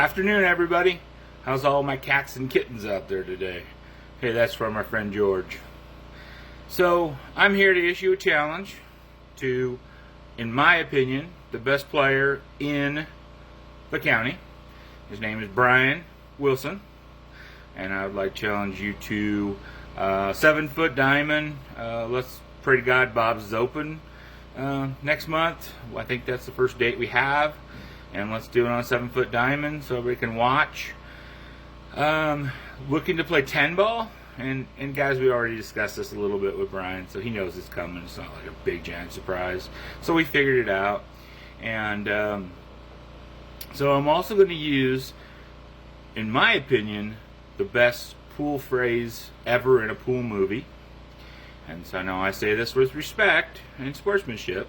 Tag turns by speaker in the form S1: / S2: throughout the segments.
S1: Afternoon, everybody. How's all my cats and kittens out there today? Hey, that's from our friend George. So, I'm here to issue a challenge to, in my opinion, the best player in the county. His name is Bryan Wilson, and I would like to challenge you to 7-foot diamond. Let's pray to God Bob's is open next month. I think that's the first date we have, and let's do it on a 7-foot diamond so everybody can watch. Looking to play 10 ball, and guys, we already discussed this a little bit with Bryan, so he knows it's coming. It's not like a big giant surprise, so we figured it out. And so I'm also going to use, in my opinion, the best pool phrase ever in a pool movie. And so I know I say this with respect and sportsmanship,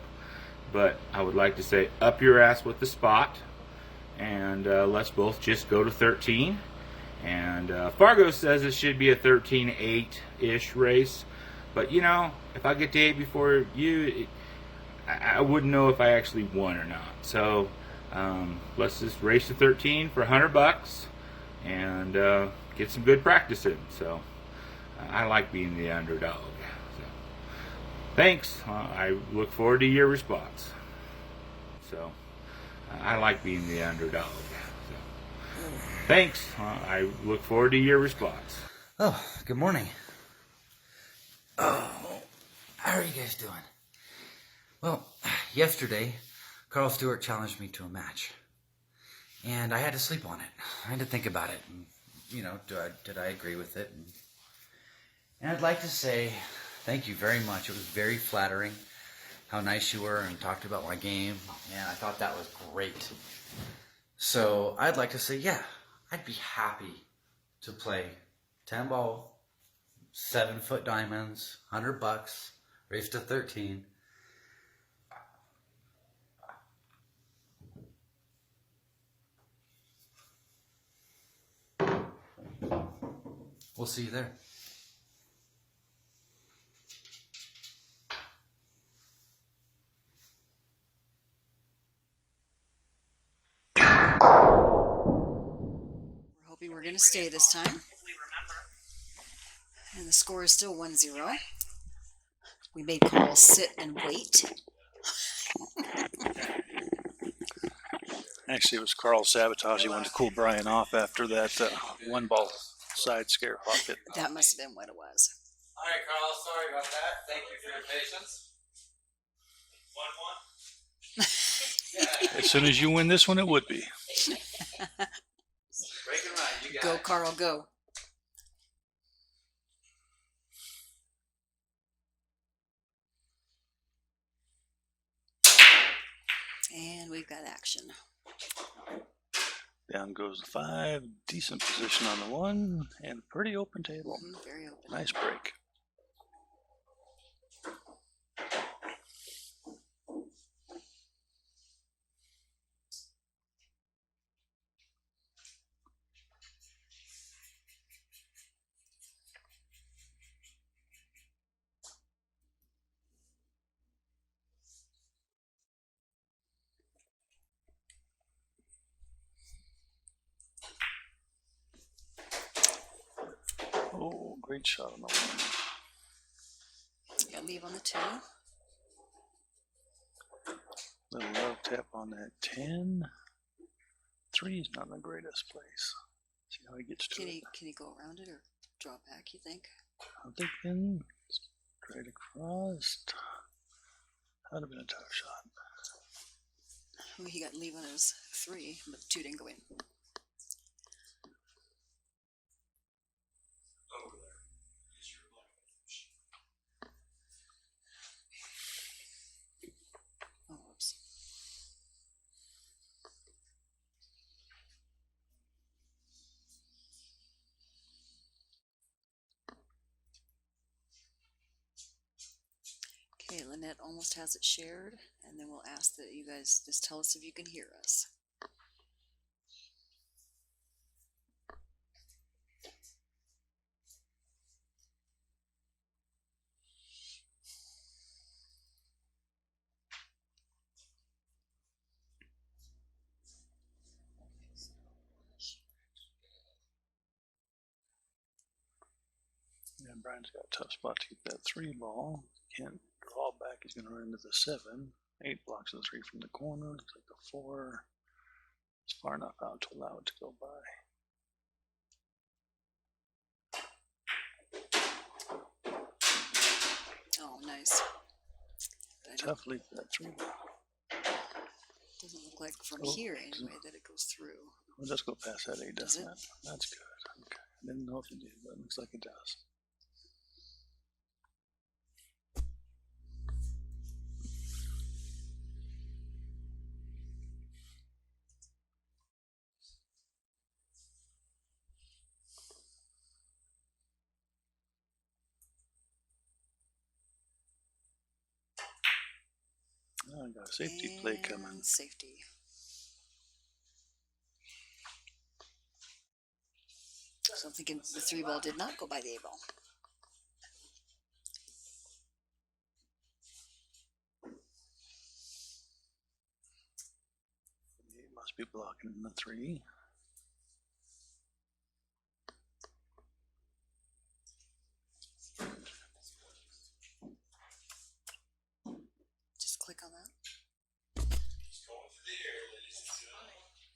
S1: but I would like to say, up your ass with the spot, and let's both just go to 13. And Fargo says it should be a 13-8-ish race, but you know, if I get to 8 before you, I wouldn't know if I actually won or not. So let's just race to 13 for $100 and get some good practice in. So I like being the underdog. So, thanks. I look forward to your response. So I like being the underdog. So, thanks. I look forward to your response.
S2: Oh, good morning. Oh, how are you guys doing? Well, yesterday, Carl Stewart challenged me to a match, and I had to sleep on it. I had to think about it, and, you know, did I agree with it? And I'd like to say thank you very much. It was very flattering how nice you were and talked about my game, and I thought that was great. So I'd like to say, yeah, I'd be happy to play 10 ball, 7-foot diamonds, $100, race to 13. We'll see you there.
S3: We're hoping we're going to stay this time. And the score is still 1-0. We made Carl sit and wait.
S4: Actually, it was Carl sabotage. He wanted to cool Bryan off after that one ball side scare pocket.
S3: That must have been what it was.
S2: All right, Carl, sorry about that. Thank you for your patience. 1-1?
S4: As soon as you win this one, it would be.
S2: Break and ride, you got
S3: Go,
S2: it.
S3: Carl, go. And we've got action.
S4: Down goes the 5. Decent position on the 1. And pretty open table.
S3: Very open.
S4: Nice break. Oh, great shot on the 1.
S3: You got to leave on the 2.
S4: Little love tap on that 10. 3 is not in the greatest place. See how he gets to it.
S3: Can he go around it or draw back, you think?
S4: I'm thinking straight across. That'd have been a tough shot.
S3: Well, he got leave on his 3, but 2 didn't go in. Oh, whoops. Okay, Lynette almost has it shared, and then we'll ask that you guys just tell us if you can hear us.
S4: Brian's got a tough spot to get that 3 ball. Can't draw back. He's going to run into the 7. 8 blocks the 3 from the corner. Looks like the 4. It's far enough out to allow it to go by.
S3: Oh, nice. But
S4: Tough lead for that 3 ball.
S3: doesn't look like from
S4: Oh,
S3: here anyway that it goes through.
S4: Well, let's go past that 8,
S3: Does
S4: doesn't
S3: it?
S4: it? That's good. Okay. I didn't know if it did, but it looks like it does. Oh, I got a safety play coming.
S3: And safety. So I'm thinking the 3 ball did not go by the 8 ball.
S4: He must be blocking the 3.
S3: Just click on that.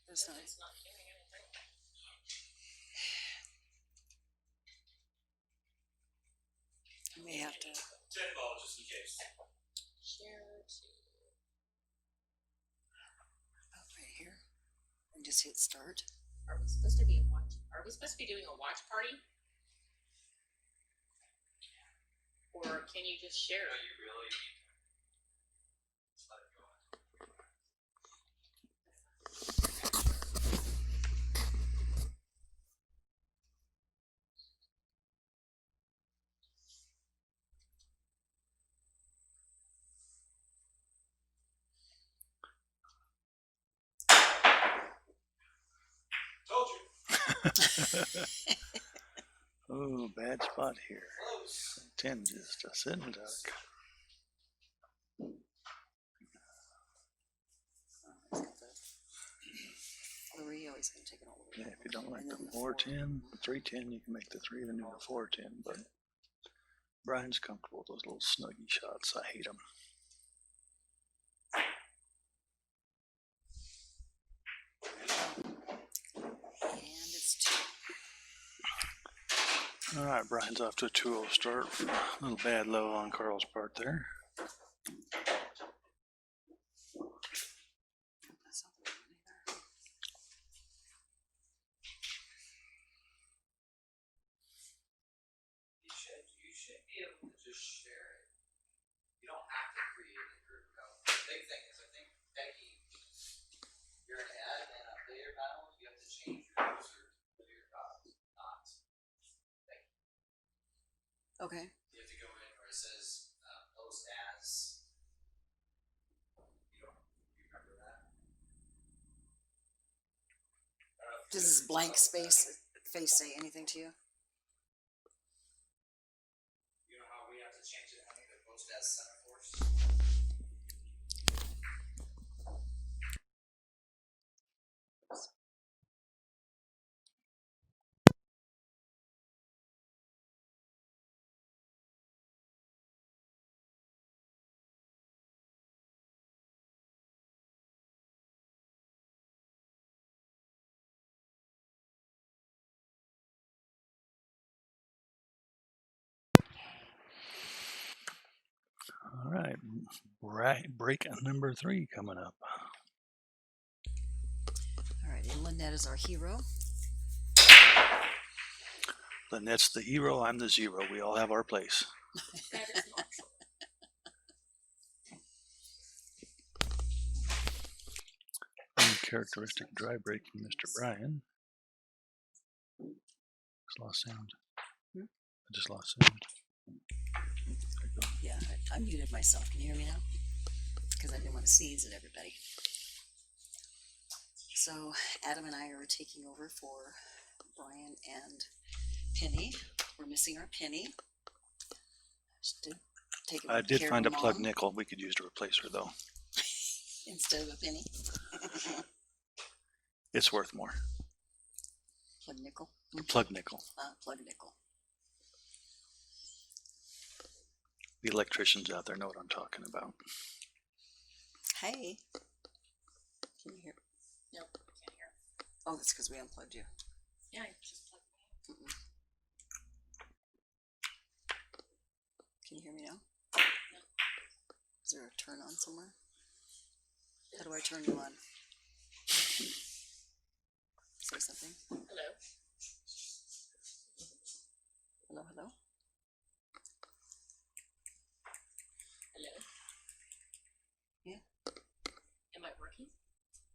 S3: That's nice. I may have to.
S1: 10 ball just in case.
S3: Oh, right here. And just hit start.
S5: Are we supposed to be Are we supposed to be doing a watch party? Or can you just share it?
S1: You really let it go. Told you.
S4: Oh, bad spot here. 10 just a sitting duck.
S3: Three always gonna take it all the way.
S4: Yeah, if you don't like
S3: And
S4: the
S3: then the
S4: 4-10, the 3-10, you can make the 3 and do the 4-10. But Brian's comfortable with those little snuggy shots. I hate them.
S3: And it's 2.
S4: All right, Brian's off to a 2-0 start. A little bad low on Carl's part there.
S3: That's not the right one either.
S2: You should be able to just share it. You don't have to create a group. No. The big thing is, I think, Becky, you're an admin on Billiard panel, you have to change your user to your not Becky.
S3: Okay.
S2: You have to go in where it says post as. You remember that?
S3: Does this blank face say anything to you?
S2: You know how we have to change it, honey, to post as center force?
S4: All right, break number 3 coming up.
S3: All right, and Lynette is our hero.
S4: Lynette's the hero, I'm the 0. We all have our place.
S5: That is not true.
S4: Uncharacteristic dry break from Mr. Bryan. Just lost sound. I just lost sound. There you go.
S3: Yeah, I muted myself. Can you hear me now? Because I didn't want to sneeze at everybody. So Adam and I are taking over for Bryan and Penny. We're missing our Penny.
S4: I did find a plug nickel we could use to replace her, though.
S3: Instead of a penny.
S4: It's worth more.
S3: Plug nickel.
S4: Plug nickel.
S3: Plug nickel.
S4: The electricians out there know what I'm talking about.
S3: Hey. Can you hear?
S5: Nope, can't hear.
S3: Oh, that's because we unplugged you.
S5: Yeah, I just plugged me in.
S3: Can you hear me now? Is there a turn on somewhere? How do I turn you on? Say something.
S5: Hello.
S3: Hello, hello.
S5: Hello.
S3: Yeah.
S5: Am I working?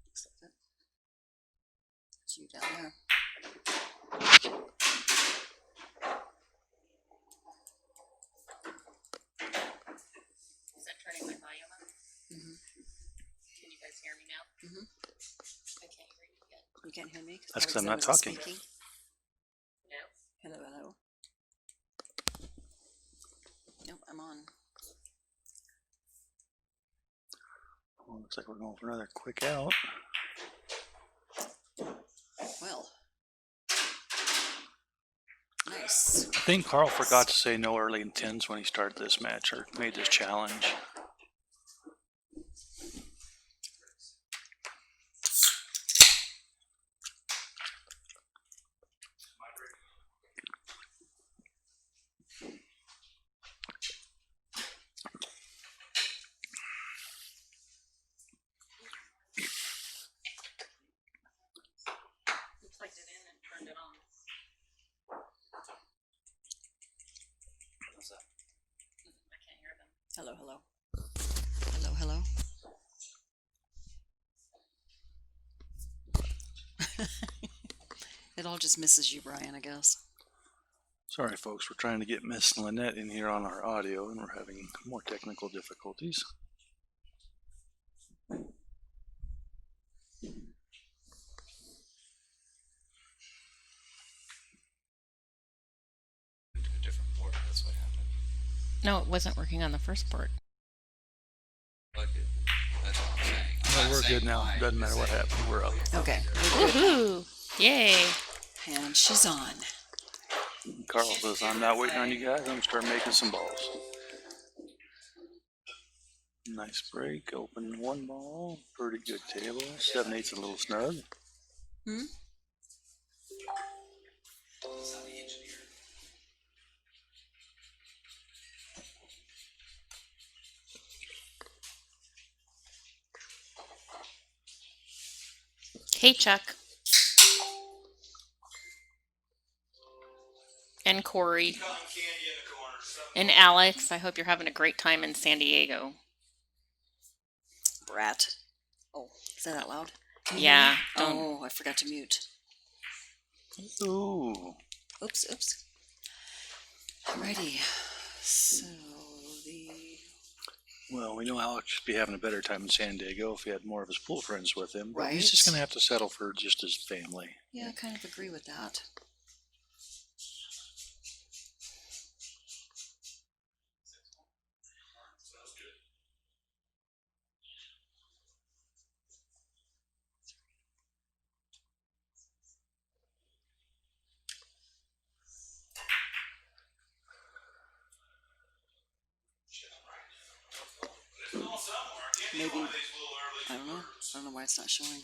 S3: Looks like it. It's you down there.
S5: Is that turning my volume up?
S3: Mm-hmm.
S5: Can you guys hear me now?
S3: Mm-hmm.
S5: I can't hear you yet.
S3: You can't hear me?
S4: That's 'cause I'm not
S3: Alexander's
S4: talking.
S3: speaking.
S5: No.
S3: Hello, hello. Nope, I'm on.
S4: Well, looks like we're going for another quick out.
S3: Well. Nice.
S4: I think Carl forgot to say no early in tens when he started this match or made this challenge.
S5: You plugged it in and turned it on.
S2: What's that?
S5: I can't hear them.
S3: Hello, hello. Hello, hello. It all just misses you, Bryan, I guess.
S4: Sorry, folks, we're trying to get Miss Lynette in here on our audio, and we're having more technical difficulties.
S2: A different board. That's what happened.
S5: No, it wasn't working on the first board.
S2: Plug it. That's what I'm saying. I'm
S4: Well,
S2: not
S4: we're
S2: saying
S4: good now.
S2: why,
S4: Doesn't
S2: I'm
S4: matter
S2: just
S4: what
S2: saying-
S4: happened. We're up.
S3: Okay.
S5: Woohoo! Yay!
S3: And she's on.
S4: Carl says, I'm not waiting on you guys. I'm going to start making some balls. Nice break. Open one ball. Pretty good table. 7/8's a little snug.
S3: Hmm?
S2: It's not the engineer.
S5: Hey, Chuck. And Corey. And Alex. I hope you're having a great time in San Diego.
S3: Brat. Oh, is that out loud?
S5: Yeah. Don't.
S3: Oh, I forgot to mute.
S4: Ooh.
S3: Oops, oops. Alrighty. So, the...
S4: Well, we know Alex would be having a better time in San Diego if he had more of his pool friends with him. But
S3: Right.
S4: he's just going to have to settle for just his family.
S3: Yeah, I kind of agree with that. Maybe, I don't know. I don't know why it's not showing.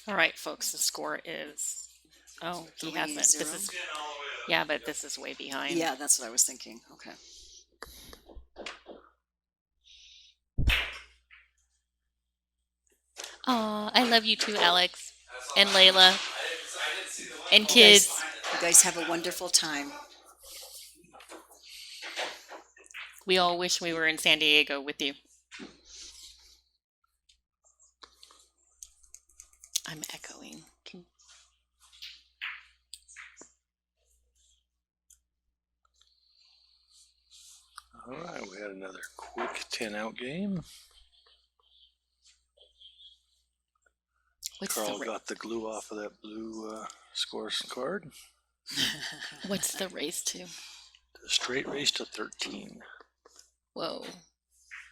S5: All right, folks. The score is. Oh, he
S3: 3-0.
S5: hasn't. This is. Yeah, but this is way behind.
S3: Yeah, that's what I was thinking. Okay.
S5: Aw, I love you too, Alex. And Layla. And kids.
S3: You guys have a wonderful time.
S5: We all wish we were in San Diego with you. I'm echoing.
S4: All right, we had another quick 10-out game. Carl got the glue off of that blue scores card.
S5: What's the race to?
S4: The straight race to 13.
S5: Whoa.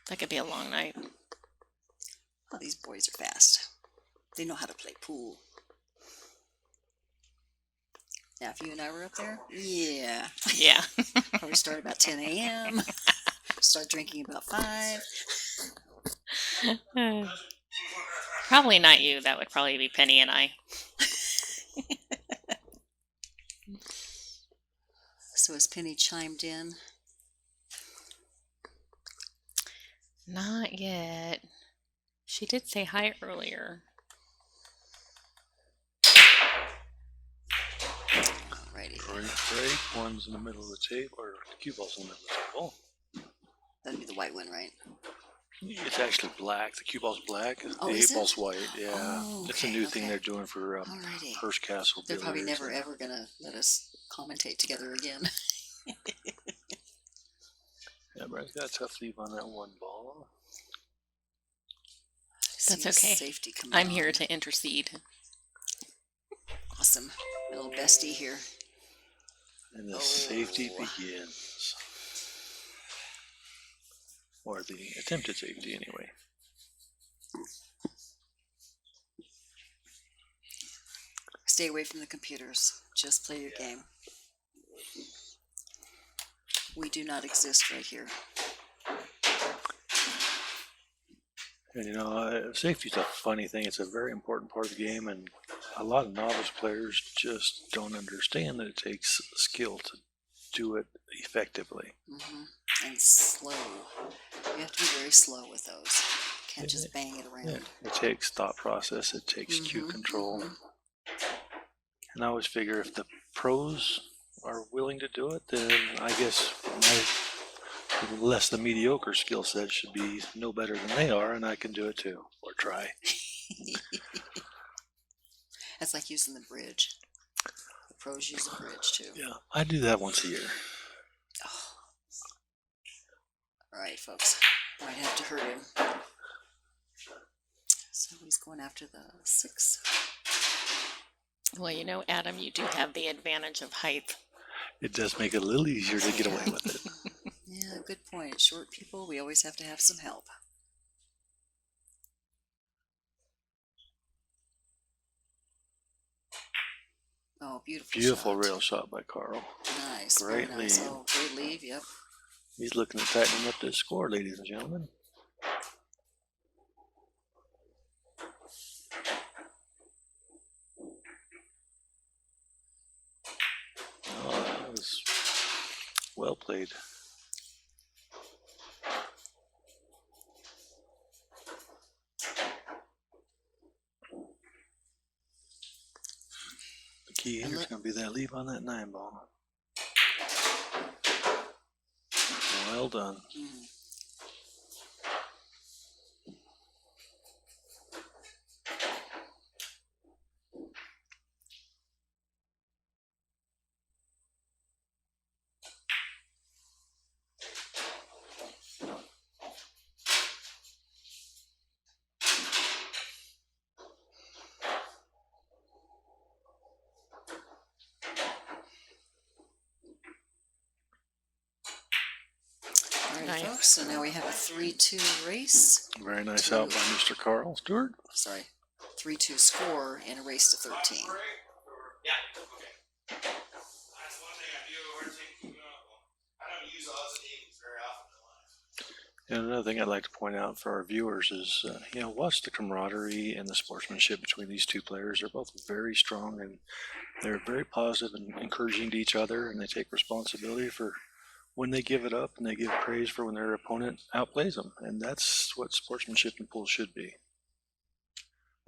S5: That could be a long night.
S3: Oh, these boys are fast. They know how to play pool. Now, if you and I were up there, yeah.
S5: Yeah.
S3: Probably start about 10 a.m. Start drinking about 5.
S5: Probably not you. That would probably be Penny and I.
S3: So has Penny chimed in?
S5: Not yet. She did say hi earlier.
S3: Alrighty.
S4: Break. One's in the middle of the table, or the cue ball's in the middle of the table.
S3: That'd be the white one, right?
S4: It's actually black. The cue ball's black.
S3: Oh,
S4: the
S3: is
S4: 8 ball's white. Yeah.
S3: Oh,
S4: It's a
S3: okay,
S4: new thing
S3: okay.
S4: they're doing for
S3: Alrighty.
S4: Hearst Castle.
S3: They're probably
S4: Billiards.
S3: never ever gonna let us commentate together again.
S4: Yeah, Brian's got a tough leave on that one ball.
S5: That's
S3: See the
S5: okay.
S3: Safety coming
S5: I'm here
S3: on.
S5: to intercede.
S3: Awesome. Little bestie here.
S4: And the safety
S3: Oh.
S4: begins. Or the attempted safety, anyway.
S3: Stay away from the computers. Just play your game. We do not exist right here.
S4: And you know, safety's a funny thing. It's a very important part of the game, and a lot of novice players just don't understand that it takes skill to do it effectively.
S3: And slow. You have to be very slow with those. Can't just bang it around.
S4: Yeah, it takes thought process. It takes cue control. And I always figure if the pros are willing to do it, then I guess my less than mediocre skill set should be no better than they are, and I can do it too, or try.
S3: That's like using the bridge. The pros use the bridge too.
S4: Yeah, I do that once a year.
S3: Oh. All right, folks. Might have to hurt him. So he's going after the 6.
S5: Well, you know, Adam, you do have the advantage of height.
S4: It does make it a little easier to get away with it.
S3: Yeah, good point. Short people, we always have to have some help. Oh,
S4: Beautiful
S3: shot.
S4: rail shot by Carl.
S3: Nice.
S4: Great
S3: very nice.
S4: lead.
S3: Oh, great lead, yep.
S4: He's looking to tighten up this score, ladies and gentlemen. Oh, that was well played. The key here is going to be that leave on that 9 ball. Well done.
S3: All right,
S5: Nice.
S3: folks. So now we have a 3-2 race.
S4: Very nice out by Mr. Carl Stewart.
S3: Sorry, 3-2 score and a race to 13.
S1: Yeah, okay. That's one thing I do. I don't use odds and evens very often in life.
S4: And another thing I'd like to point out for our viewers is, watch the camaraderie and the sportsmanship between these two players. They're both very strong, and they're very positive and encouraging to each other, and they take responsibility for when they give it up, and they give praise for when their opponent outplays them. And that's what sportsmanship in pool should be.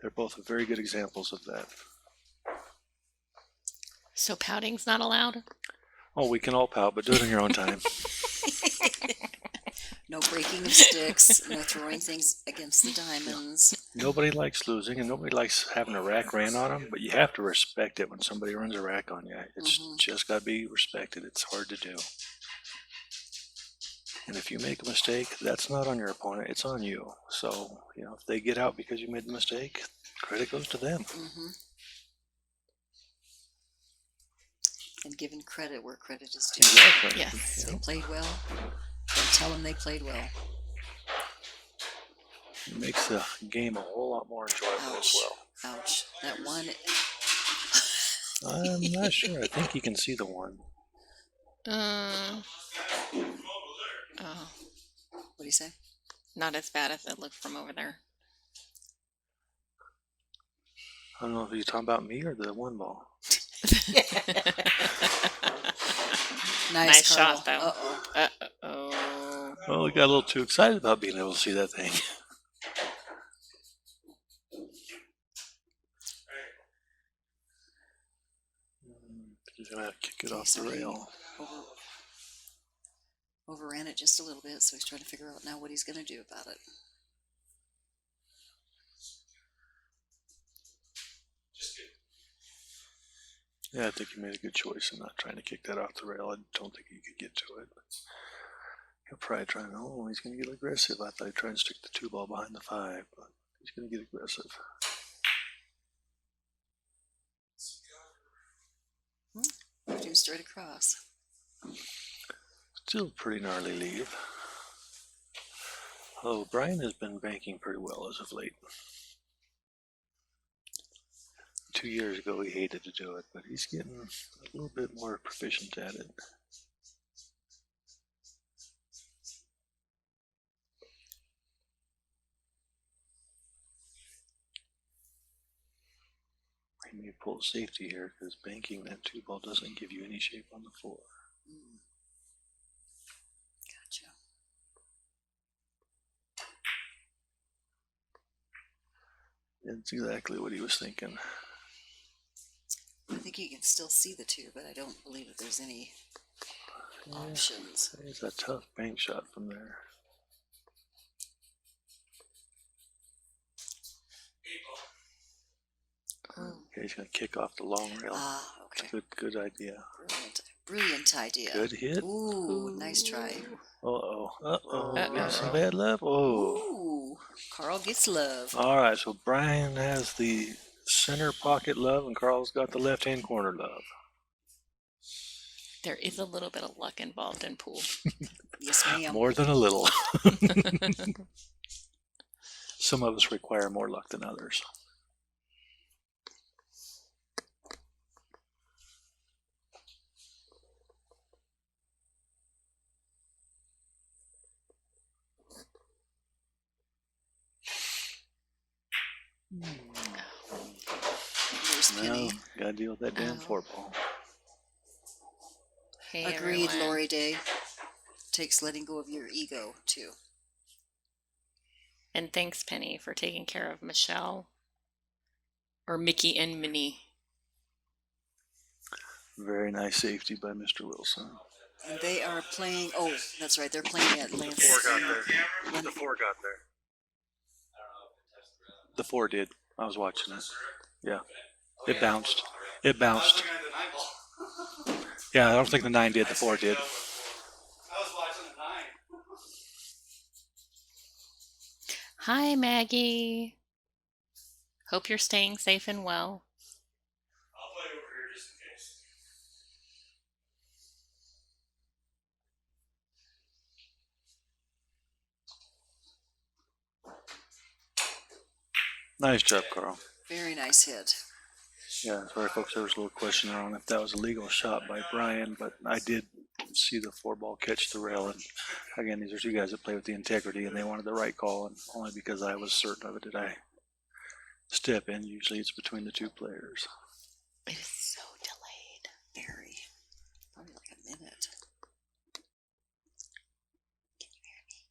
S4: They're both very good examples of that.
S5: So pouting's not allowed?
S4: Oh, we can all pout, but do it on your own time.
S3: No breaking of sticks, no throwing things against the diamonds.
S4: Nobody likes losing, and nobody likes having a rack ran on them, but you have to respect it when somebody runs a rack on you. It's just got to be respected. It's hard to do. And if you make a mistake, that's not on your opponent, it's on you. So, if they get out because you made the mistake, credit goes to them.
S3: And giving credit where credit is due.
S4: Exactly.
S5: Yes.
S3: They played well. Then tell them they played well.
S4: It makes the game a whole lot more enjoyable as well.
S3: Ouch. That one.
S4: I'm not sure. I think you can see the one.
S5: Oh,
S3: What do you say?
S5: not as bad as it looked from over there.
S4: I don't know if you're talking about me or the one ball.
S5: Nice
S3: Carl.
S5: shot, though.
S3: Uh-oh.
S5: Uh-oh.
S4: Well, we got a little too excited about being able to see that thing. He's going to kick it off the rail.
S3: Overran it just a little bit, so he's trying to figure out now what he's going to do about it.
S4: Yeah, I think he made a good choice in not trying to kick that off the rail. I don't think he could get to it. He'll probably try and, he's going to get aggressive. I thought he'd try and stick the 2 ball behind the 5, but he's going to get aggressive.
S3: Moved him straight across.
S4: Still a pretty gnarly leave. Oh, Bryan has been banking pretty well as of late. 2 years ago he hated to do it, but he's getting a little bit more proficient at it. He may pull safety here because banking that 2 ball doesn't give you any shape on the 4.
S3: Gotcha.
S4: That's exactly what he was thinking.
S3: I think you can still see the 2, but I don't believe that there's any options.
S4: It's a tough bank shot from there. Okay, he's going to kick off the long rail.
S3: Ah, okay.
S4: Good idea.
S3: Brilliant idea.
S4: Good hit.
S3: Ooh, nice try.
S4: Got some bad love.
S3: Ooh, Carl gets love.
S4: All right, so Bryan has the center pocket love, and Carl's got the left-hand corner love.
S5: There is a little bit of luck involved in pool.
S3: Yes, ma'am.
S4: More than a little. Some of us require more luck than others.
S3: There's Penny.
S4: Gotta deal with that damn 4 ball.
S5: Hey,
S3: Agreed,
S5: everyone.
S3: Lori Day. Takes letting go of your ego, too.
S5: And thanks, Penny, for taking care of Michelle. Or Mickey and Minnie.
S4: Very nice safety by Mr. Wilson.
S3: And they are playing, oh, that's right, they're playing at Lance.
S4: The 4 got there. The 4 got there. The 4 did. I was watching it. Yeah. It bounced. It bounced. Yeah, I don't think the 9 did. The 4 did.
S1: I was watching the 9.
S5: Hi, Maggie. Hope you're staying safe and well.
S1: I'll play over here just in case.
S4: Nice job, Carl.
S3: Very nice hit.
S4: Yeah, sorry, folks. There was a little question on if that was a legal shot by Bryan, but I did see the 4 ball catch the rail. And again, these are 2 guys that play with the integrity, and they wanted the right call. And only because I was certain of it did I step in. Usually, it's between the 2 players.
S5: It is so delayed.
S3: Very. Probably like a minute. Can you hear me?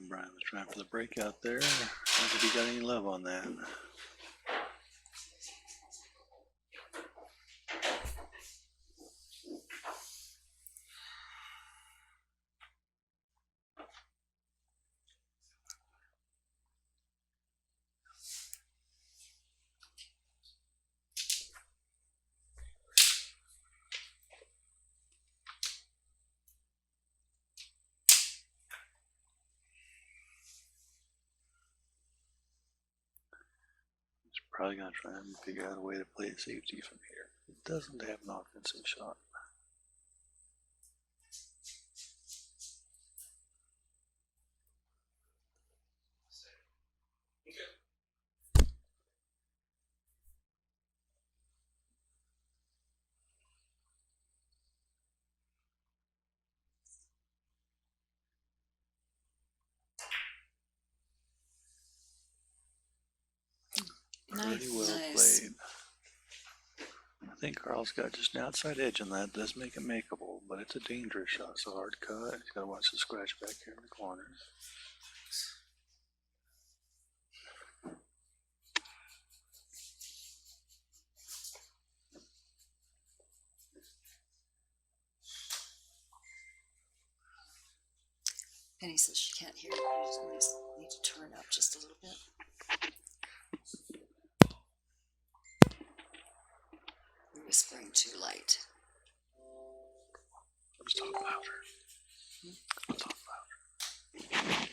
S4: Bryan was trying for the breakout there. I don't think he got any love on that. probably going to try and figure out a way to play it safety from here. It doesn't have an offensive shot. Pretty well
S3: Nice.
S4: played. I think Carl's got just an outside edge on that. Does make it makeable, but it's a dangerous shot. It's a hard cut. He's got to watch the scratch back here in the corner.
S3: Penny says she can't hear you. You just need to turn up just a little bit. You're whispering too light.
S4: Let's talk louder. Let's talk louder.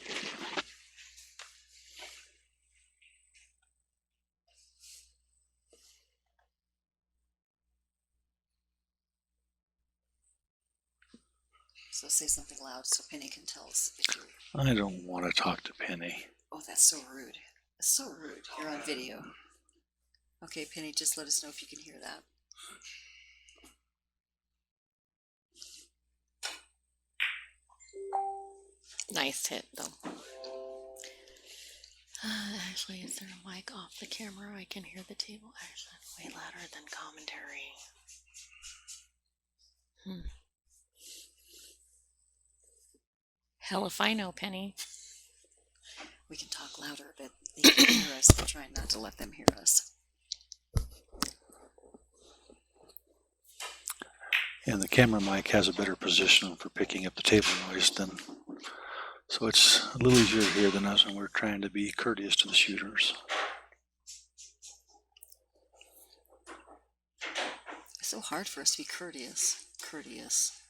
S3: So say something loud so Penny can tell us if you're...
S4: I don't want to talk to Penny.
S3: Oh, that's so rude. That's so rude. You're on video. Okay, Penny, just let us know if you can hear that.
S5: Nice hit, though. Ashley, is there a mic off the camera? I can hear the table. Ashley, way louder than commentary. Hell if I know, Penny.
S3: We can talk louder, but they can hear us. We're trying not to let them hear us.
S4: And the camera mic has a better position for picking up the table noise than, so it's a little easier to hear than us when we're trying to be courteous to the shooters.
S3: It's so hard for us to be courteous. Courteous.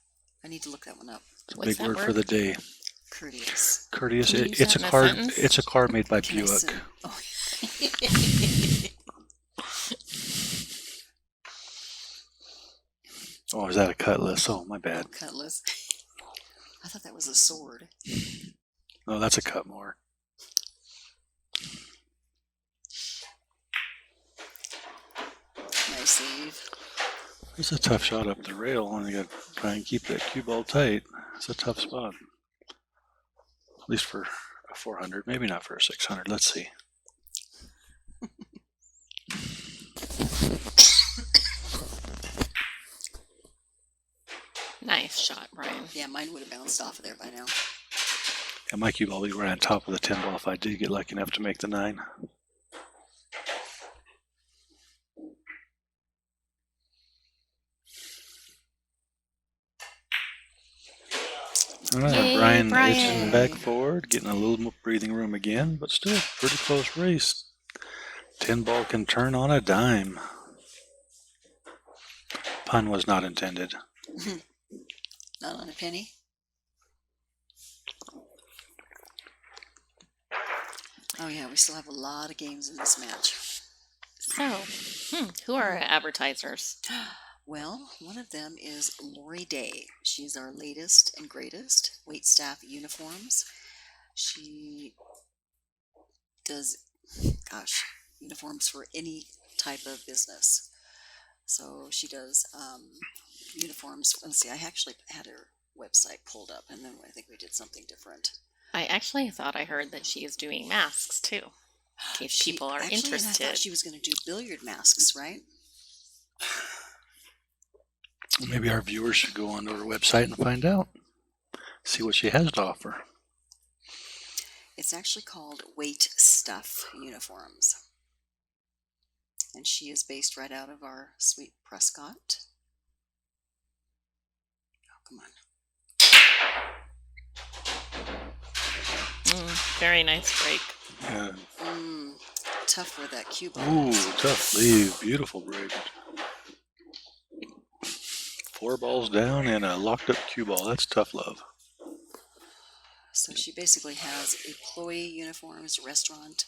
S3: I need to look that one up.
S4: It's a
S5: What's
S4: big
S5: that
S4: word
S5: word?
S4: for the day.
S3: Courteous.
S4: Courteous.
S5: Can you use
S4: It's
S5: that
S4: a
S5: in a
S4: car.
S5: sentence?
S4: It's a car made by
S3: Can I
S4: Buick.
S3: say- Oh.
S4: Oh, is that a cutlass? Oh, my bad.
S3: Cutlass. I thought that was a sword.
S4: No, that's a cutmore.
S3: Nice leave.
S4: It's a tough shot up the rail, and you got to try and keep that cue ball tight. It's a tough spot. At least for a 400, maybe not for a 600. Let's see.
S5: Nice shot, Bryan.
S3: Yeah, mine would have bounced off of there by now.
S4: And my cue ball will be right on top of the 10 ball if I did get lucky enough to make the 9. All right,
S5: Yay,
S4: Bryan
S5: Bryan.
S4: itching back forward, getting a little more breathing room again, but still pretty close race. 10 ball can turn on a dime. Pun was not intended.
S3: Not on a penny. Oh yeah, we still have a lot of games in this match.
S5: So, who are our advertisers?
S3: Well, one of them is Lori Day. She's our latest and greatest waitstaff uniforms. She does, uniforms for any type of business. So she does uniforms. Let's see, I actually had her website pulled up, and then I think we did something different.
S5: I actually thought I heard that she is doing masks too, in case people are
S3: And I
S5: interested.
S3: thought she was going to do billiard masks, right?
S4: Maybe our viewers should go onto her website and find out. See what she has to offer.
S3: It's actually called Wait Stuff Uniforms. And she is based right out of our sweet Prescott. Oh, come on.
S5: Very nice break.
S4: Yeah.
S3: Tough with that cue ball.
S4: Ooh, tough leave. Beautiful break. 4 balls down and a locked up cue ball. That's tough love.
S3: So she basically has employee uniforms, restaurant,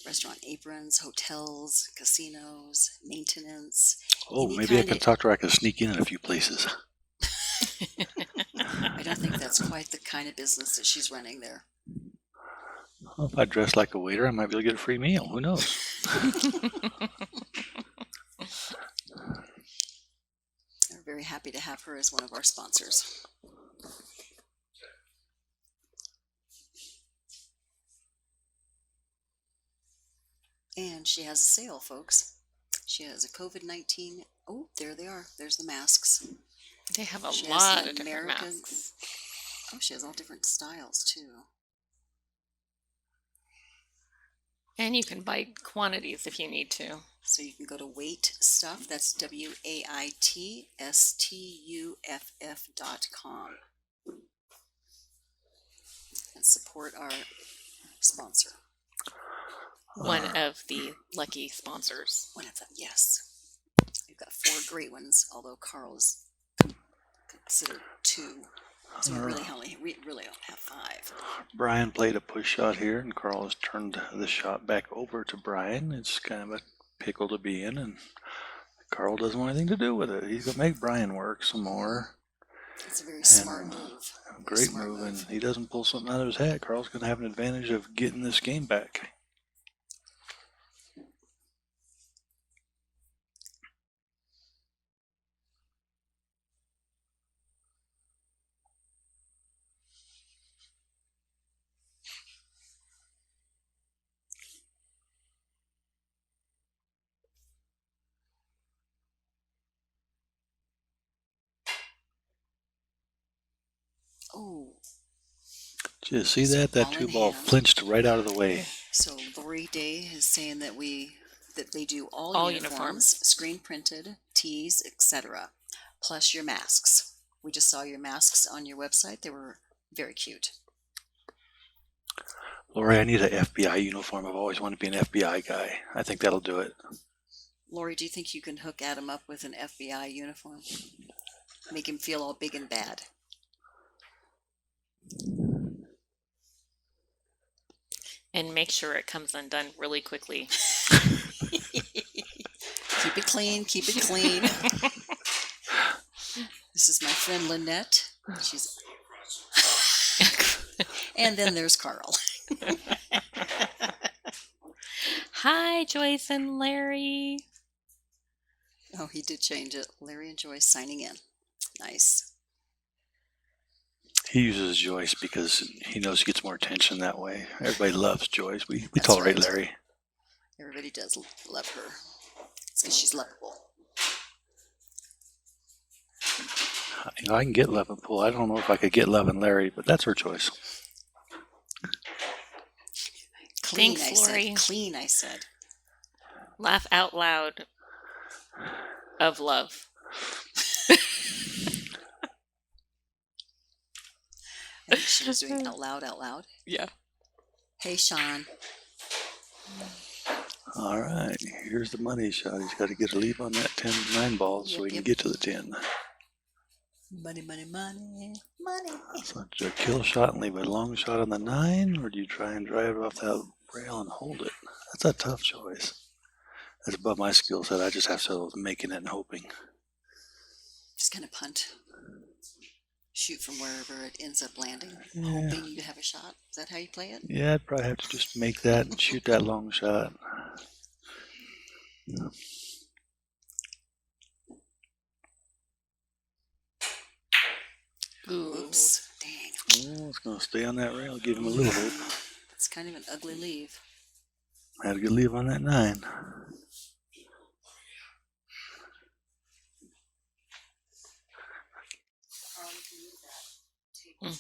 S3: restaurant aprons, hotels, casinos, maintenance.
S4: Oh,
S3: Any
S4: maybe I
S3: kind
S4: can
S3: of-
S4: talk to her. I can sneak in a few places.
S3: I don't think that's quite the kind of business that she's running there.
S4: Well, if I dress like a waiter, I might be able to get a free meal. Who knows?
S3: We're very happy to have her as one of our sponsors. And she has a sale, folks. She has a COVID-19. Oh, there they are. There's the masks.
S5: They have a
S3: She has
S5: lot
S3: the
S5: of different
S3: American-
S5: masks.
S3: Oh, she has all different styles, too.
S5: And you can buy quantities if you need to.
S3: So you can go to Weight Stuff. That's WAITSTUFF.com. And support our sponsor.
S5: One of the lucky sponsors.
S3: One of them, yes. We've got 4 great ones, although Carl's considered 2. So we really only have 5.
S4: Bryan played a push shot here, and Carl has turned the shot back over to Bryan. It's kind of a pickle to be in, and Carl doesn't want anything to do with it. He's going to make Bryan work some more.
S3: It's a very smart move.
S4: Great
S3: Smart
S4: move, and he doesn't pull something out of his hat. Carl's going to have an advantage of getting this game back.
S3: Oh,
S4: Did you see that? That
S3: Ball in
S4: 2-ball
S3: hand.
S4: flinched right out of the way.
S3: so Lori Day is saying that they do all
S5: All
S3: uniforms, screen printed, tees, etc. Plus your masks. We just saw your masks on your website. They were very cute.
S4: Lori, I need an FBI uniform. I've always wanted to be an FBI guy. I think that'll do it.
S3: Lori, do you think you can hook Adam up with an FBI uniform? Make him feel all big and bad.
S5: And make sure it comes undone really quickly.
S3: Keep it clean, keep it clean. This is my friend Lynette. She's and then there's Carl.
S5: Hi, Joyce and Larry.
S3: Oh, he did change it. Larry and Joyce signing in. Nice.
S4: He uses Joyce because he knows he gets more attention that way. Everybody loves Joyce. We
S3: That's
S4: tolerate
S3: right.
S4: Larry.
S3: Everybody does love her. It's because she's lovable.
S4: You know, I can get love and pull. I don't know if I could get love and Larry, but that's her choice.
S3: Clean,
S5: Thanks,
S3: I said.
S5: Lori.
S3: Clean, I said.
S5: Laugh out loud of love.
S3: I think she was doing out loud, out loud.
S5: Yeah.
S3: Hey, Sean.
S4: All right, here's the money shot. He's got to get a leave on that 10-9 ball so
S3: Yep,
S4: he can
S3: yep.
S4: get to the 10.
S3: Money, money, money, money.
S4: So do you kill shot and leave a long shot on the 9, or do you try and drive off that rail and hold it? That's a tough choice. That's above my skill set. I just have to making it and hoping.
S3: Just kind of punt. Shoot from wherever it ends up landing.
S4: Yeah.
S3: Hoping you have a shot. Is that how you play it?
S4: Yeah, I'd probably have to just make that and shoot that long shot.
S5: Ooh.
S3: Oops. Dang.
S4: Oh, it's going to stay on that rail. Give him a little hope.
S3: It's kind of an ugly leave.
S4: Had a good leave on that 9.
S3: Carl, you can move that table.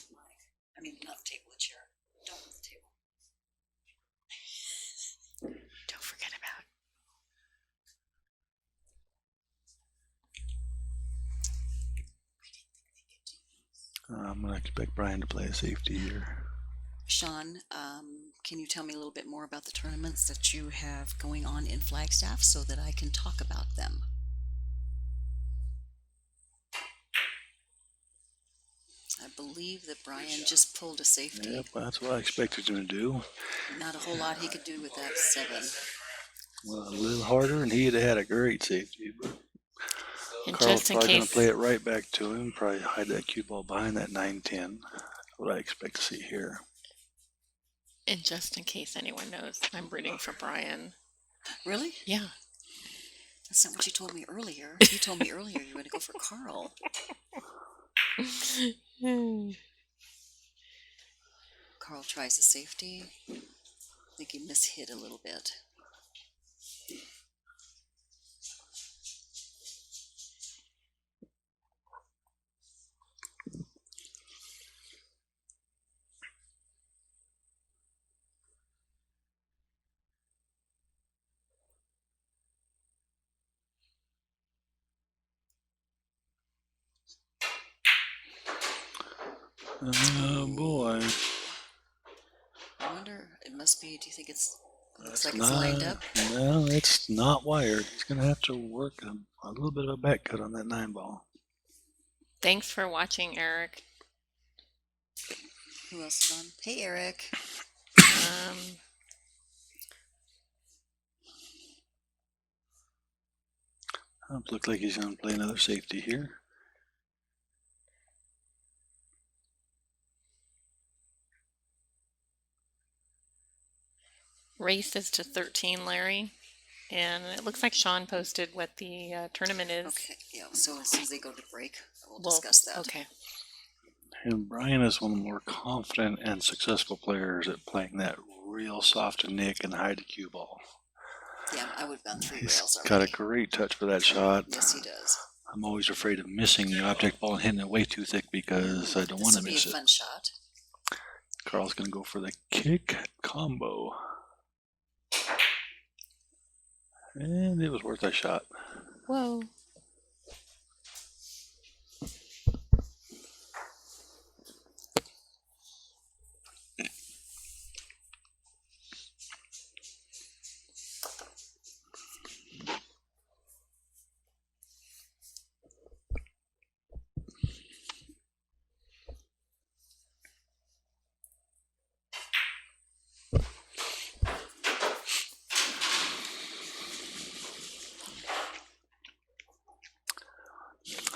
S3: I mean, not the table, the chair. Don't move the table.
S5: Don't forget about.
S4: I'm going to expect Bryan to play a safety here.
S3: Sean, can you tell me a little bit more about the tournaments that you have going on in Flagstaff so that I can talk about them? believe that Bryan just pulled a safety.
S4: Yep, that's what I expected him to do.
S3: Not a whole lot he could do with that 7.
S4: Well, a little harder, and he'd have had a great safety. But
S5: And
S4: Carl's
S5: just in
S4: probably going
S5: case,
S4: to play it right back to him, probably hide that cue ball behind that 9-10. What I expect to see here.
S5: and just in case anyone knows, I'm rooting for Bryan.
S3: Really?
S5: Yeah.
S3: That's not what you told me earlier. You told me earlier you were going to go for Carl. Carl tries the safety. I think he mishit a little bit.
S4: Oh boy.
S3: I wonder, it must be, do you think looks
S4: That's
S3: like it's lined up?
S4: No, it's not wired. He's going to have to work a little bit of a back cut on that 9 ball.
S5: Thanks for watching, Eric.
S3: Who else is on? Hey, Eric.
S4: Looks like he's going to play another safety here.
S5: Race is to 13, Larry. And it looks like Sean posted what the tournament is.
S3: Okay, yeah, so as soon as they go to break, we'll discuss that.
S5: Okay.
S4: And Bryan is one of the more confident and successful players at playing that real soft nick and hide the cue ball.
S3: Yeah, I would have gone 3
S4: He's
S3: rails already.
S4: got a great touch for that shot.
S3: Yes, he does.
S4: I'm always afraid of missing the object ball and hitting it way too thick because I don't want to
S3: This will be
S4: miss
S3: a
S4: it.
S3: fun shot.
S4: Carl's going to go for the kick combo. And it was worth a shot.
S5: Whoa.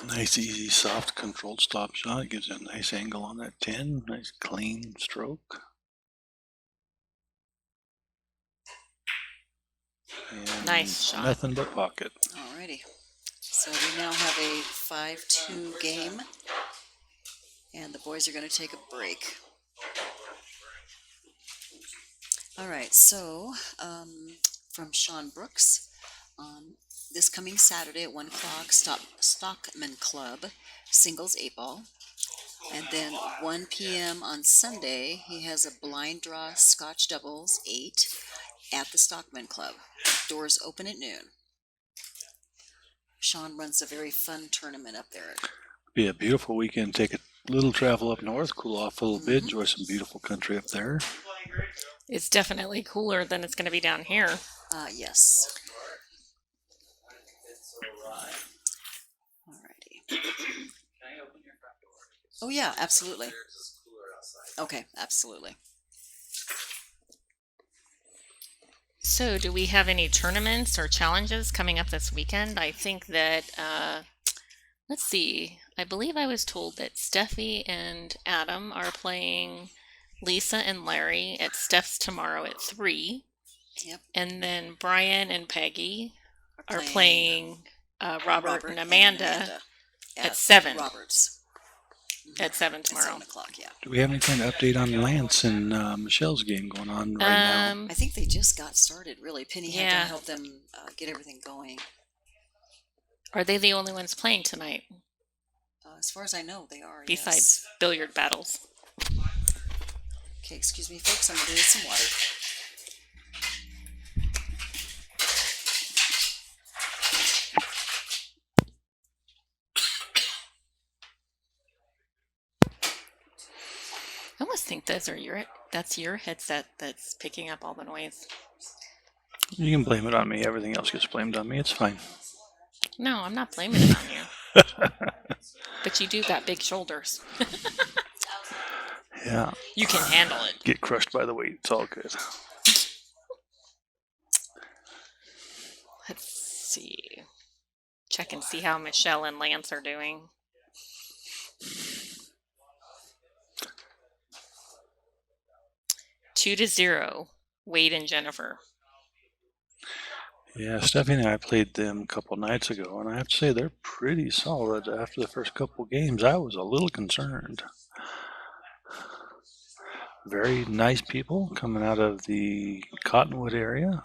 S4: Nice, easy, soft, controlled stop shot. It gives you a nice angle on that 10. Nice, clean stroke. And
S5: Nice shot.
S4: Nothing but pocket.
S3: Alrighty. So we now have a 5-2 game. And the boys are going to take a break. Alright, so from Sean Brooks, this coming Saturday at 1 o'clock, Stockman Club, singles 8-ball. And then 1 p.m. on Sunday, he has a blind draw Scotch doubles 8 at the Stockman Club. Doors open at noon. Sean runs a very fun tournament up there.
S4: Be a beautiful weekend. Take a little travel up north, cool off a little bit, enjoy some beautiful country up there.
S5: It's definitely cooler than it's going to be down here.
S3: Yes. Alrighty. Oh yeah, absolutely. Okay, absolutely.
S5: So, do we have any tournaments or challenges coming up this weekend? I think that, let's see, I believe I was told that Steffi and Adam are playing Lisa and Larry at Steph's tomorrow at 3.
S3: Yep.
S5: And then Bryan and Peggy are playing Robert and Amanda at 7.
S3: Roberts.
S5: At 7
S3: At
S5: tomorrow.
S3: 7 o'clock, yeah.
S4: Do we have any kind of update on Lance and Michelle's game going on right now?
S3: I think they just got started, really. Penny had
S5: Yeah.
S3: to help them get everything going.
S5: Are they the only ones playing tonight?
S3: As far as I know, they are,
S5: Besides
S3: yes.
S5: billiard battles.
S3: Okay, excuse me, folks. I'm going to need some water.
S5: I almost think that's your headset that's picking up all the noise.
S4: You can blame it on me. Everything else gets blamed on me. It's fine.
S5: No, I'm not blaming it on you. But you do got big shoulders.
S4: Yeah.
S5: You can handle it.
S4: Get crushed by the weight. It's all good.
S5: Let's see. Check and see how Michelle and Lance are doing. Two to 0, Wade and Jennifer.
S4: Yeah, Stephanie and I played them a couple nights ago, and I have to say they're pretty solid. After the first couple games, I was a little concerned. Very nice people coming out of the Cottonwood area.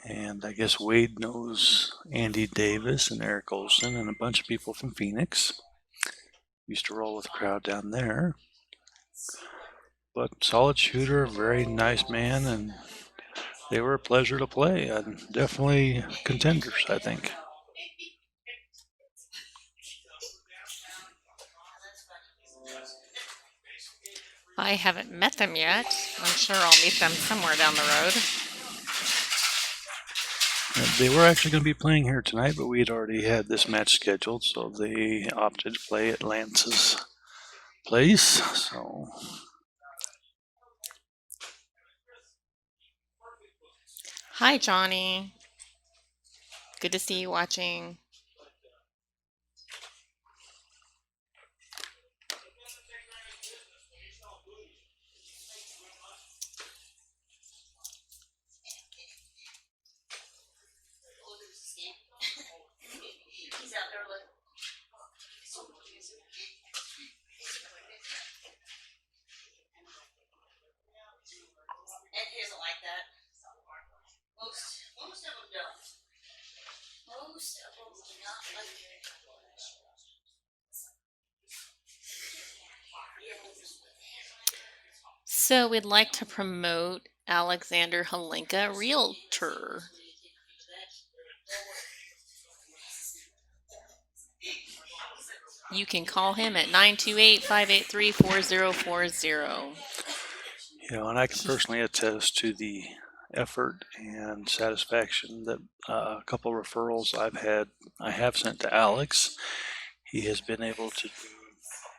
S4: And I guess Wade knows Andy Davis and Eric Olson and a bunch of people from Phoenix. Used to roll with the crowd down there. But solid shooter, very nice man, and they were a pleasure to play. And definitely contenders, I think.
S5: I haven't met them yet. I'm sure I'll meet them somewhere down the road.
S4: They were actually going to be playing here tonight, but we had already had this match scheduled, so they opted to play at Lance's place. So
S5: Hi, Johnny. Good to see you watching.
S2: And he doesn't like that. Most of them don't. Most of them do not like it.
S5: So we'd like to promote Alexander Halenka, Realtor. You can call him at 928-583-4040.
S4: and I can personally attest to the effort and satisfaction that a couple referrals I have sent to Alex. He has been able to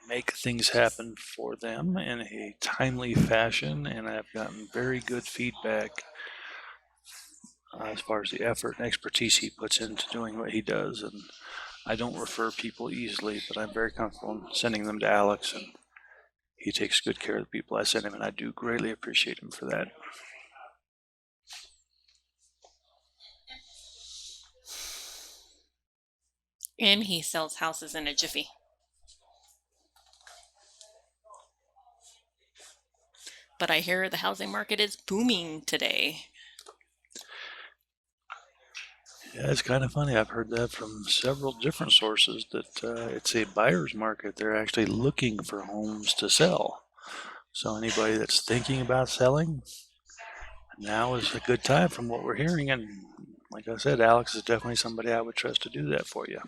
S4: make things happen for them in a timely fashion, and I've gotten very good feedback as far as the effort and expertise he puts into doing what he does. And I don't refer people easily, but I'm very comfortable in sending them to Alex, and he takes good care of the people I send him, and I do greatly appreciate him for that.
S5: And he sells houses in a jiffy. But I hear the housing market is booming today.
S4: Yeah, it's kind of funny. I've heard that from several different sources that it's a buyer's market. They're actually looking for homes to sell. So anybody that's thinking about selling, now is a good time from what we're hearing. And like I said, Alex is definitely somebody I would trust to do that for you.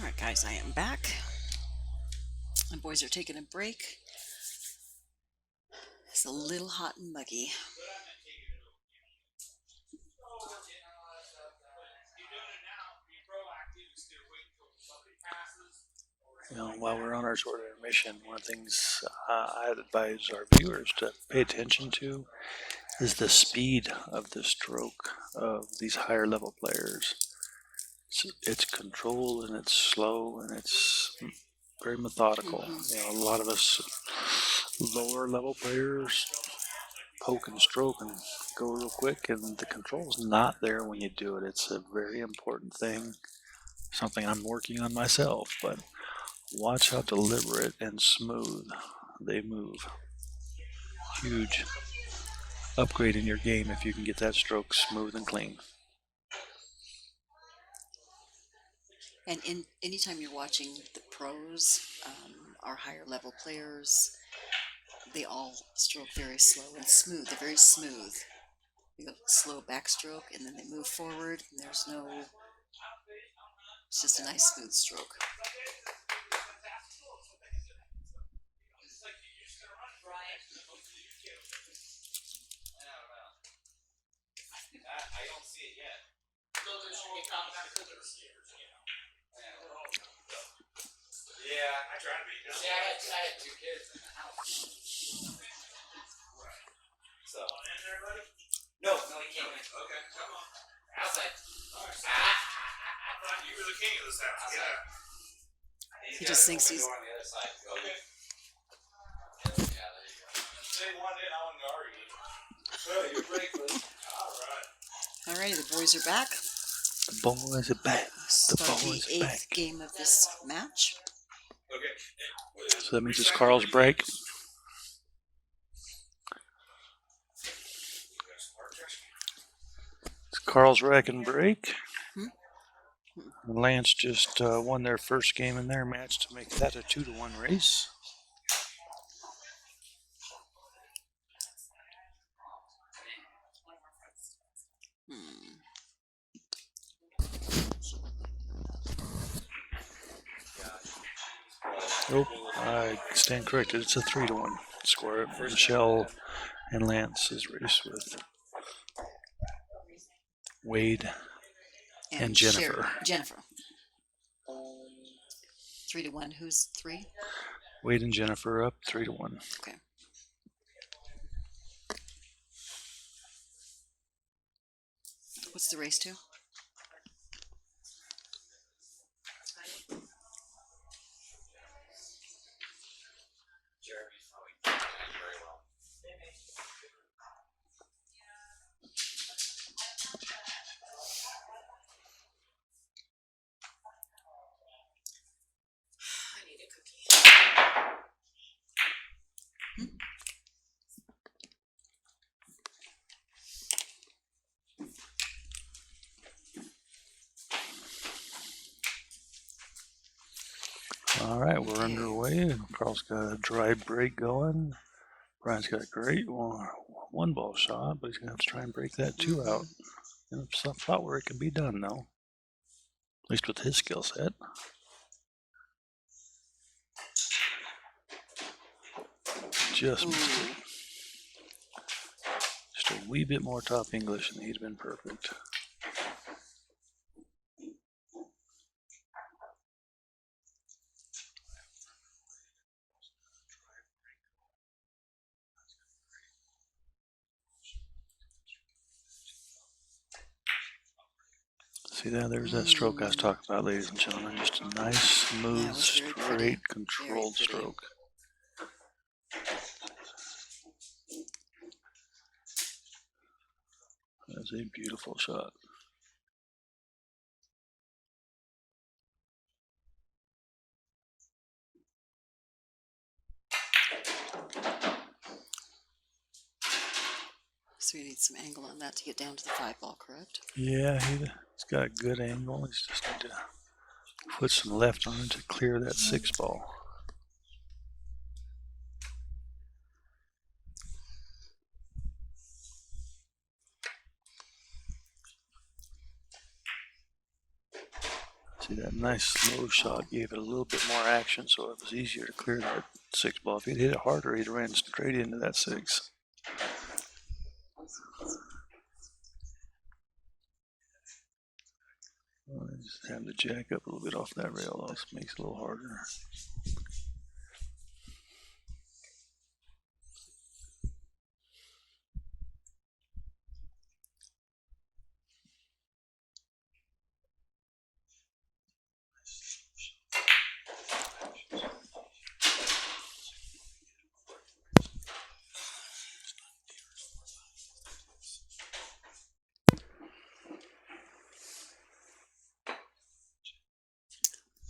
S3: All right, guys, I am back. My boys are taking a break. It's a little hot and muggy.
S4: While we're on our short intermission, one of the things I'd advise our viewers to pay attention to is the speed of the stroke of these higher level players. It's controlled and it's slow and it's very methodical. A lot of us lower level players poke and stroke and go real quick, and the control's not there when you do it. It's a very important thing, something I'm working on myself, but watch how deliberate and smooth they move. Huge upgrade in your game if you can get that stroke smooth and clean.
S3: And anytime you're watching the pros, our higher level players, they all stroke very slow and smooth. They're very smooth. You go slow backstroke, and then they move forward, and it's just a nice smooth stroke.
S2: I don't see it yet.
S1: trying to be dumb.
S2: Yeah, I had 2 kids in the house. So.
S1: On in there, buddy?
S2: No, he came in.
S1: Okay, come on.
S2: Outside.
S1: All right. I thought you were the king of this house. Get out.
S3: He just thinks he's.
S2: On the other side. Go.
S1: Okay.
S2: Yeah, there you go.
S1: Say one in, I want to argue. So, your breakfast. All right.
S3: Alrighty, the boys are back.
S4: The boys are back. The
S3: Start the
S4: boys are
S3: 8th
S4: back.
S3: game of this match.
S1: Okay.
S4: So that means it's Carl's break. It's Carl's rack and break. Lance just won their first game in their match to make that a 2-1 race. Nope, I stand corrected. It's a 3-1 score. Michelle and Lance's race with Wade and Jennifer.
S3: Jennifer. 3-1. Who's 3?
S4: Wade and Jennifer up 3-1.
S3: Okay. What's the race to?
S4: All right, we're underway. Carl's got a dry break going. Bryan's got a great one ball shot, but he's going to have to try and break that 2 out. In a spot where it can be done, though. At least with his skill set. Just missed it. Just a wee bit more top English, and he'd been perfect. See that? There's that stroke I was talking about, ladies and gentlemen. Just a nice, smooth,
S3: was very pretty.
S4: straight, controlled
S3: Very pretty.
S4: stroke. That's a beautiful shot.
S3: So we need some angle on that to get down to the 5 ball, correct?
S4: Yeah, he's got a good angle. He's just need to put some left on it to clear that 6 ball. See, that nice slow shot gave it a little bit more action, so it was easier to clear that 6 ball. If he'd hit it harder, he'd ran straight into that 6. Well, I just have to jack up a little bit off that rail, else it makes it a little harder.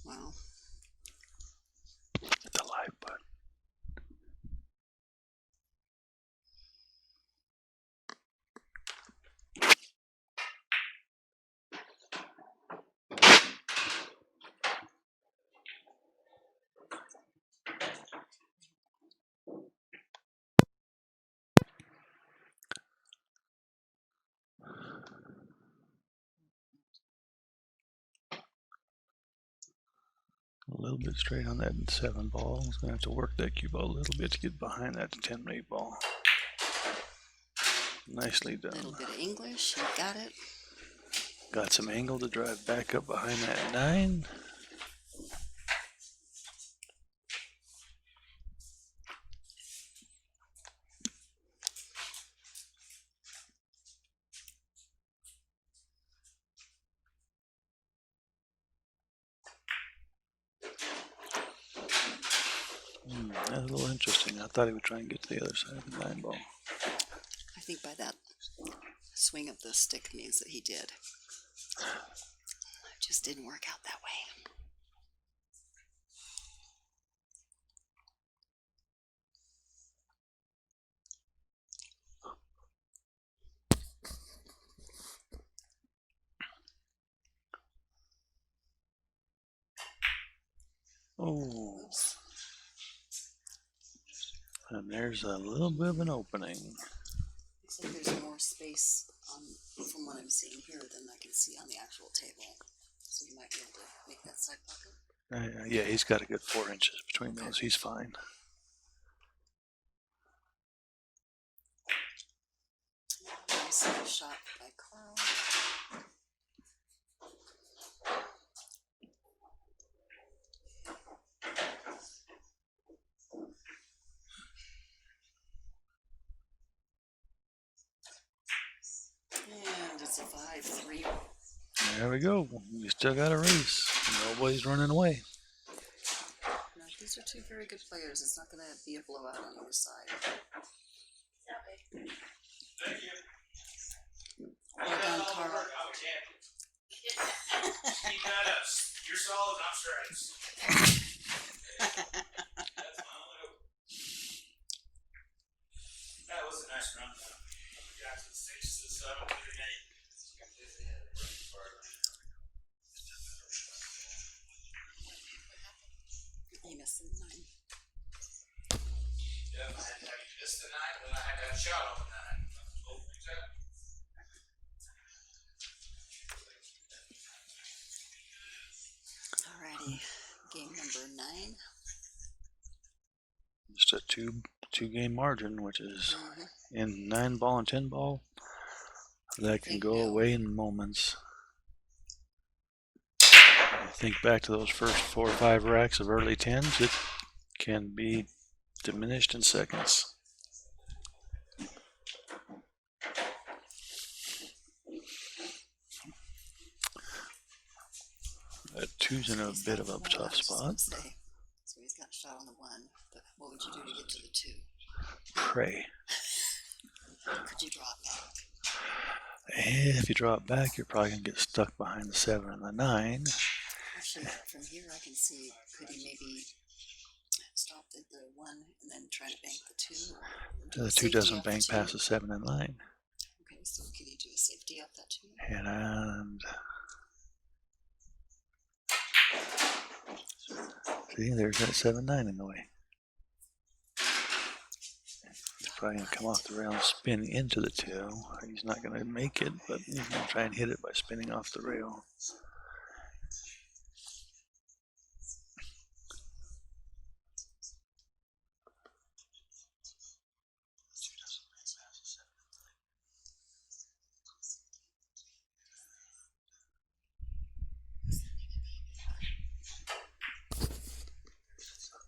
S3: Wow.
S4: Hit the live button. A little bit straight on that 7 ball. He's going to have to work that cue ball a little bit to get behind that 10-8 ball. Nicely
S3: A
S4: done.
S3: little bit of English. You got it.
S4: Got some angle to drive back up behind that 9. That's a little interesting. I thought he would try and get to the other side of the 9 ball.
S3: I think by that swing of the stick means that he did. It just didn't work out that way.
S4: Oh,
S3: Oops.
S4: and there's a little bit of an opening.
S3: Looks like there's more space from what I'm seeing here than I can see on the actual table. So you might be able to make that side bucket.
S4: Yeah, he's got a good 4 inches between those. He's fine.
S3: Nice little shot by Carl. And it's a 5-3.
S4: There we go. We still got a race. Nobody's running away.
S3: Now, these are two very good players. It's not going to be a blowout on either side. Well done, Carl.
S1: Keep that up. You're solid, I'm stripes. That was a nice run, though. We got to the 6 to the 7 to the 8.
S3: You missed the 9.
S1: Yeah, I had to have you miss the 9, then I had to have a shot on the 9. Both things up.
S3: Alrighty, game number 9.
S4: Just a two game margin, which is in 9 ball and 10 ball. That can go away in moments. Think back to those first 4 or 5 racks of early 10s. It can be diminished in seconds. That 2's in a bit of a tough spot.
S3: So he's got a shot on the 1, but what would you do to get to the 2?
S4: Pray.
S3: Could you draw it back?
S4: If you draw it back, you're probably going to get stuck behind the 7 and the 9.
S3: Actually, from here I can see, could he maybe stop at the 1 and then try to bank the 2?
S4: The 2 doesn't bank past the 7 and 9.
S3: Okay, so could he do a safety off that 2?
S4: And see, there's that 7-9 in the way. He's probably going to come off the rail and spin into the 2. He's not going to make it, but he's going to try and hit it by spinning off the rail.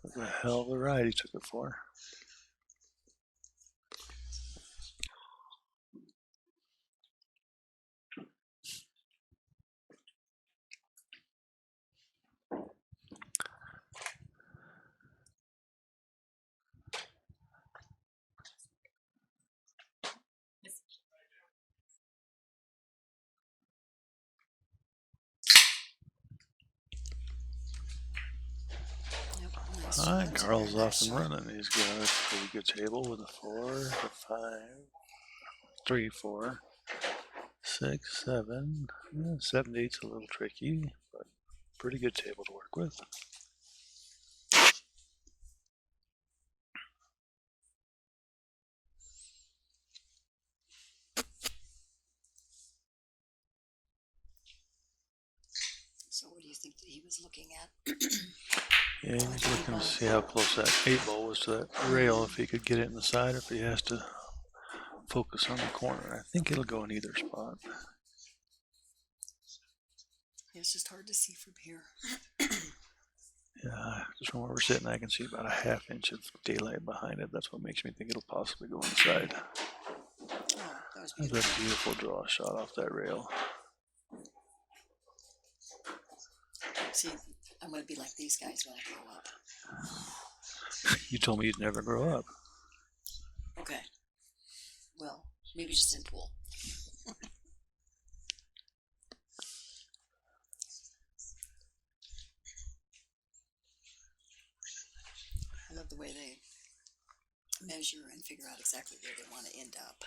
S4: What the hell of a ride he took it for.
S3: Nice.
S4: All right, Carl's off and running. He's got a pretty good table with a 4, a 5, 3, 4, 6, 7. 7 to 8's a little tricky, but pretty good table to work with.
S3: So what do you think that he was looking at?
S4: Yeah, he's looking to see how close that 8 ball was to that rail, if he could get it in the side, or if he has to focus on the corner. I think it'll go in either spot.
S3: Yeah, it's just hard to see from here.
S4: Yeah, just from where we're sitting, I can see about a ½ inch of daylight behind it. That's what makes me think it'll possibly go inside.
S3: Oh, that was
S4: That's
S3: beautiful.
S4: a beautiful draw shot off that rail.
S3: See, I'm going to be like these guys when I grow up.
S4: You told me you'd never grow up.
S3: Okay. Well, maybe just in pool. I love the way they measure and figure out exactly where they want to end up.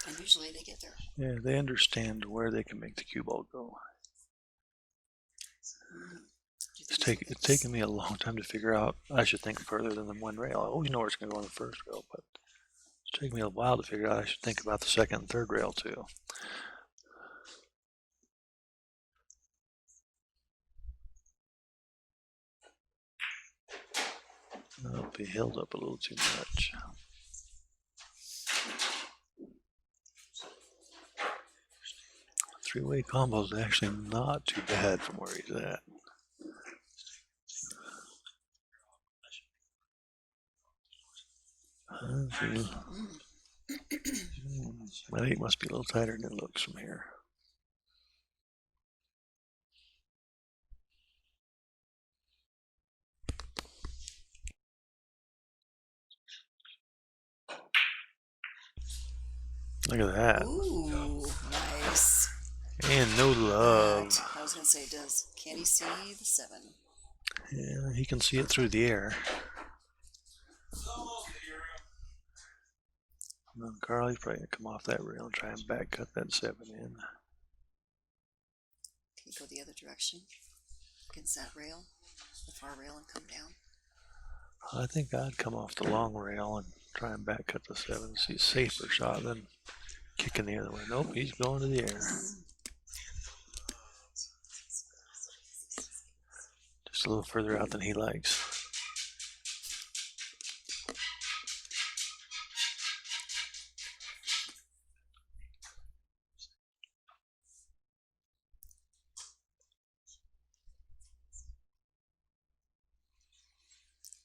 S3: And usually they get there.
S4: Yeah, they understand where they can make the cue ball go. It's taken me a long time to figure out. I should think further than the one rail. I always know where it's going to go on the first rail, but it's taken me a while to figure out I should think about the second and third rail too. Oh, he held up a little too much. Three-way combo is actually not too bad from where he's at. My 8 must be a little tighter than it looks from here. Look at that.
S3: Ooh, nice.
S4: And no love.
S3: I was going to say, can he see the 7?
S4: Yeah, he can see it through the air. Well, Carl, he's probably going to come off that rail and try and back cut that 7 in.
S3: Can you go the other direction against that rail, the far rail, and come down?
S4: I think I'd come off the long rail and try and back cut the 7. See a safer shot than kicking the other way. Nope, he's going to the air. Just a little further out than he likes.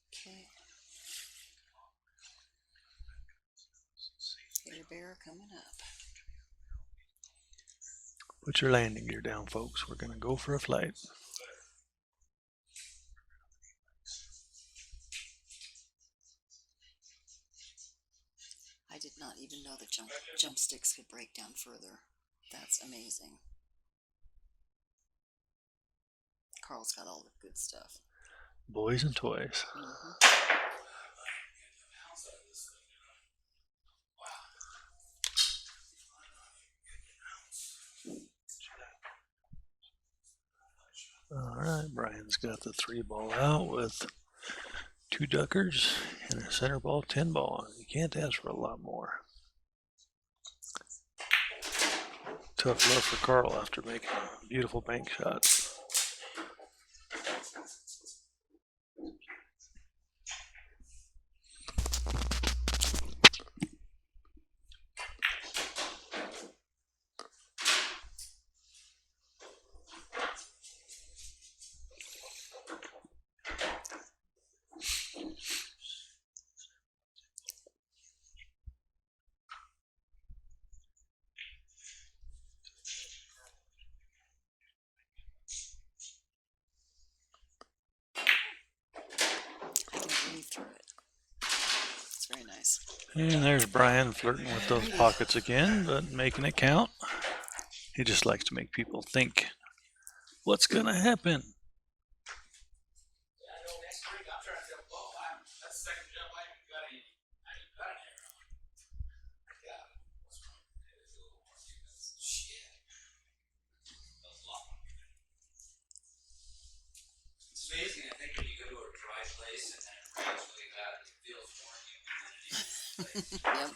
S3: Okay. Hair bear coming up.
S4: Put your landing gear down, folks. We're going to go for a flight.
S3: I did not even know the jump sticks could break down further. That's amazing. Carl's got all the good stuff.
S4: Boys and toys. All right, Brian's got the 3 ball out with 2 duckers and a center ball 10 ball. You can't ask for a lot more. Tough love for Carl after making beautiful bank shots.
S3: Through it. It's very nice.
S4: And there's Bryan flirting with those pockets again, but making it count. He just likes to make people think, what's going to happen?
S2: It's amazing, I think, when you go to a dry place and then it rains really bad, it feels more humid.
S3: Yep.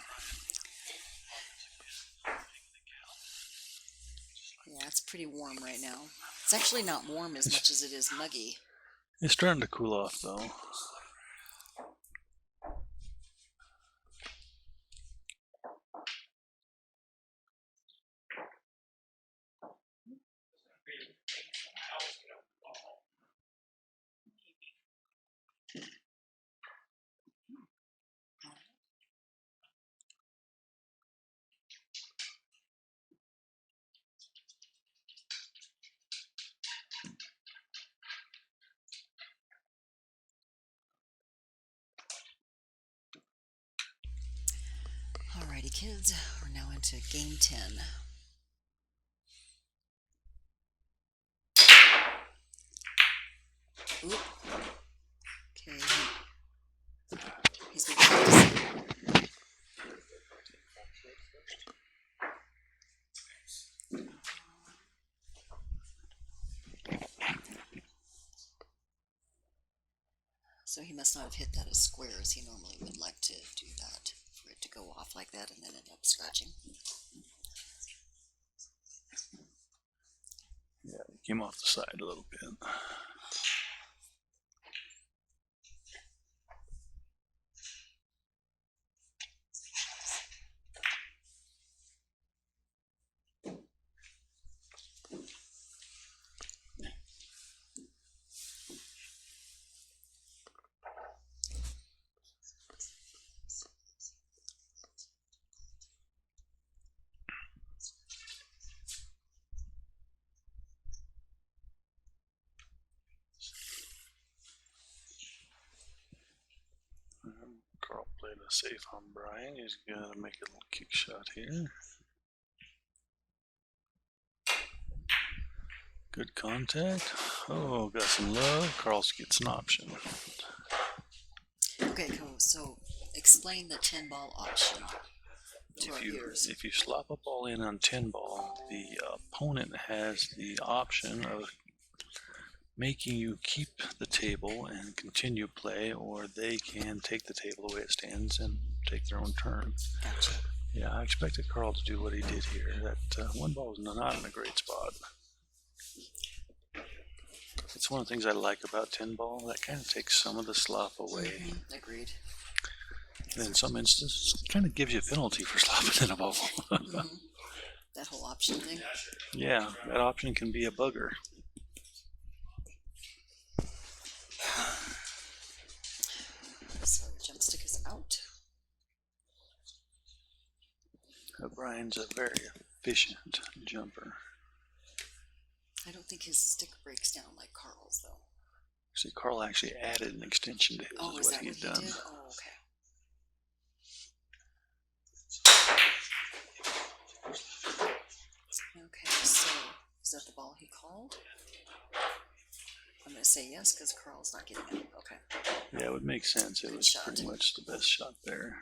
S3: Yeah, it's pretty warm right now. It's actually not warm as much as it is muggy.
S4: It's starting to cool off, though.
S3: kids are now into game 10. Oop. Okay. He's been practicing. So he must not have hit that as square as he normally would like to do that, for it to go off like that and then end up scratching.
S4: Yeah, he came off the side a little bit. Carl played a safe on Bryan. He's going to make a little kick shot here. Good contact. Oh, got some love. Carl gets an option.
S3: Okay, cool. So explain the 10 ball option to our viewers.
S4: If you slop a ball in on 10 ball, the opponent has the option of making you keep the table and continue play, or they can take the table the way it stands and take their own turn.
S3: Gotcha.
S4: Yeah, I expected Carl to do what he did here. That one ball was not in a great spot. It's one of the things I like about 10 ball. That kind of takes some of the slop away.
S3: Agreed.
S4: And in some instances, it kind of gives you a penalty for slopping in a ball.
S3: That whole option thing.
S4: Yeah, that option can be a bugger.
S3: So the jump stick is out.
S4: Bryan's a very efficient jumper.
S3: I don't think his stick breaks down like Carl's, though.
S4: See, Carl actually added an extension to his.
S3: Oh, is that what he did? Oh, okay. Okay, so is that the ball he called? I'm going to say yes because Carl's not getting it. Okay.
S4: Yeah, it would make sense. It was pretty much the best shot there.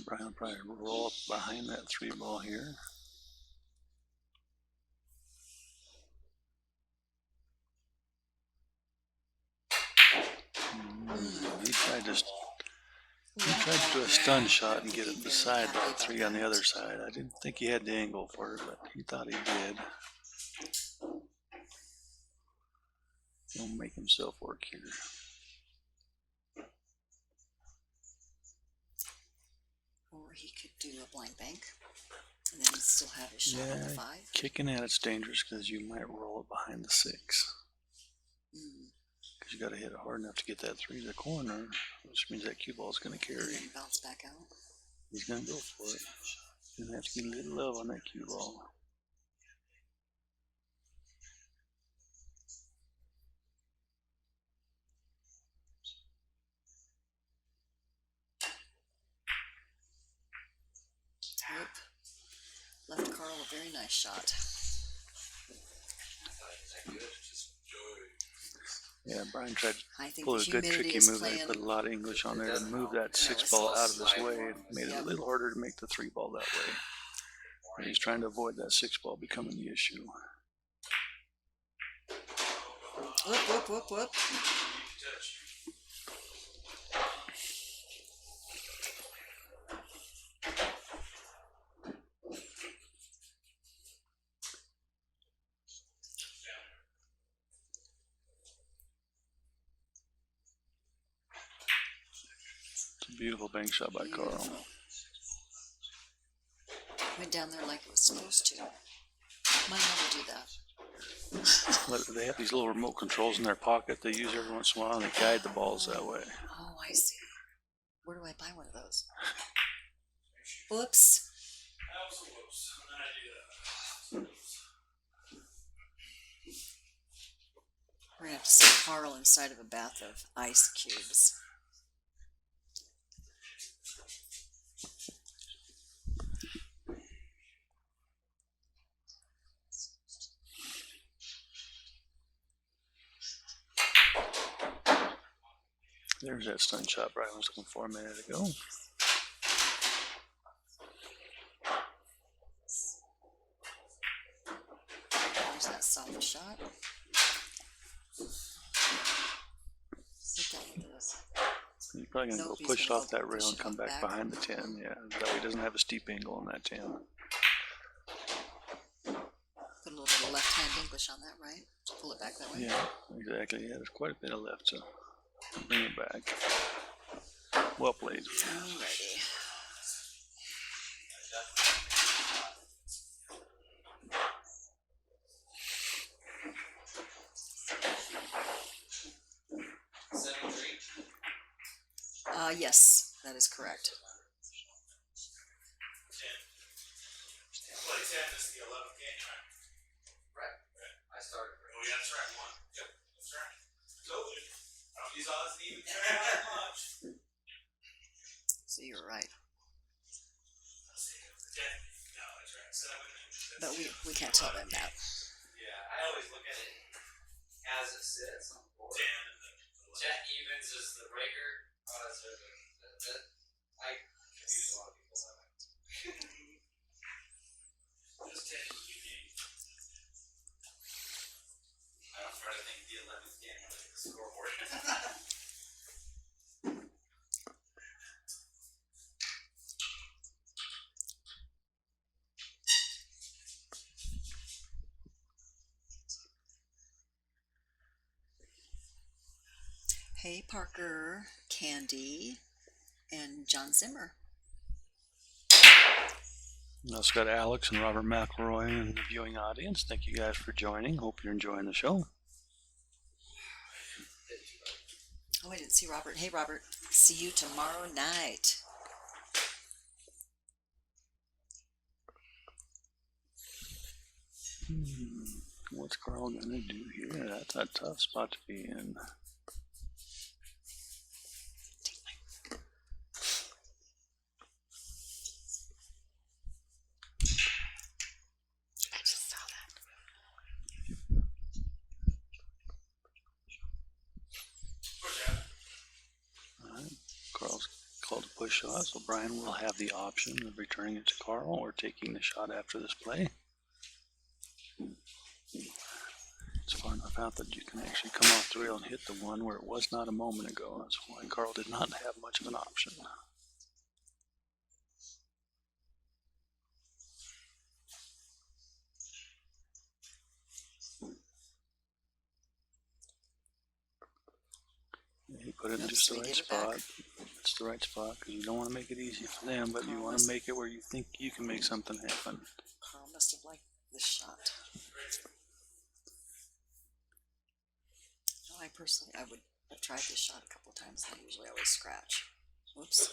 S4: Bryan will probably roll up behind that 3 ball here. He tried to do a stun shot and get it beside that 3 on the other side. I didn't think he had the angle for it, but he thought he did. He'll make himself work here.
S3: Or he could do a blind bank and then still have his shot on the 5.
S4: Kicking at it's dangerous because you might roll it behind the 6. Because you got to hit it hard enough to get that 3 to the corner, which means that cue ball is going to carry.
S3: And then bounce back out.
S4: He's going to go for it. You're going to have to get a little love on that cue ball.
S3: Left Carl a very nice shot.
S4: Yeah, Bryan tried
S3: I
S4: to
S3: think
S4: pull
S3: the
S4: a good
S3: humidity
S4: tricky
S3: is
S4: move. They
S3: playing.
S4: put a lot of English on there to move that 6 ball out of his way. It made it a little harder to make the 3 ball that way. And he's trying to avoid that 6 ball becoming the issue.
S3: Whoop, whoop, whoop, whoop.
S4: It's a beautiful bank shot by Carl.
S3: Went down there like it was supposed to. Might never do that.
S4: But they have these little remote controls in their pocket they use every once in a while, and they guide the balls that way.
S3: Oh, I see. Where do I buy one of those? Whoops. We're gonna have to sit Carl inside of a bath of ice cubes.
S4: There's that stun shot Bryan was looking for a minute ago.
S3: There's that soft shot. Sit down with this.
S4: He's probably going to
S3: Nope,
S4: go
S3: he's
S4: push it
S3: gonna
S4: off
S3: go
S4: that rail
S3: push
S4: and
S3: it
S4: come
S3: on
S4: back
S3: back.
S4: behind the 10. Yeah, that way he doesn't have a steep angle on that 10.
S3: Put a little bit of left-hand English on that, right? Pull it back that way.
S4: Yeah, exactly. Yeah, there's quite a bit of left to bring it back. Well played.
S3: Alrighty. Yes, that is correct.
S1: Well, 10 is the 11th game, right? Right. I started. Oh, yeah, that's right. One. Yep, that's right. Told you. I don't use odds and even that much.
S3: So you're right.
S1: No, that's right. 7.
S3: But we can't tell them that.
S1: Yeah, I always look at it as it sits on the board. 10. Jack evens is the breaker. Odds are I confuse a lot of people that way. Just 10 unique. I don't try to think the 11th game when I look at the scoreboard.
S3: Hey, Parker, Candy, and John Zimmer.
S4: Now it's got Alex and Robert McElroy in the viewing audience. Thank you guys for joining. Hope you're enjoying the show.
S3: Oh, I didn't see Robert. Hey, Robert. See you tomorrow night.
S4: What's Carl gonna do here? That's a tough spot to be in.
S3: I just saw that.
S4: Alright, Carl's called a push shot, so Bryan will have the option of returning it to Carl or taking the shot after this play. It's far enough out that you can actually come off the rail and hit the one where it was not a moment ago. That's why Carl did not have much of an option. He put it in just the right spot. It's the right spot because you don't want to make it easy for them, but you want to make it where you think you can make something happen.
S3: Carl must have liked this shot. No, I personally, I would have tried this shot a couple of times. I usually always scratch. Whoops.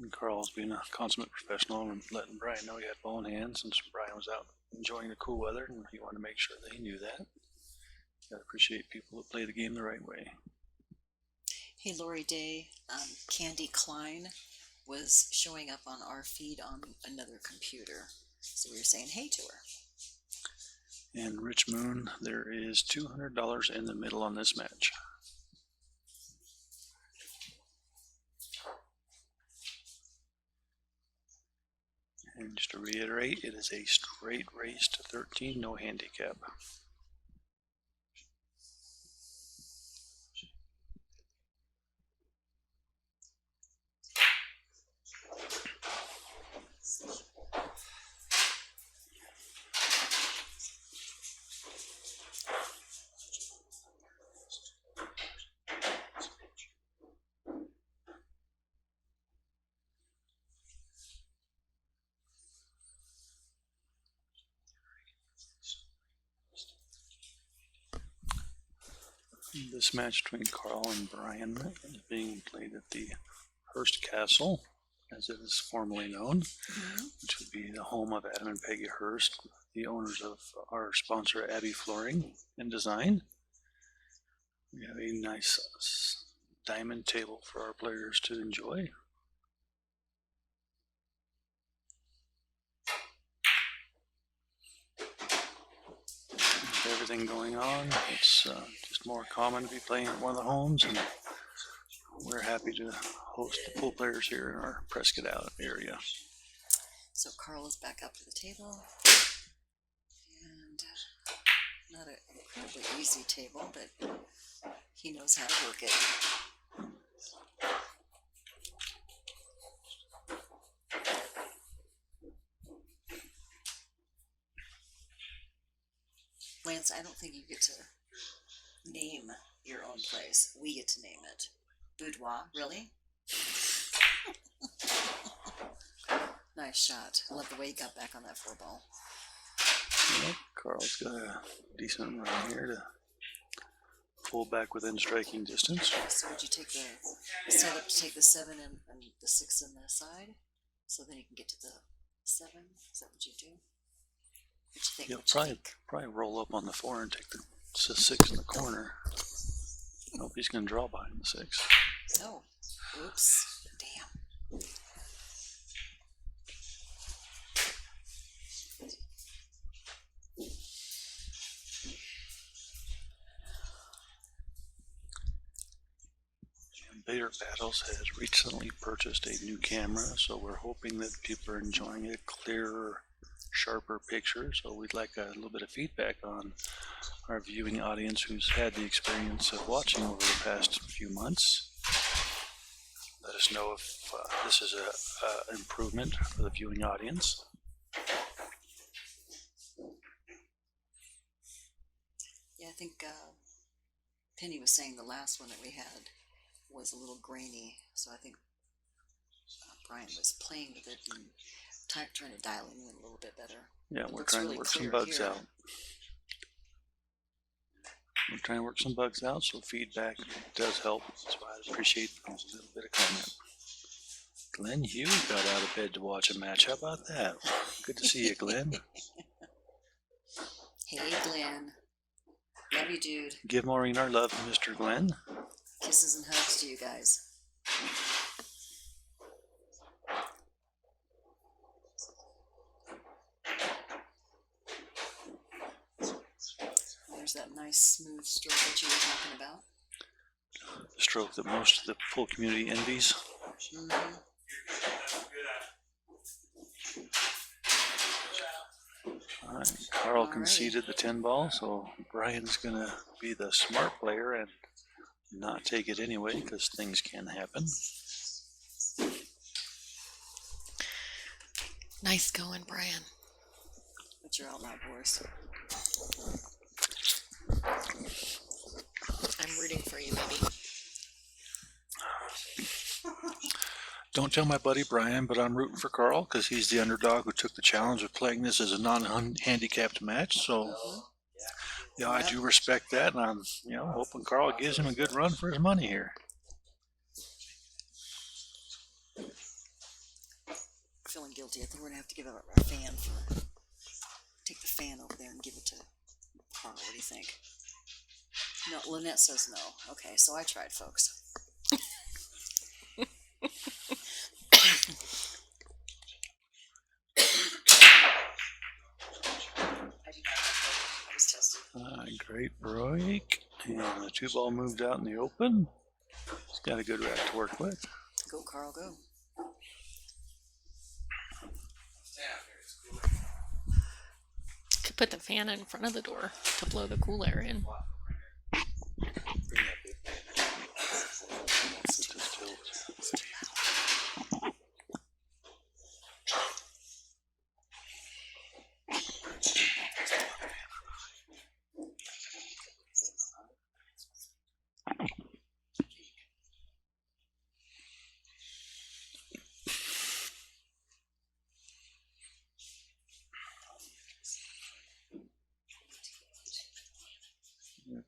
S4: And Carl's being a consummate professional and letting Bryan know he had ball in hand since Bryan was out enjoying the cool weather, and he wanted to make sure that he knew that. You gotta appreciate people that play the game the right way.
S3: Hey, Lori Day, Candy Klein was showing up on our feed on another computer. So we were saying hey to her.
S4: And Rich Moon, there is $200 in the middle on this match. Just to reiterate, it is a straight race to 13, no handicap. This match between Carl and Bryan is being played at the Hearst Castle, as it is formerly known, which would be the home of Adam and Peggy Hearst, the owners of our sponsor Abbey Flooring and Design. We have a nice diamond table for our players to enjoy. With everything going on, it's just more common to be playing at one of the homes, and we're happy to host the pool players here in our Prescott area.
S3: So Carl is back up to the table, and not an incredibly easy table, but he knows how to work it. Lance, I don't think you get to name your own place. We get to name it. Boudoir, really? Nice shot. I love the way he got back on that 4-ball.
S4: Yep, Carl's got a decent run here to pull back within striking distance.
S3: So would you take the set up to take the 7 and the 6 in the side? So then you can get to the 7? Is that what you do? What you think?
S4: He'll probably roll up on the 4 and take the 6 in the corner. Nope, he's going to draw behind the 6.
S3: Oh, oops. Damn.
S4: Billiard Battles has recently purchased a new camera, so we're hoping that people are enjoying a clearer, sharper picture. So we'd like a little bit of feedback on our viewing audience who's had the experience of watching over the past few months. Let us know if this is an improvement for the viewing audience.
S3: Yeah, I think Penny was saying the last one that we had was a little grainy, so I think Bryan was playing with it and trying to dial it in a little bit better.
S4: Yeah,
S3: It
S4: we're
S3: looks
S4: trying
S3: really
S4: to work some
S3: clear
S4: bugs
S3: here.
S4: out. We're trying to work some bugs out, so feedback does help. So I'd appreciate a little bit of comment. Glenn Hugh got out of bed to watch a match. How about that? Good to see you, Glenn.
S3: Hey, Glenn. Love you, dude.
S4: Give Maureen our love, Mr. Glenn.
S3: Kisses and hugs to you guys. There's that nice smooth stroke that you were talking about.
S4: The stroke that most of the pool community envies.
S3: Mm-hmm.
S4: All right, Carl
S3: Alrighty.
S4: conceded the 10 ball, so Bryan's going to be the smart player and not take it anyway, because things can happen.
S5: Nice going, Bryan.
S3: But you're out loud, Boris.
S5: I'm rooting for you, baby.
S4: Don't tell my buddy Bryan, but I'm rooting for Carl because he's the underdog who took the challenge of playing this as a non-handicapped match. So, yeah, I do respect that, and I'm, hoping Carl gives him a good run for his money here.
S3: Feeling guilty. I think we're gonna have to give up our fan for. Take the fan over there and give it to Carl. What do you think? No, Lynette says no. Okay, so I tried, folks. I was testing.
S4: Great break. And the 2 ball moved out in the open. He's got a good rack to work with.
S3: Go, Carl, go.
S5: put the fan in front of the door to blow the cool air in.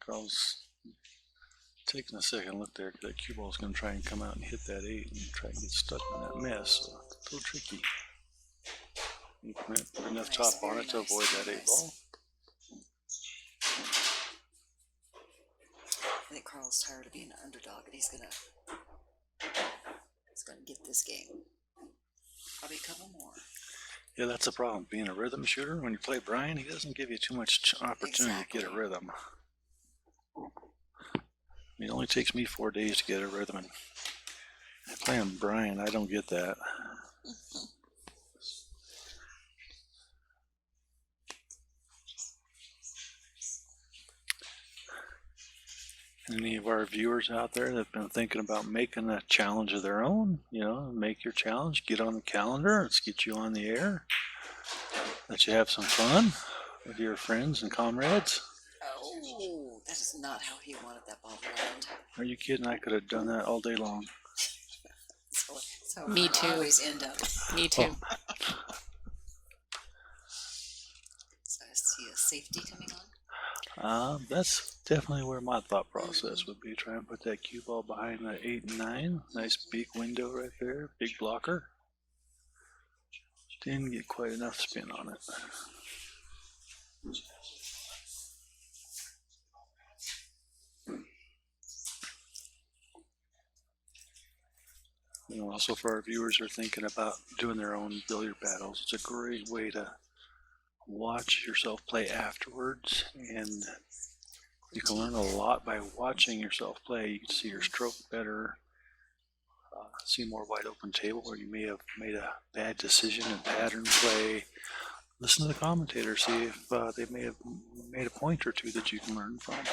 S4: Carl's taking a second look there because that cue ball is going to try and come out and hit that 8 and try and get stuck in that mess. So it's a little tricky. You put enough top on it to avoid that 8 ball.
S3: I think Carl's tired of being an underdog, and he's gonna get this game. Probably a couple more.
S4: Yeah, that's the problem. Being a rhythm shooter, when you play Bryan, he doesn't give you too much opportunity to get a rhythm. It only takes me 4 days to get a rhythm, and playing Bryan, I don't get that. Any of our viewers out there that have been thinking about making a challenge of their own, make your challenge, get on the calendar, let's get you on the air, let you have some fun with your friends and comrades.
S3: Oh, that is not how he wanted that ball to land.
S4: Are you kidding? I could have done that all day long.
S3: So
S5: Me too.
S3: Always end up.
S5: Me too.
S3: So I see a safety coming on.
S4: That's definitely where my thought process would be. Try and put that cue ball behind that 8 and 9. Nice big window right there. Big blocker. Didn't get quite enough spin on it. Also for our viewers who are thinking about doing their own billiard battles, it's a great way to watch yourself play afterwards, and you can learn a lot by watching yourself play. You can see your stroke better, see more wide open table where you may have made a bad decision in pattern play. Listen to the commentator, see if they may have made a point or two that you can learn from.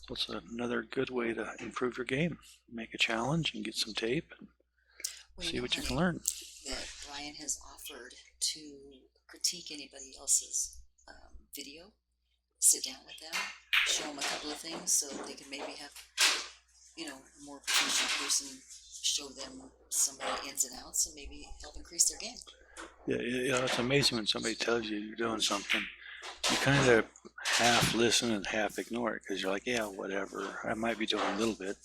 S4: So it's another good way to improve your game. Make a challenge and get some tape and see what you can learn.
S3: That Bryan has offered to critique anybody else's video, sit down with them, show them a couple of things so they can maybe have, a more professional person show them some of the ins and outs and maybe help increase their game.
S4: Yeah, it's amazing when somebody tells you you're doing something. You kind of half listen and half ignore it because you're like, yeah, whatever. I might be doing a little bit.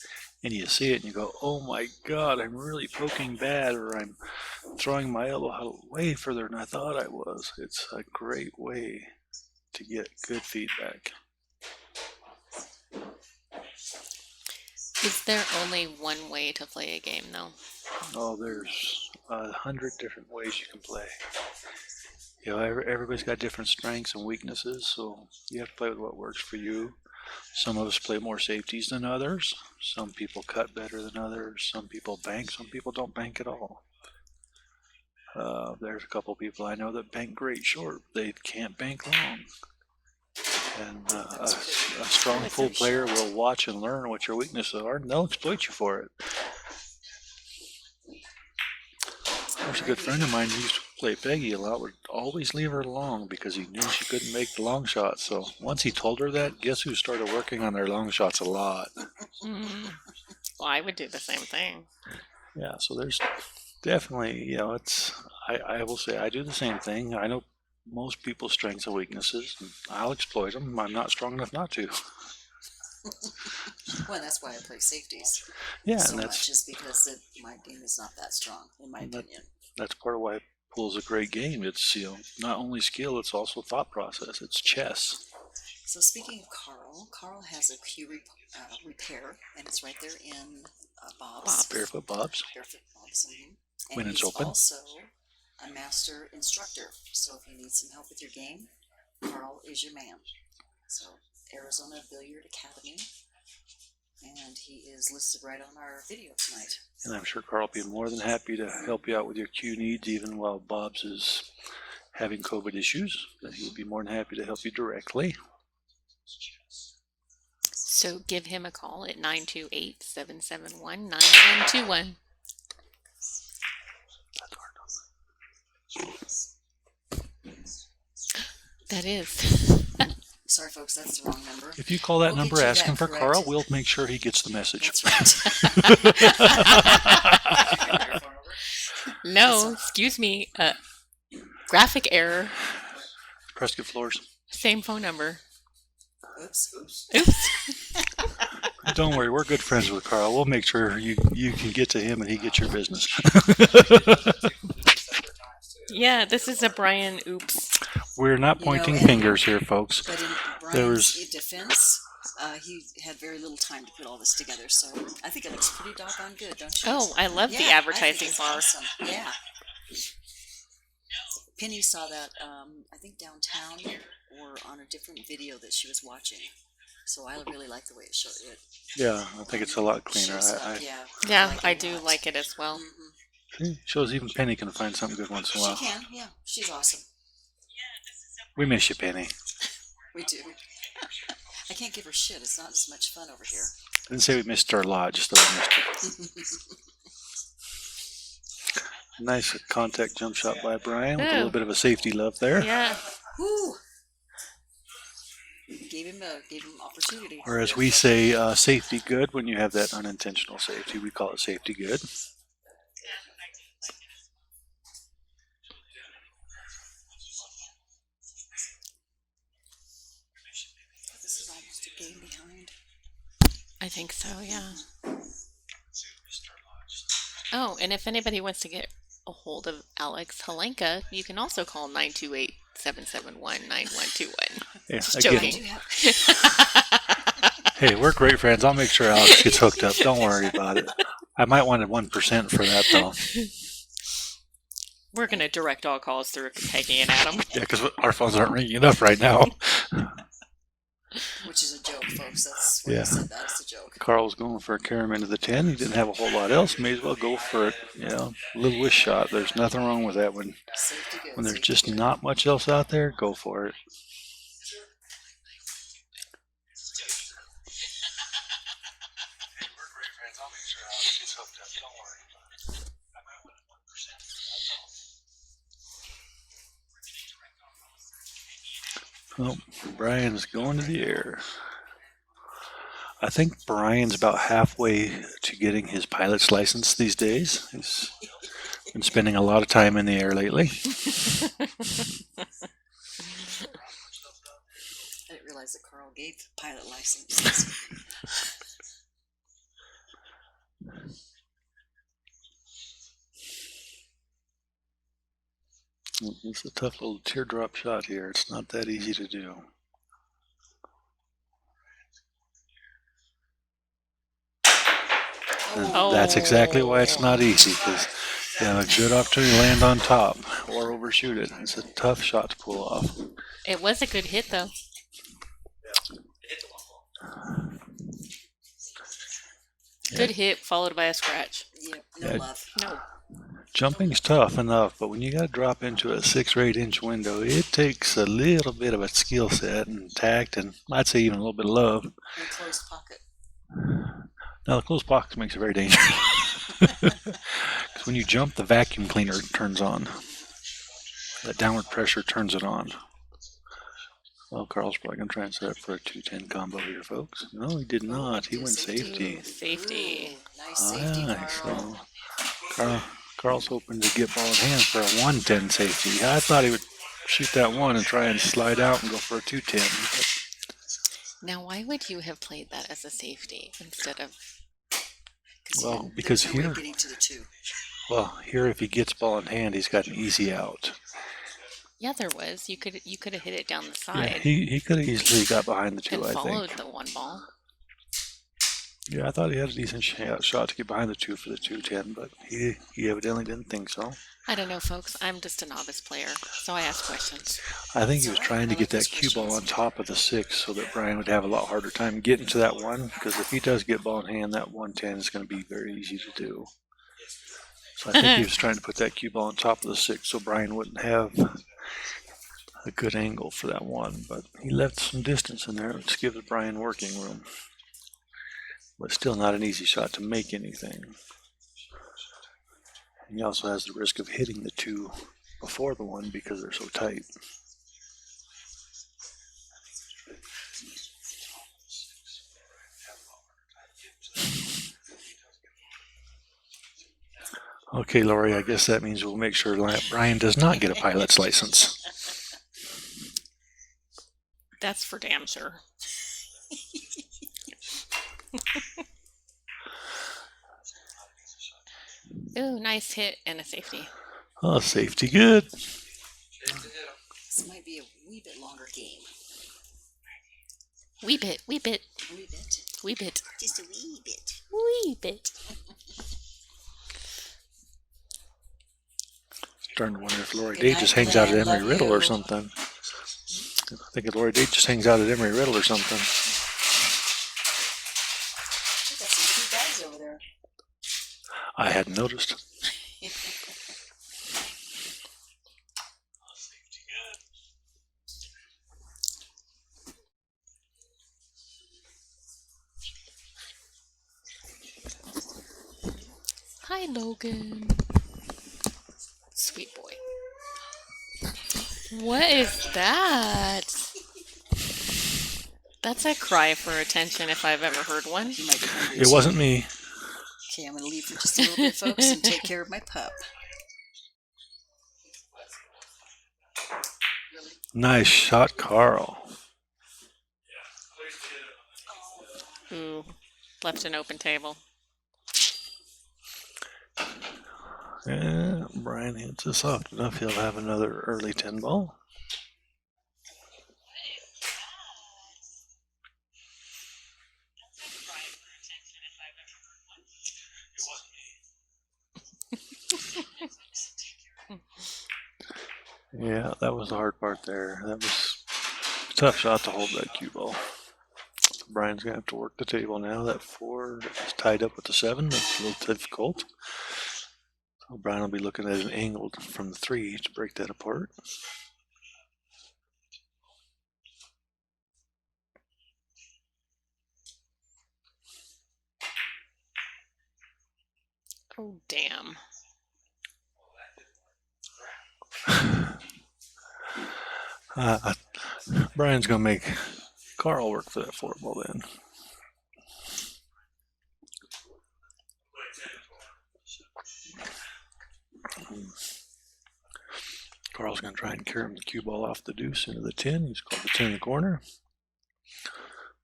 S4: And you see it and you go, oh my God, I'm really poking bad, or I'm throwing my elbow way further than I thought I was. It's a great way to get good feedback.
S5: Is there only one way to play a game, though?
S4: Oh, there's 100 different ways you can play. Everybody's got different strengths and weaknesses, so you have to play with what works for you. Some of us play more safeties than others. Some people cut better than others. Some people bank. Some people don't bank at all. There's a couple people I know that bank great short. They can't bank long. And a strong full player will watch and learn what your weaknesses are, and they'll exploit you for it. There's a good friend of mine who used to play Peggy a lot, would always leave her alone because he knew she couldn't make the long shot. So once he told her that, guess who started working on their long shots a lot?
S5: Mm. Well, I would do the same thing.
S4: Yeah, so there's definitely, I will say I do the same thing. I know most people's strengths and weaknesses, and I'll exploit them. I'm not strong enough not to.
S3: Well, that's why I play safeties.
S4: Yeah,
S3: so
S4: and that's
S3: much just because my game is not that strong, in my opinion.
S4: That's part of why pool is a great game. It's not only skill, it's also thought process. It's chess.
S3: So speaking of Carl has a cue repair, and it's right there in Bob's.
S4: Barefoot Bob's.
S3: Barefoot Bob's. And
S4: When it's
S3: he's
S4: open.
S3: Also a master instructor. So if you need some help with your game, Carl is your man. So Arizona Billiard Academy, and he is listed right on our video tonight.
S4: And I'm sure Carl will be more than happy to help you out with your cue needs, even while Bob's is having COVID issues, then he would be more than happy to help you directly.
S5: So give him a call at 928-771-9121. That is.
S3: Sorry, folks, that's the wrong number.
S4: If you call that
S3: We'll
S4: number
S3: get you
S4: asking
S3: that
S4: for
S3: correct.
S4: Carl, we'll make sure he gets the message.
S3: That's right.
S5: No, excuse me. Graphic error.
S4: Prescott Floors.
S5: Same phone number.
S3: Oops.
S5: Oops.
S4: Don't worry, we're good friends with Carl. We'll make sure you can get to him and he gets your business.
S5: Yeah, this is a Bryan oops.
S4: We're not
S3: You know,
S4: pointing
S3: and-
S4: fingers here, folks.
S3: But in
S4: There
S3: Brian's
S4: was-
S3: defense, he had very little time to put all this together, so I think it looks pretty doggone good, don't you?
S5: Oh, I love the
S3: Yeah, I think
S5: advertising
S3: it's
S5: bar.
S3: awesome. Yeah. Penny saw that, I think downtown or on a different video that she was watching. So I really like the way it showed it.
S4: Yeah, I think it's a lot cleaner.
S3: shows up,
S4: I
S3: yeah.
S5: Yeah,
S3: like
S5: I
S3: it a
S5: do
S3: lot.
S5: like it as well.
S3: Mhm.
S4: shows even Penny can find something good once in a
S3: She
S4: while.
S3: can, yeah. She's awesome.
S4: We miss you, Penny.
S3: We do. I can't give her shit. It's not as much fun over here.
S4: I didn't say we missed her a lot, just that we missed her. Nice contact jump shot by Bryan with a little
S5: Ooh.
S4: bit of a safety love there.
S5: Yeah.
S3: Woo! Gave him opportunity.
S4: Or as we say, safety good when you have that unintentional safety. We call it safety good.
S3: This is almost a game behind.
S5: I think so, yeah. Oh, and if anybody wants to get a hold of Alex Halenka, you can also call 928-771-9121.
S4: Yeah,
S5: Just
S4: again,
S5: joking.
S3: Do you have,
S4: hey, we're great friends. I'll make sure Alex gets hooked up. Don't worry about it. I might want a 1% for that, though.
S5: We're going to direct all calls through Peggy and Adam.
S4: Yeah, because our phones aren't ringing enough right now.
S3: which is a joke, folks. That's what
S4: Yeah.
S3: I said. That's a joke.
S4: Carl was going for a carry him into the 10. He didn't have a whole lot else. May as well go for it. You know, a little wish shot. There's nothing wrong with that. When
S3: Safety good.
S4: there's
S3: safety
S4: just
S3: good.
S4: not much else out there, go for it. Oh, Bryan's going to the air. I think Bryan's about halfway to getting his pilot's license these days. He's been spending a lot of time in the air lately.
S3: I didn't realize that Carl gave pilot licenses.
S4: It's a tough little teardrop shot here. It's not that easy to do. And
S5: Oh.
S4: that's exactly why it's not easy, because you have a good opportunity to land on top or overshoot it. It's a tough shot to pull off.
S5: It was a good hit, though. Good hit, followed by a scratch.
S3: Yeah, no
S4: Yeah.
S3: love.
S5: No.
S4: Jumping's tough enough, but when you got to drop into a 6 or 8 inch window, it takes a little bit of a skill set and tact, and I'd say even a little bit of love.
S3: And closed pocket.
S4: Now, the closed pocket makes it very dangerous. Because when you jump, the vacuum cleaner turns on. That downward pressure turns it on. Well, Carl's probably going to try and set up for a 210 combo here, folks. No, he did not. He went safety.
S5: Safety.
S3: Ooh, nice safety,
S4: Nice.
S3: Carl.
S4: So, Carl's hoping to get ball in hand for a 110 safety. I thought he would shoot that one and try and slide out and go for a 210. But
S5: Now, why would you have played that as a safety instead of...
S4: Well,
S3: there's
S4: because
S3: no way of
S4: here-
S3: getting to the two.
S4: well, here if he gets ball in hand, he's got an easy out.
S5: Yeah, there was. You could have hit it down the
S4: Yeah,
S5: side
S4: he could have easily got behind the two,
S5: and
S4: I
S5: followed
S4: think.
S5: the one ball.
S4: Yeah, I thought he had a decent shot to get behind the two for the 210, but he evidently didn't think so.
S5: I don't know, folks. I'm just a novice player, so I ask questions.
S4: I think he was
S3: It's all right.
S4: trying
S3: I
S4: to
S3: like
S4: get that
S3: those
S4: cue ball on
S3: questions.
S4: top of the 6 so that Bryan would have a lot harder time getting to that one, because if he does get ball in hand, that 110 is going to be very easy to do. So I think he was trying to put that cue ball on top of the 6 so Bryan wouldn't have a good angle for that one, but he left some distance in there, which gives Bryan working room. But still not an easy shot to make anything. He also has the risk of hitting the two before the one because they're so tight. Okay, Lori, I guess that means we'll make sure Bryan does not get a pilot's license.
S5: That's for damn sure. Ooh, nice hit and a safety.
S4: Oh, safety good.
S3: This might be a wee bit longer game.
S5: Wee bit, wee bit,
S3: Wee bit.
S5: wee bit,
S3: Just a wee bit.
S5: wee bit.
S4: Starting to wonder if Lori
S3: Good
S4: Day
S3: night,
S4: just hangs out at
S3: Glenn.
S4: Emery
S3: Love
S4: Riddle or
S3: you.
S4: something. I think Lori Day just hangs out at Emery Riddle or something.
S3: We got some cute guys over there.
S4: I hadn't noticed.
S5: Hi, Logan. Sweet boy. What is that? That's a cry for attention if I've ever heard one.
S3: You might be hungry
S4: It
S3: too.
S4: wasn't me.
S3: Okay, I'm going to leave for just a little bit, folks, and take care of my pup.
S4: Nice shot, Carl.
S5: Ooh, left an open table.
S4: Yeah, Bryan hits it soft enough. He'll have another early 10 ball. Yeah, that was the hard part there. That was a tough shot to hold that cue ball. Bryan's going to have to work the table now. That 4 is tied up with the 7. That's a little difficult. So Bryan will be looking at an angle from the 3 to break that apart.
S5: Oh, damn.
S4: Bryan's going to make Carl work for that 4 ball then. Carl's going to try and carry him the cue ball off the deuce into the 10. He's called the 10 in the corner.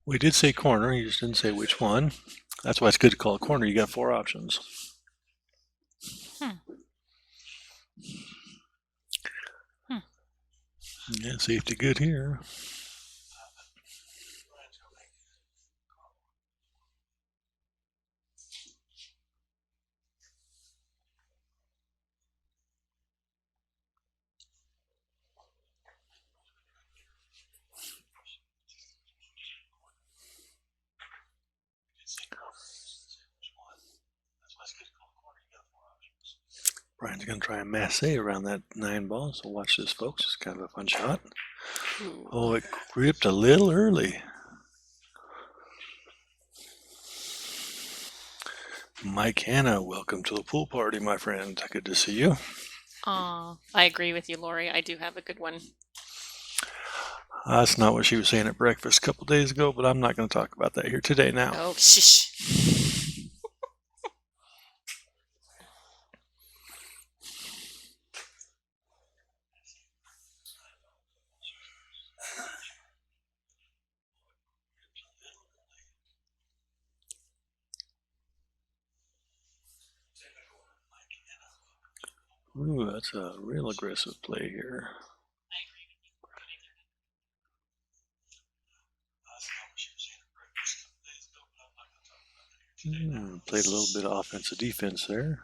S4: We did say corner, you just didn't say which one. That's why it's good to call a corner. You got 4 options. Yeah, safety good here. Bryan's going to try and masse around that 9 ball, so watch this, folks. It's kind of a fun shot.
S5: Ooh.
S4: Oh, it gripped a little early. Mike Hanna, welcome to the pool party, my friend. Good to see you.
S5: Aw, I agree with you, Lori. I do have a good one.
S4: That's not what she was saying at breakfast a couple days ago, but I'm not going to talk about that here today now.
S5: Oh, shh.
S4: Ooh, that's a real aggressive play here. Played a little bit of offensive defense there.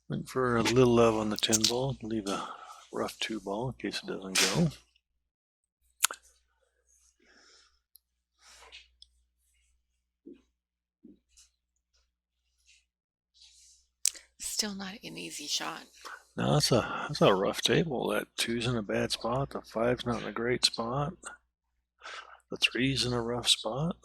S4: Went for a little love on the 10 ball. Leave a rough 2 ball in case it doesn't go.
S5: Still not an easy shot.
S4: No, that's a rough table. That 2's in a bad spot. The 5's not in a great spot. The 3's in a rough spot.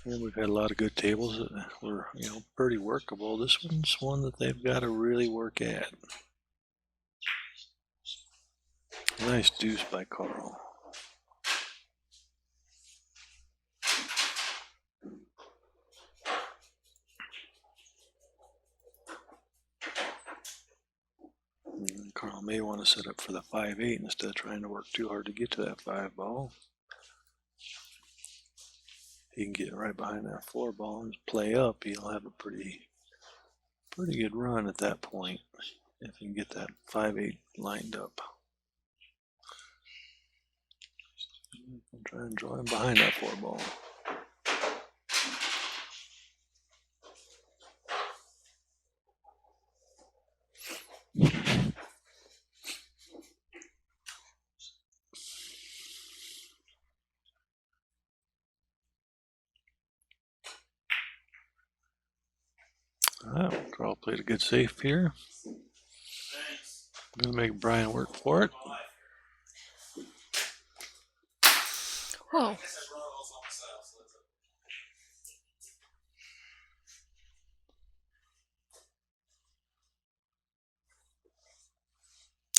S4: And we've had a lot of good tables that were, pretty workable. This one's one that they've got to really work at. Nice deuce by Carl. And Carl may want to set up for the 5-8 instead of trying to work too hard to get to that 5 ball. He can get right behind that 4 ball and play up. He'll have a pretty good run at that point if he can get that 5-8 lined up. I'm trying to draw him behind that 4 ball. Carl played a good safe here. I'm going to make Bryan work for it.
S5: Whoa.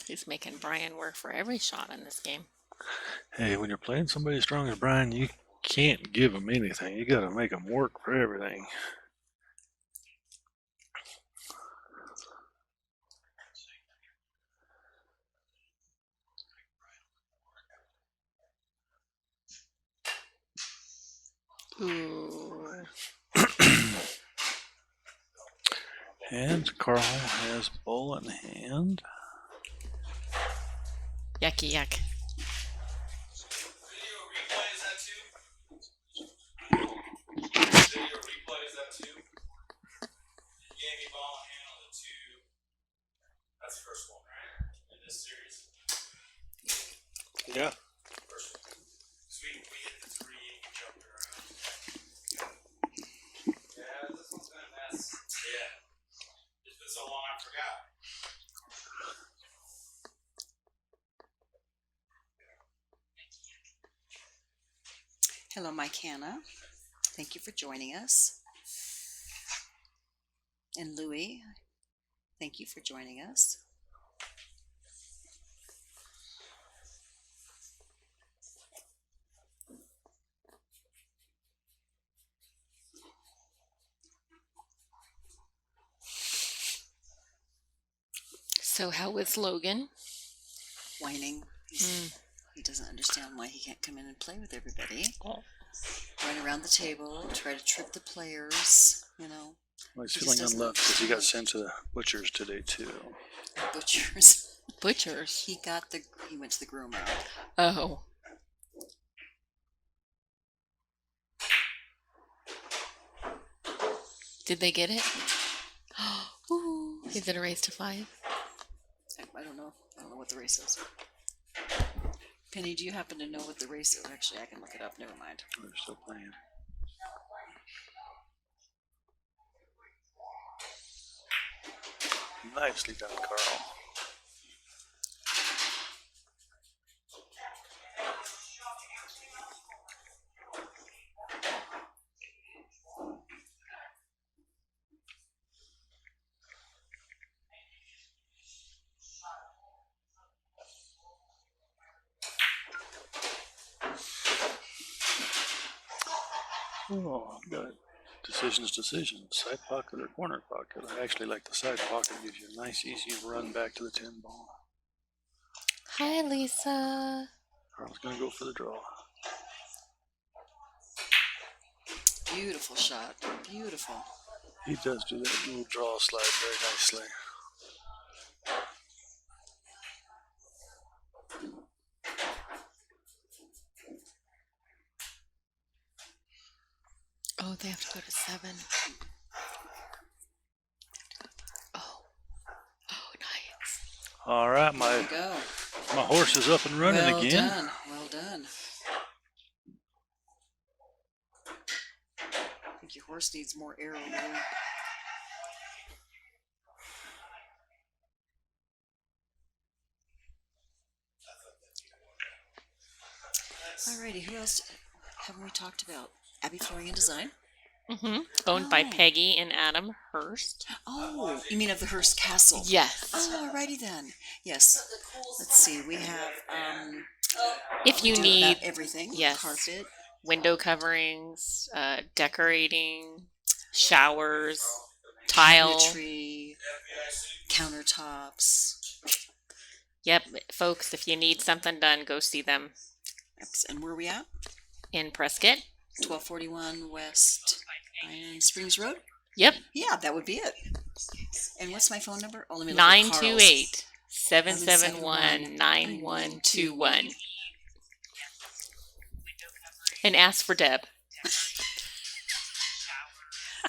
S5: He's making Bryan work for every shot in this game.
S4: Hey, when you're playing somebody as strong as Bryan, you can't give him anything. You got to make him work for everything.
S5: Ooh.
S4: And Carl has ball in hand.
S5: Yucky yuck.
S4: Yeah.
S3: Hello, Mike Hanna. Thank you for joining us. And Louie, thank you for joining us.
S5: So how was Logan?
S3: Whining. He doesn't understand why he can't come in and play with everybody.
S5: Oh.
S3: Run around the table, try to trip the players,
S4: Well, he's
S3: He
S4: feeling
S3: just doesn't
S4: unloved because he got sent to the butchers today, too.
S3: butchers.
S5: Butchers.
S3: He went to the groomer.
S5: Oh. Did they get it? Ooh. Is it a race to 5?
S3: I don't know. I don't know what the race is. Penny, do you happen to know what the race is? Actually, I can look it up. Never mind.
S4: They're still playing. Nicely done, Carl. Oh, got it. Decisions. Side pocket or corner pocket. I actually like the side pocket. Gives you a nice, easy run back to the 10 ball.
S5: Hi, Lisa.
S4: Carl's going to go for the draw.
S3: Beautiful shot. Beautiful.
S4: He does do that little draw slide very nicely.
S5: Oh, they have to go to 7. Oh, nice.
S4: All right,
S3: There
S4: my
S3: you go.
S4: horse is up and running
S3: Well
S4: again.
S3: done. Well done. I think your horse needs more air over there. Alrighty, who else haven't we talked about? Abby Flooring and Design.
S5: Owned by
S3: Oh.
S5: Peggy and Adam Hurst.
S3: Oh, you mean of the Hearst Castle?
S5: Yes.
S3: Oh, alrighty then. Yes. Let's see. We have
S5: If you
S3: do
S5: need
S3: about everything.
S5: yes.
S3: Carpet,
S5: window coverings, decorating, showers, tile.
S3: cabinetry, countertops.
S5: Yep, folks, if you need something done, go see them
S3: And where are we at?
S5: in Prescott.
S3: 1241 West Iron Springs Road?
S5: Yep,
S3: Yeah, that would be it. And what's my phone number? Oh, let me look at Carl's.
S5: 928-771-9121. And ask for Deb.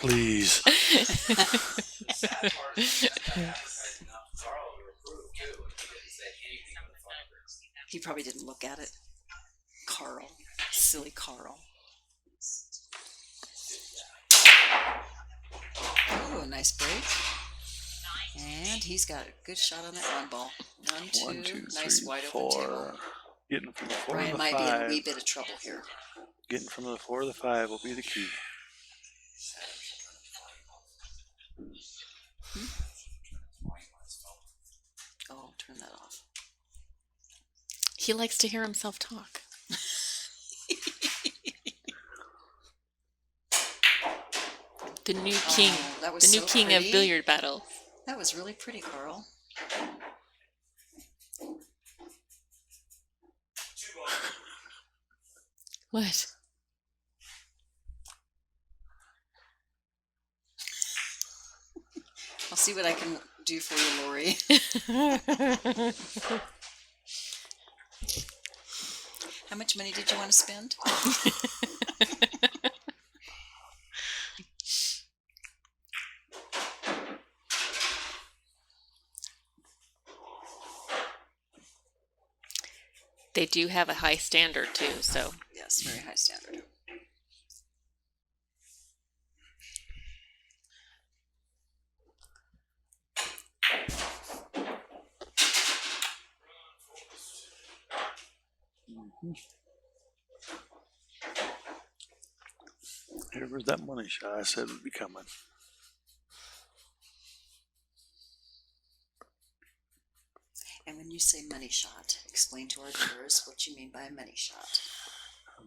S4: Please.
S3: He probably didn't look at it. Carl. Silly Carl. Oh, nice break. And he's got a good shot on that run ball. 1, 2, nice
S4: three,
S3: wide open table.
S4: 4. Getting from the 4 to
S3: Bryan
S4: the
S3: might be in a
S4: 5.
S3: wee bit of trouble here.
S4: Getting from the 4 to the 5 will be the key.
S3: Oh, turn that off.
S5: He likes to hear himself talk. The new king.
S3: That was
S5: The new
S3: so
S5: king
S3: pretty.
S5: of billiard battle.
S3: That was really pretty, Carl.
S5: What?
S3: I'll see what I can do for you, Lori. How much money did you want to spend?
S5: They do have a high standard too, so
S3: Yes, very high standard.
S4: Here's that money shot I said would be coming.
S3: And when you say money shot, explain to our viewers what you mean by a money shot.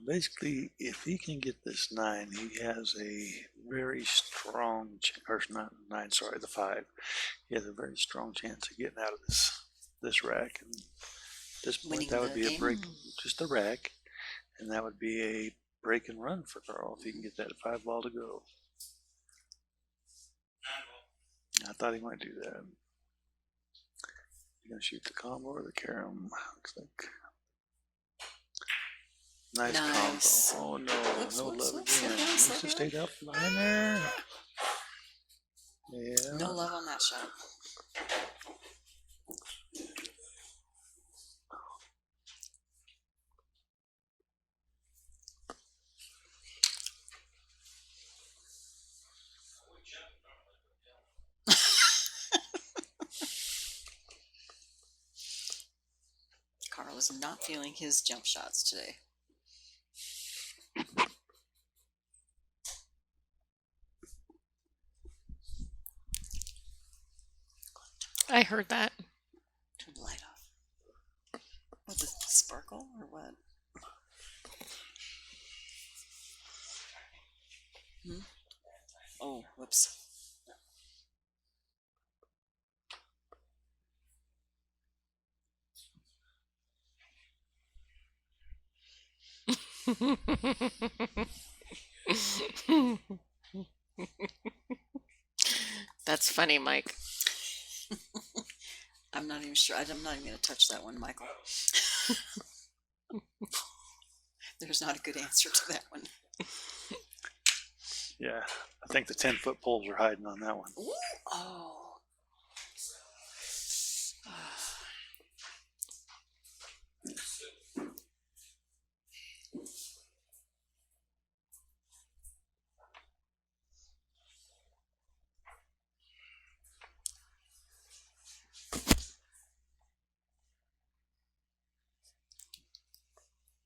S4: Basically, if he can get this 9, he has a very strong, or not 9, sorry, the 5. He has a very strong chance of getting out of this rack. And at this point,
S3: Winning
S4: that would
S3: the
S4: be a
S3: game?
S4: break, just a rack, and that would be a break and run for Carl if he can get that 5 ball to go. I thought he might do that. He's gonna shoot the combo or the carom. Looks like. Nice
S3: Nice.
S4: combo. Oh no,
S3: Whoops,
S4: no
S3: whoops,
S4: love
S3: whoops, slow
S4: again.
S3: down,
S4: Needs
S3: slow
S4: to
S3: down.
S4: stay up line there. Yeah.
S3: No love on that shot. Carl is not feeling his jump shots today.
S5: I heard that.
S3: Turn the light off. What, the sparkle or what? Oh, whoops.
S5: That's funny, Mike.
S3: I'm not even sure. I'm not even going to touch that one, Michael. There's not a good answer to that one.
S4: Yeah, I think the 10-foot poles are hiding on that one.
S3: Ooh. Oh.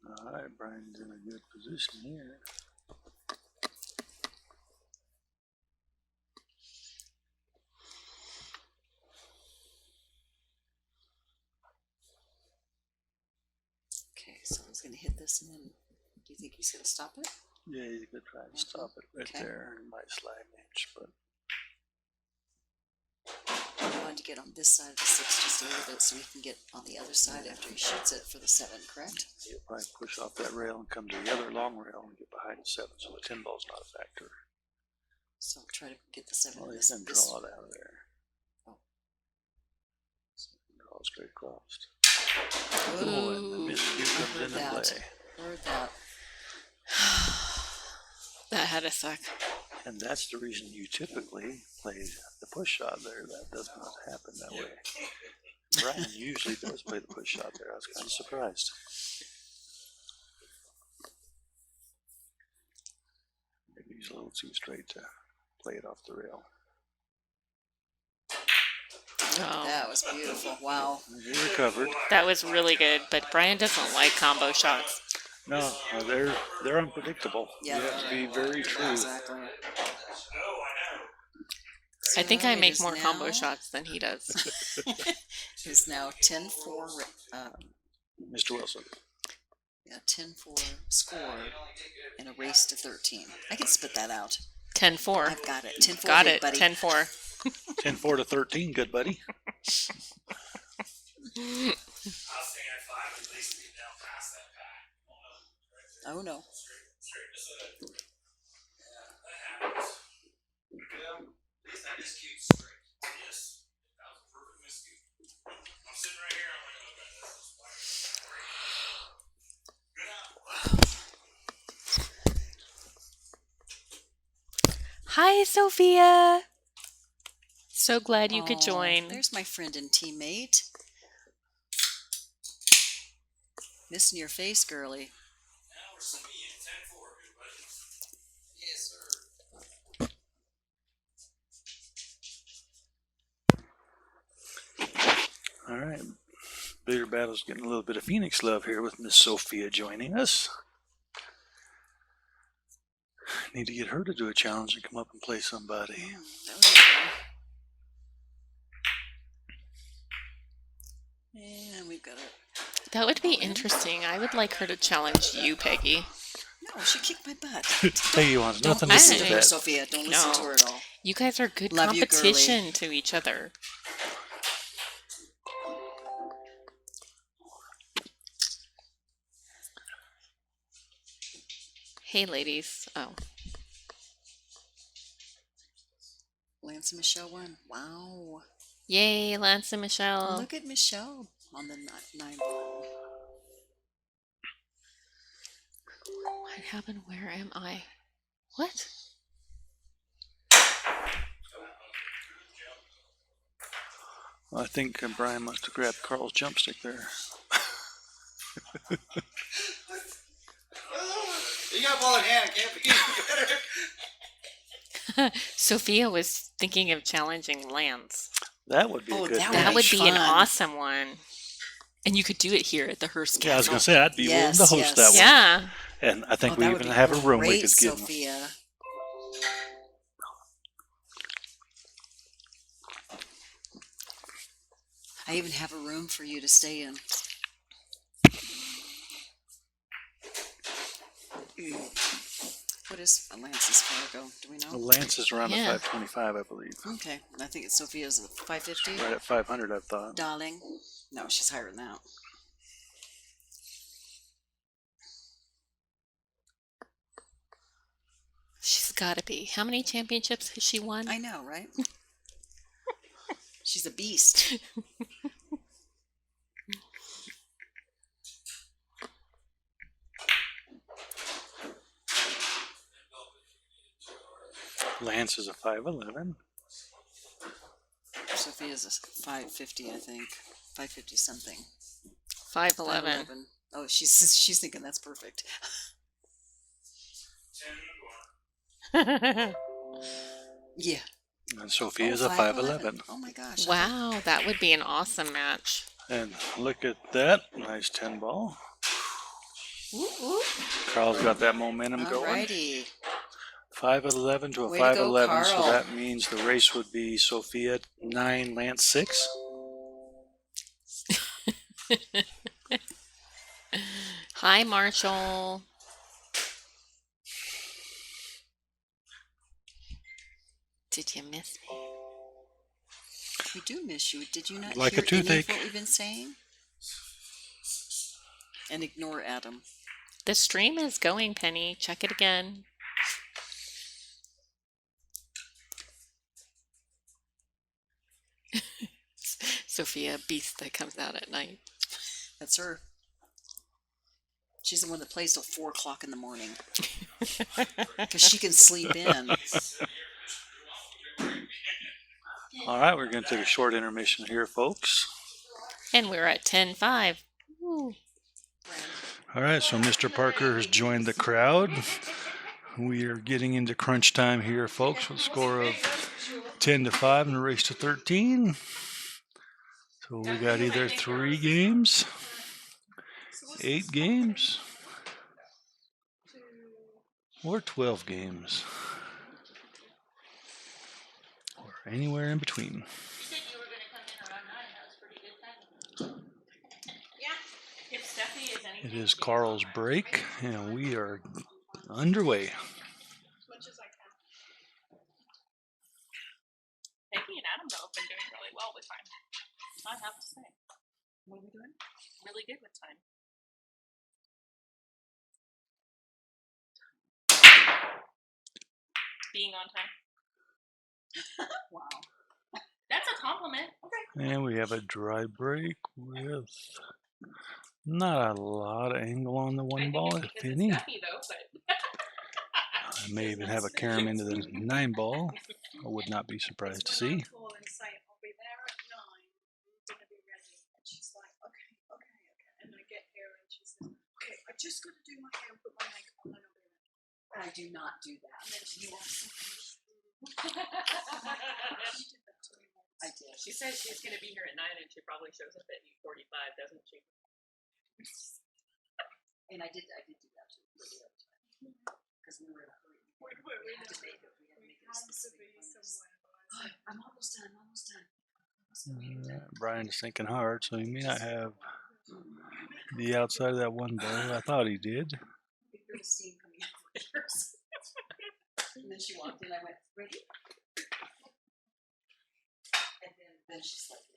S4: All right, Brian's in a good position here.
S3: Okay, so he's going to hit this, and then do you think he's going to stop it?
S4: Yeah, he's gonna try to stop it right
S3: Okay.
S4: there. It might slide an inch, but
S3: I wanted to get on this side of the 6 just a little bit so we can get on the other side after he shoots it for the 7, correct?
S4: he'll probably push off that rail and come to the other long rail and get behind the 7, so the 10 ball's not a factor.
S3: So try to get the 7
S4: Well,
S3: in
S4: he's
S3: this.
S4: gonna draw it out of there.
S3: Oh.
S4: So draw straight across.
S3: Ooh,
S4: Oh, and the miscue comes
S3: heard
S4: into
S3: that.
S4: play.
S3: Heard that.
S5: That had to suck.
S4: And that's the reason you typically play the push shot there. That does not happen that way. Bryan usually does play the push shot there. I was kind of surprised. Maybe he's a little too straight to play it off the rail.
S5: Oh,
S3: That was beautiful. Wow.
S4: He recovered.
S5: that was really good, but Bryan doesn't like combo shots.
S4: No, they're unpredictable.
S3: Yeah.
S4: You have to be very true.
S3: Exactly.
S5: I think I
S3: So
S5: make
S3: it is
S5: more combo
S3: now-
S5: shots than he does.
S3: It is now 10-4,
S4: Mr. Wilson.
S3: 10-4 score and a race to 13. I can spit that out.
S5: 10-4.
S3: I've got it. 10-4,
S5: Got
S3: big
S5: it.
S3: buddy.
S5: 10-4.
S4: 10-4 to 13, good buddy.
S3: Oh no.
S5: Hi, Sophia. So glad you could
S3: Aw,
S5: join.
S3: There's my friend and teammate. Missing your face, girly.
S4: All right. Billiard Battle's getting a little bit of Phoenix love here with Miss Sophia joining us. Need to get her to do a challenge and come up and play somebody.
S3: That would be fun. And we've got a.
S5: That would be interesting. I would like her to challenge you, Peggy.
S3: No, she kicked my butt.
S4: Peggy wants
S3: Don't
S4: nothing to
S3: listen
S4: do
S3: to
S4: with
S3: her,
S4: that.
S3: Sophia. Don't listen to
S5: No.
S3: her at all.
S5: You guys are good
S3: Love you, girly.
S5: competition to each other. Hey, ladies. Oh,
S3: Lance and Michelle won. Wow.
S5: yay, Lance and Michelle.
S3: Look at Michelle on the 9 ball.
S5: What happened? Where am I? What?
S4: I think Bryan must have grabbed Carl's jump stick there.
S2: You got ball in hand, can't be better.
S5: Sophia was thinking of challenging Lance.
S4: That would be
S3: Oh,
S4: a good
S3: that
S4: one.
S5: That would be an
S3: fun.
S5: awesome one. And you could do it here at the Hearst
S4: Yeah, I was
S5: Castle.
S4: going to say, I'd be willing to
S3: Yes,
S4: host
S3: yes.
S4: that one.
S5: Yeah.
S4: And I think
S3: Oh,
S4: we
S3: that would
S4: even
S3: be
S4: have a room we
S3: great,
S4: could give them.
S3: Sophia. I even have a room for you to stay in. What is Lance's Fargo? Do we know?
S4: Lance is around
S5: Yeah.
S4: the 525, I believe.
S3: Okay, I think it's Sophia's at 550.
S4: Right at 500, I thought.
S3: Darling. No, she's higher than that.
S5: She's got to be. How many championships has she won?
S3: I know, right? She's a beast.
S4: Lance is a 5'11".
S3: Sophia's a 550, I think. 550 something.
S5: 5'11".
S3: 5'11". Oh, she's thinking that's perfect. Yeah.
S4: And Sophia's
S3: Oh,
S4: a 5'11".
S3: Oh my gosh.
S5: Wow, that would be an awesome match.
S4: And look at that. Nice 10 ball. Carl's got that momentum going.
S3: Alrighty.
S4: 5'11" to a
S3: Way to go,
S4: 5'11", so
S3: Carl.
S4: that means the race would be Sophia 9, Lance 6.
S5: Hi, Marshall. Did you miss me?
S3: We do miss you. Did you not
S4: Like
S3: hear
S4: a toothache.
S3: any of what we've been saying? And ignore Adam.
S5: The stream is going, Penny. Check it again. Sophia, beast that comes out at night.
S3: That's her. She's the one that plays till 4 o'clock in the morning. Because she can sleep in.
S4: All right, we're going to take a short intermission here, folks.
S5: And we're at 10-5. Ooh.
S4: All right, so Mr. Parker has joined the crowd. We are getting into crunch time here, folks, with a score of 10-5 and a race to 13. So we got either 3 games, 8 games, or 12 games, or anywhere in between. It is Carl's break, and we are underway.
S5: Becky and Adam though have been doing really well with time. I have to say. What are we doing? Really good with time. Being on time. Wow. That's a compliment. Okay.
S4: And we have a dry break with not a lot of angle on the one ball, if any. I may even have a carom into the 9 ball. I would not be surprised to see.
S3: Just got to do my hair and put my makeup on and I'll be ready. I do not do that. And then she I did.
S5: She says she's going to be here at 9 and she probably shows up at 8:45, doesn't she?
S3: And I did do that too. Because we were in a hurry. We had to make it. We had to make it a specific place. I'm almost done.
S4: Bryan's thinking hard, so he may not have the outside of that one ball. I thought he did.
S3: I heard steam coming out of hers. And then she walked in. I went, ready? And then she's like,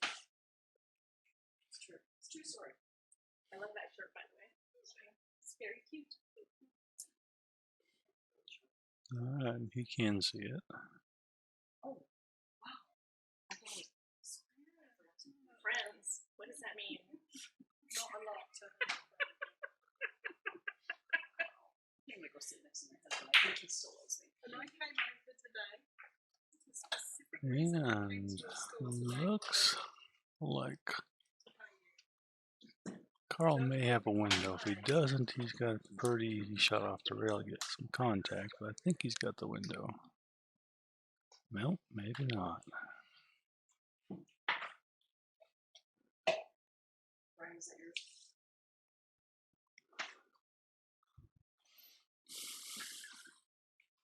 S3: it's true. It's a true story.
S5: I love that shirt, by the way. It's very cute.
S4: All right, he can see it.
S3: Oh, wow. Okay.
S5: Friends, what does that mean?
S3: Not a lot. I'm going to go sit next to my husband. I think he still loves me.
S6: When I came over today,
S4: And looks like Carl may have a window. If he doesn't, he's got a pretty easy shot off the rail to get some contact, but I think he's got the window. Well, maybe not.
S3: Bryan, is that yours?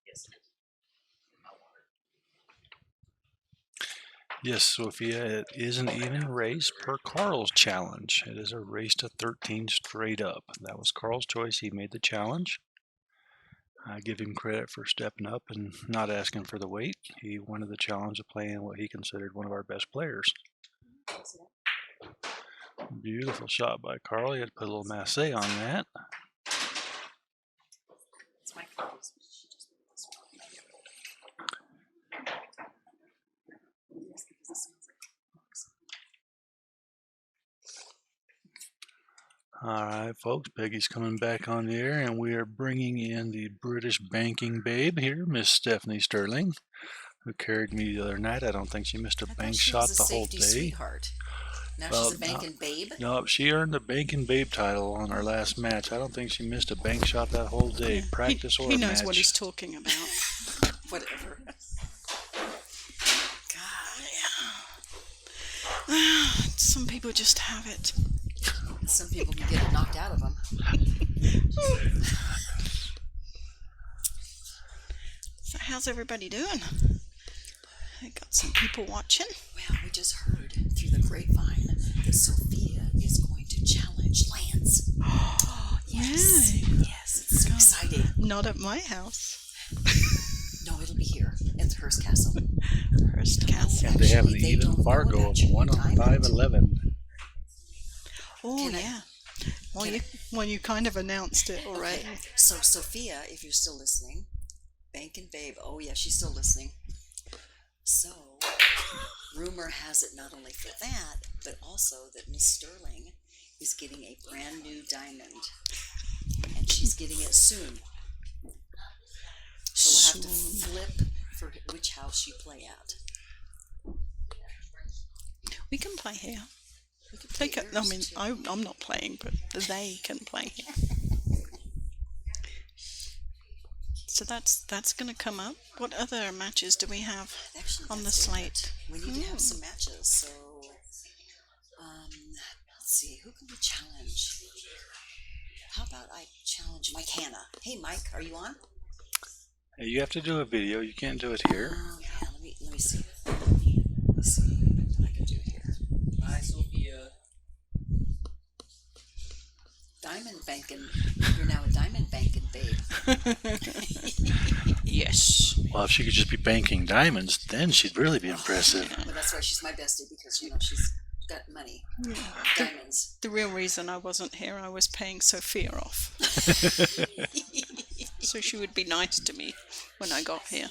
S3: Yes.
S4: Yes, Sophia, it is an even race per Carl's challenge. It is a race to 13 straight up. That was Carl's choice. He made the challenge. I give him credit for stepping up and not asking for the weight. He wanted the challenge of playing what he considered one of our best players. Beautiful shot by Carl. He had to put a little masse on that.
S3: It's my cookies. She just made this one. Yes, because this smells like cookies.
S4: All right, folks, Peggy's coming back on the air, and we are bringing in the British banking babe here, Miss Stephanie Sterling, who carried me the other night. I don't think she missed a
S3: I thought
S4: bank
S3: she
S4: shot
S3: was a
S4: the whole
S3: safety
S4: day.
S3: sweetheart. Now
S4: Well,
S3: she's a banking babe.
S4: No, she earned the banking babe title on our last match. I don't think she missed a bank shot that whole day, practice or
S6: He
S4: a
S6: knows
S4: match.
S6: what he's talking about.
S3: Whatever.
S6: Some people just have it.
S3: Some people can get it knocked out of them.
S6: So how's everybody doing? I got some people watching.
S3: Well, we just heard through the grapevine that Sophia is going to challenge Lance. Yes.
S6: Really?
S3: Yes, it's so exciting.
S6: Not at my house.
S3: No, it'll be here at the Hearst Castle.
S6: Hearst Castle.
S4: And they have an
S3: Actually, they
S4: even
S3: don't know
S4: Fargo
S3: about
S4: of
S3: you,
S4: 1 on
S3: Diamond.
S4: 511.
S6: Oh,
S3: Can I-
S6: yeah.
S3: can
S6: You kind of announced it already.
S3: Okay, so Sophia, if you're still listening, Bankin' Babe, oh yeah, she's still listening. So, rumor has it not only for that, but also that Miss Sterling is getting a brand new diamond. And she's getting it soon. So we'll have to flip for which house you play at.
S6: We can play here.
S3: We could play
S6: They can, I
S3: yours,
S6: mean,
S3: too.
S6: I'm not playing, but they can play here. So that's going to come up. What other matches do we have
S3: Actually,
S6: on the
S3: that's it.
S6: slate?
S3: We need to have some matches. So, let's see, who can we challenge? How about I challenge Mike Hanna? Hey, Mike, are you on?
S4: Hey, you have to do a video. You can't do it here.
S3: Yeah, let me see. Let me see what I can do here.
S2: Hi, Sophia.
S3: Diamond banking. You're now a diamond banking babe.
S6: Yes.
S4: Well, if she could just be banking diamonds, then she'd really be impressive.
S3: Well, that's why she's my bestie, because she's got money, diamonds.
S6: The real reason I wasn't here, I was paying Sophia off. So she would be nice to me when I got here.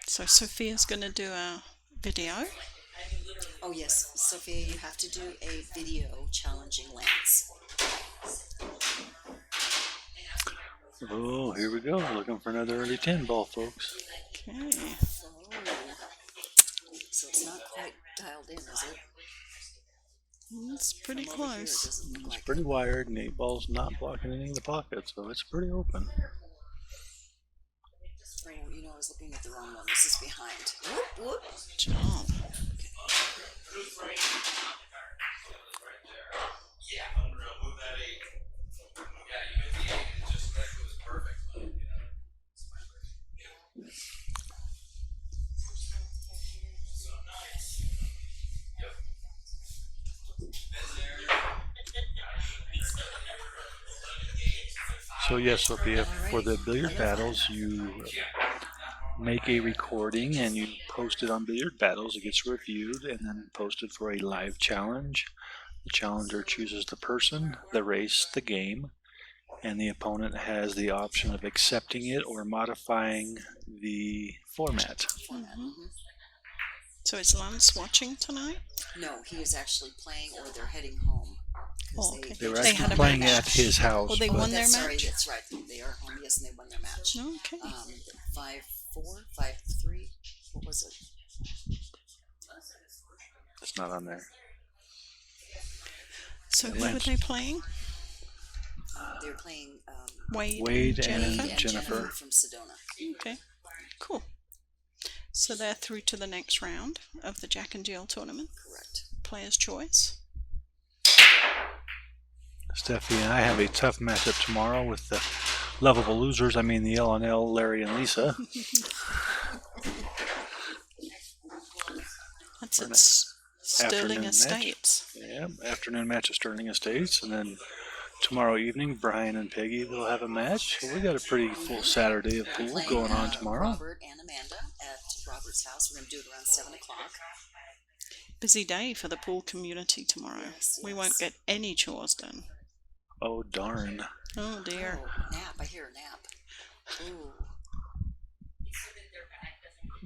S6: So Sophia's going to do a video.
S3: Oh yes, Sophia, you have to do a video challenging Lance.
S4: Oh, here we go. Looking for another early 10 ball, folks.
S6: Okay.
S3: Oh, so it's not quite dialed in, is it?
S6: It's pretty
S3: From over here, it
S6: close.
S3: doesn't look
S4: It's
S3: like
S4: pretty wired, and 8 ball's not blocking any of the pockets, so it's pretty open.
S3: Oh, you know, I was looking at the wrong one. This is behind. Whoop, whoop.
S6: Job.
S4: So yes, Sophia, for the billiard battles, you make a recording and you post it on Billiard Battles. It gets reviewed and then posted for a live challenge. The challenger chooses the person, the race, the game, and the opponent has the option of accepting it or modifying the format.
S6: So is Lance watching tonight?
S3: No, he was actually playing, or they're heading home. 'Cause
S6: Oh, okay.
S4: They were
S6: They
S4: actually
S6: had a
S4: playing
S6: match.
S4: at his house.
S6: Well, they
S4: but-
S6: won their
S3: Sorry,
S6: match?
S3: that's right. They are home, yes, and they won their match.
S6: Okay.
S3: 5-4, 5-3. What was it?
S4: It's not on there.
S6: So who were
S4: Lance.
S6: they playing?
S3: They were playing
S4: Wade and
S6: Jennifer?
S4: Jennifer.
S3: from Sedona.
S6: Okay, cool. So they're through to the next round of the Jack and Jill tournament.
S3: Correct.
S6: Player's choice.
S4: Steffi and I have a tough matchup tomorrow with the lovable losers. I mean the L&L, Larry and Lisa.
S6: That's
S4: For an
S6: at Sterling
S4: afternoon match.
S6: Estates.
S4: Yeah, afternoon match at Sterling Estates, and then tomorrow evening, Bryan and Peggy will have a match. So we got a pretty full Saturday of pool
S3: Playing,
S4: going on tomorrow.
S3: Robert and Amanda at Robert's house. We're going to do it around 7 o'clock.
S6: Busy day for the pool community tomorrow.
S3: Yes,
S6: We
S3: yes.
S6: won't get any chores done.
S4: Oh, darn.
S6: Oh dear.
S3: Oh, nap. I hear a nap. Ooh.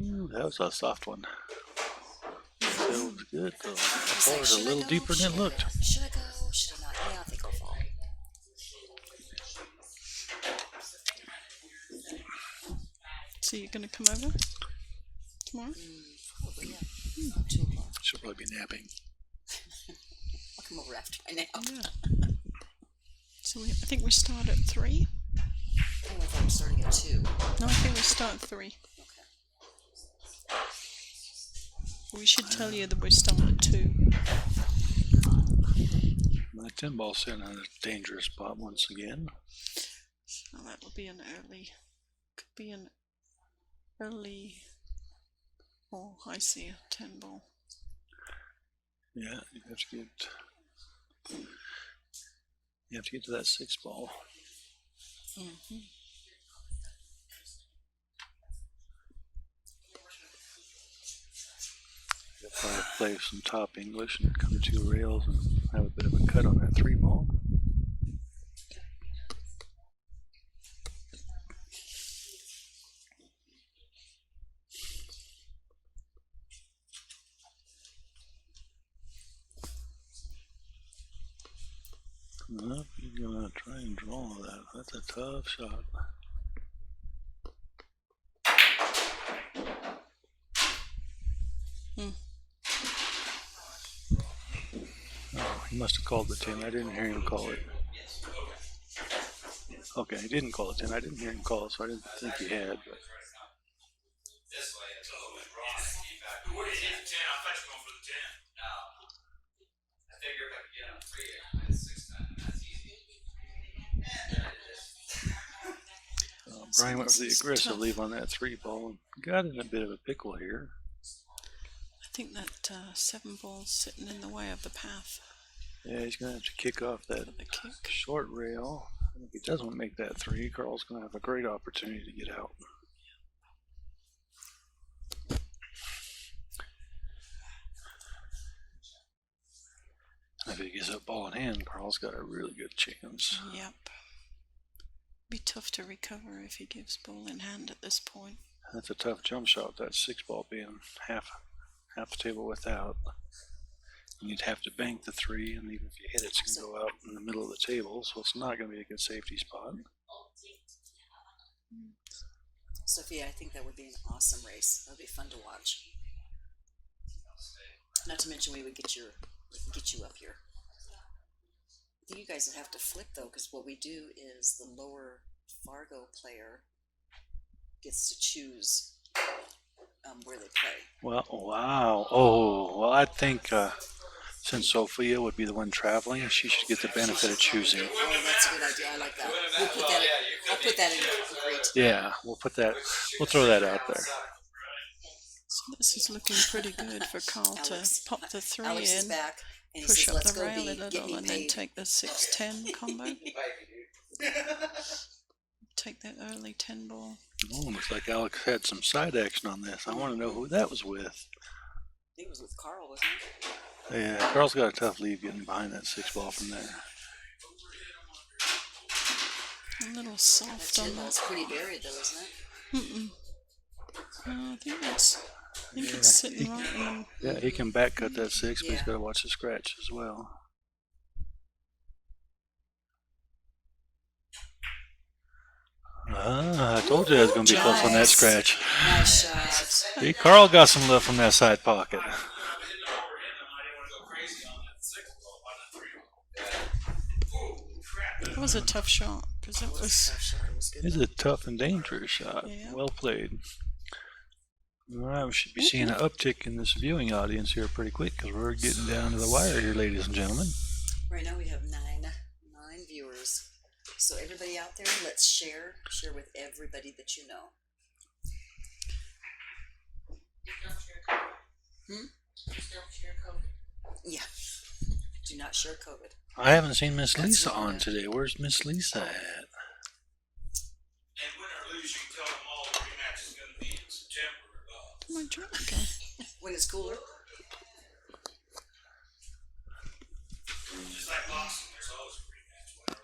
S4: Ooh, that was a soft one. That was good, though. The
S3: He's
S4: ball
S3: like,
S4: was a
S3: should I
S4: little
S3: go?
S4: deeper than
S3: Should
S4: it
S3: I
S4: looked.
S3: go? Should I go? Should I not? Yeah, I think I'll fall.
S6: So you're going to come over tomorrow?
S3: Probably, yeah. 2 o'clock.
S4: She'll probably be napping.
S3: I'll come over after my nap.
S6: Yeah. So I think we start at 3.
S3: Oh, I thought we were starting at 2.
S6: No, I think we start at 3.
S3: Okay.
S6: We should tell you that we start at 2.
S4: My 10 ball sitting on a dangerous spot once again.
S6: Oh, that'll be an early. Could be an early. Oh, I see a 10 ball.
S4: Yeah, you have to get to that 6 ball.
S6: Mm-hmm.
S4: If I play some top English and come 2 rails and have a bit of a cut on that 3 ball. Well, you're gonna try and draw that. That's a tough shot. Oh, he must have called the 10. I didn't hear him call it. Okay, he didn't call it 10. I didn't hear him call it, so I didn't think he had. But Bryan went for the aggressive leave on that 3 ball and got in a bit of a pickle here.
S6: I think that 7 ball's sitting in the way of the path.
S4: Yeah, he's going to have to kick off that
S6: The kick.
S4: short rail. If he doesn't make that 3, Carl's going to have a great opportunity to get out. If he gets that ball in hand, Carl's got a really good chance.
S6: Yep. Be tough to recover if he gives ball in hand at this point.
S4: That's a tough jump shot, that 6 ball being half the table without. And you'd have to bank the 3, and even if you hit it, it's going to go out in the middle of the table, so it's not going to be a good safety spot.
S3: Sophia, I think that would be an awesome race. That would be fun to watch. Not to mention we can get you up here. I think you guys would have to flip though, because what we do is the lower Fargo player gets to choose where they play.
S4: Well, wow. Oh, well, I think since Sophia would be the one traveling, she should get the benefit of choosing.
S3: Oh, that's a good idea. I like that. I'll put that in. Great.
S4: Yeah, we'll throw that out there.
S6: So this is looking pretty good for Carl
S3: Alex,
S6: to pop the 3
S3: Alex is
S6: in,
S3: back, and he
S6: push
S3: says,
S6: up
S3: "Let's
S6: the
S3: go,
S6: rail
S3: B.
S6: a
S3: Get
S6: little,
S3: me
S6: and then
S3: paid."
S6: take the 6-10 combo. Take that early 10 ball.
S4: Oh, looks like Alex had some side action on this. I want to know who that was with.
S3: I think it was with Carl, wasn't it?
S4: Yeah, Carl's got a tough lead getting behind that 6 ball from there.
S6: A little
S3: That
S6: soft
S3: 10
S6: on
S3: ball's
S6: that.
S3: pretty buried though, isn't it?
S6: Mm-mm. No, I think it's sitting right in.
S4: Yeah, he can back cut that 6, but he's
S3: Yeah.
S4: got to watch the scratch as well. I told you I was going to be close on that
S3: Nice.
S4: scratch.
S3: Nice shot.
S4: See, Carl got some love from that side pocket.
S6: That was a tough shot because it was.
S3: Tough shot. It was good.
S4: It's a tough and dangerous shot.
S6: Yeah.
S4: Well played. All right, we should be seeing an uptick in this viewing audience here pretty quick because we're getting down to the wire here, ladies and gentlemen.
S3: Right now we have nine viewers. So everybody out there, let's share with everybody that you know. Yeah. Do not share COVID.
S4: I haven't seen Miss
S3: That's
S4: Lisa
S3: not
S4: on
S3: good.
S4: today. Where's Miss Lisa at?
S1: And win or lose, you can tell them all the rematch is going to be in September.
S6: My drink.
S3: When it's cooler.
S1: Just like boxing, there's always a rematch, win or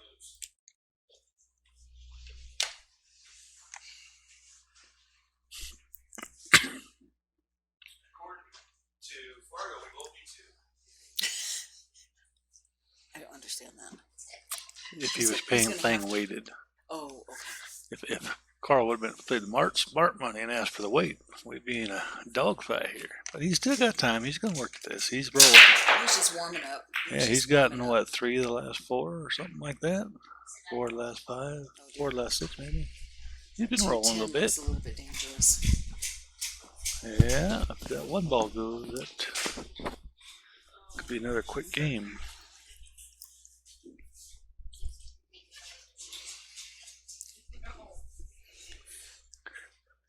S4: if he
S3: He's
S4: was
S3: gonna have
S4: playing
S3: to-
S4: weighted.
S3: Oh, okay.
S4: If Carl would have played the smart money and asked for the weight, we'd be in a dogfight here. But he's still got time. He's going to work at this. He's rolling.
S3: He's just warming up.
S4: Yeah, he's gotten, what, 3 of the last 4 or something like that? 4 of the last 5, 4 of the last 6 maybe. He's been rolling a little bit.
S3: It's a little bit dangerous.
S4: Yeah, if that one ball goes, that could be another quick game.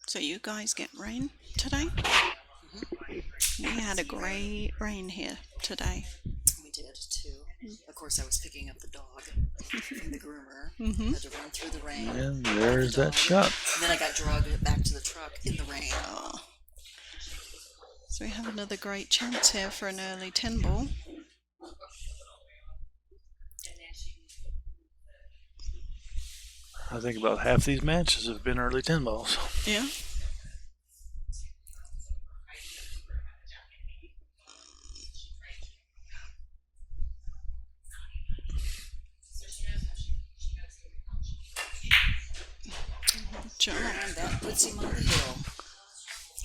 S6: So you guys get rain today? We had a great rain here today.
S3: We did too. Of course, I was picking up the dog from the groomer.
S6: Mm-hmm.
S3: Had to run through the rain.
S4: And there's that shot.
S3: And then I got dragged back to the truck in the rain.
S6: Oh. So we have another great chance here for an early 10 ball.
S4: I think about half these matches have been early 10 balls.
S6: Yeah. Jump.
S3: And that puts him on the hill.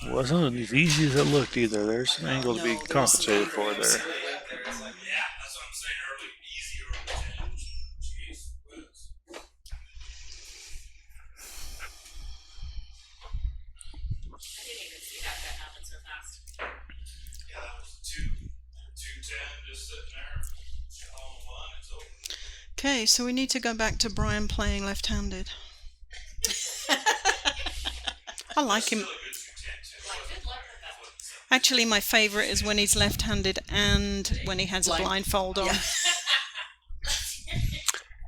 S4: It wasn't as easy as it looked either. There's an angle to be
S3: No, there was some
S4: compensated
S3: angle,
S4: for there.
S3: absolutely.
S1: Yeah, that's what I'm saying. Early, easy early 10. Jeez, whiz.
S5: I didn't even see that happened so fast.
S1: Yeah, that was 2-10 just sitting there. On the one, it's over.
S6: Okay, so we need to go back to Bryan playing left-handed. I like him. Actually, my favorite is when he's left-handed and when he has a blindfold on.
S3: Yeah.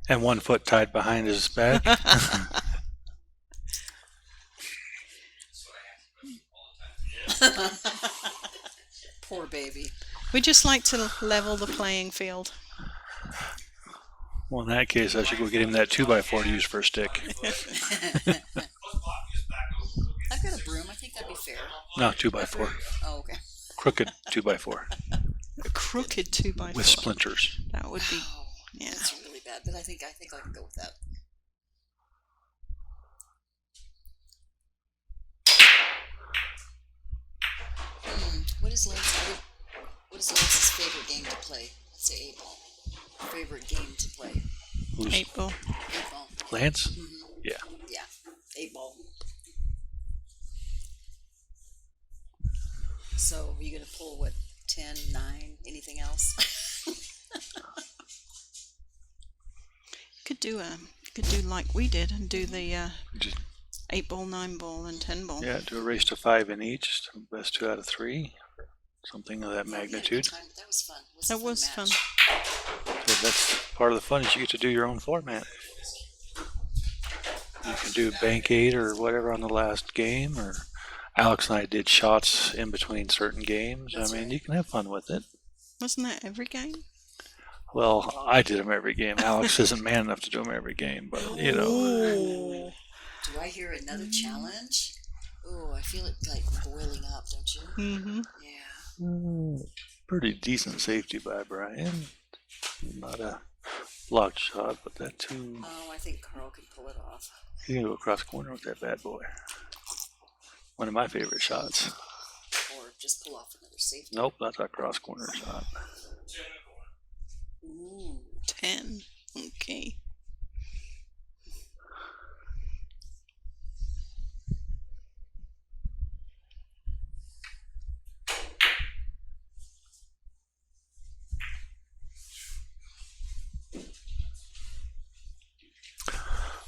S4: And one foot tied behind his back.
S3: Poor baby.
S6: We just like to level the playing field.
S4: Well, in that case, I should go get him that 2x4 to use for a stick.
S3: I've got a broom. I think that'd be fair.
S4: No, 2x4.
S3: Oh, okay.
S4: Crooked 2x4
S6: A crooked 2x4.
S4: with splinters.
S6: That would be,
S3: Oh,
S6: yeah.
S3: that's really bad. But I think I can go with that. What is Lance's favorite game to play? Let's say 8-ball. Favorite game to play?
S4: Who's
S6: 8 ball.
S3: 8-ball.
S4: Lance?
S3: Mm-hmm.
S4: Yeah.
S3: Yeah, 8-ball. So, are you going to pull, what, 10, 9, anything else?
S6: Could do like we did and do the
S4: Just,
S6: 8 ball, 9 ball, and 10 ball.
S4: yeah, do a race to 5 in each. Best 2 out of 3. Something of that
S3: We had a good
S4: magnitude.
S3: time. That was fun. It
S6: That
S3: a
S6: was fun.
S3: match.
S4: So that's part of the fun is you get to do your own format. You can do bank 8 or whatever on the last game, or Alex and I did shots in between certain games.
S3: That's
S4: I mean,
S3: right.
S4: you can have fun with it.
S6: Wasn't that every game?
S4: Well, I did them every game. Alex isn't man enough to do them every game, but you know.
S6: Ooh.
S3: Do I hear another challenge? Oh, I feel it like boiling up, don't you?
S6: Mm-hmm.
S3: Yeah.
S4: Pretty decent safety by Bryan. Not a blocked shot, but that too.
S3: Oh, I think Carl can pull it off.
S4: You can go across the corner with that bad boy. One of my favorite shots.
S3: Or just pull off another safety.
S4: Nope, that's a cross corner shot.
S3: Ooh.
S6: 10. Okay.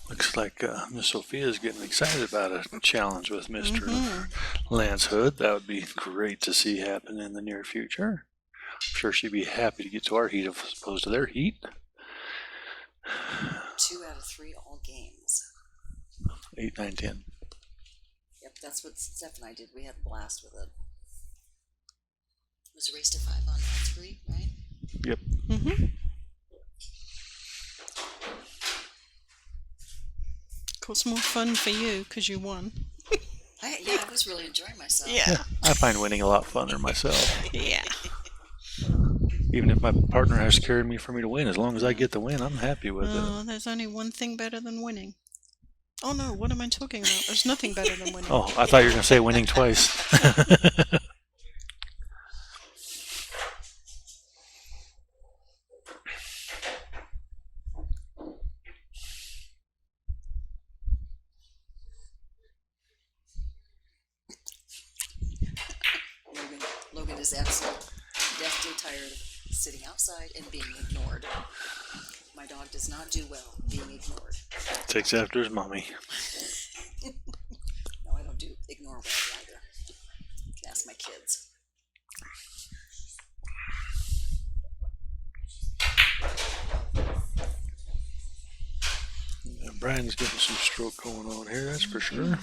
S4: Looks like Miss Sophia's getting excited about a challenge with Mr. Lance Hood. That would be great to see happen in the near future. I'm sure she'd be happy to get to our heat as opposed to their heat.
S3: 2 out of 3 all games.
S4: 8, 9, 10.
S3: Yep, that's what Steph and I did. We had a blast with it. It was a race to 5 on all 3, right?
S4: Yep.
S6: Mm-hmm. Of course, more fun for you because you won.
S3: I was really enjoying myself.
S6: Yeah.
S4: I find winning a lot funner myself.
S6: Yeah.
S4: even if my partner has to carry me for me to win, as long as I get the win, I'm happy with it.
S6: There's only one thing better than winning. Oh no, what am I talking about? There's nothing better than winning.
S4: Oh, I thought you were going to say winning twice.
S3: Logan is absolutely deathly tired of sitting outside and being ignored. My dog does not do well being ignored.
S4: Takes after his mommy.
S3: No, I don't do ignore well either. You can ask my kids.
S4: Yeah, Bryan's getting some stroke going on here, that's for sure.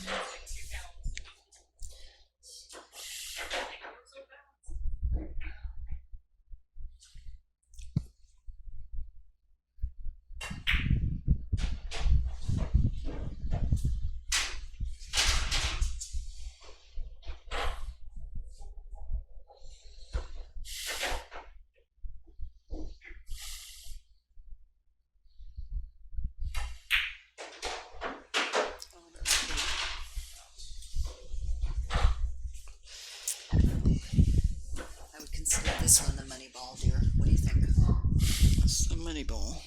S3: I would consider this one the money ball, dear. What do you think?
S6: It's the money ball.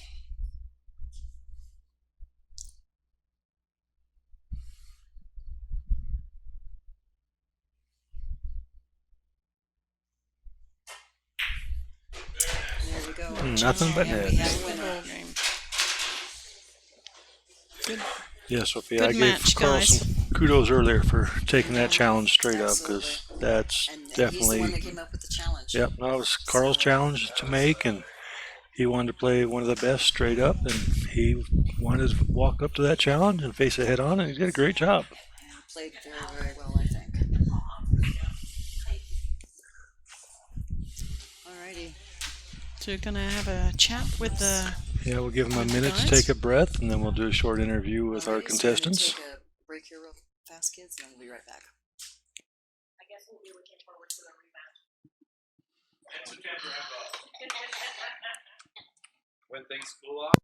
S3: There we go.
S4: Nothing but
S3: And we
S4: heads.
S3: have a winner.
S6: Ball game. Good.
S4: Yeah, Sophia,
S6: Good
S4: I gave
S6: match,
S4: Carl
S6: guys.
S4: some kudos earlier for taking that challenge straight up, because that's
S3: And he's the one
S4: definitely,
S3: that came up with the challenge.
S4: yep, that was Carl's challenge to make, and he wanted to play one of the best straight up, and he wanted to walk up to that challenge and face it head on, and he did a great job.
S3: And played very, very well, I think. Alrighty.
S6: So you're gonna have a chat with the.
S4: Yeah, we'll give him a minute to
S6: Guys?
S4: take a breath, and then we'll do a short interview with our
S3: Alrighty, so we're gonna
S4: contestants.
S3: take a break here real fast, kids, and then we'll be right back.
S1: When things cool off.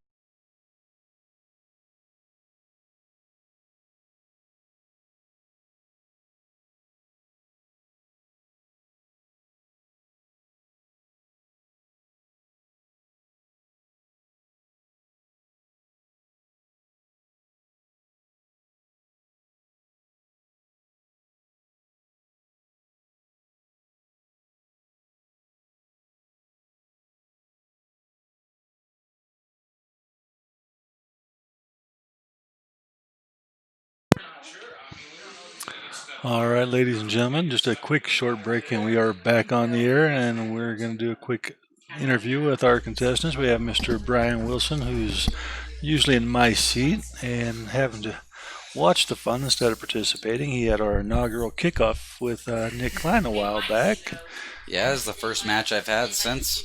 S4: All right, ladies and gentlemen, just a quick short break, and we are back on the air, and we're going to do a quick interview with our contestants. We have Mr. Bryan Wilson, who's usually in my seat and having to watch the fun instead of participating. He had our inaugural kickoff with Nick Klein a while back.
S2: Yeah, it's the first match I've had since.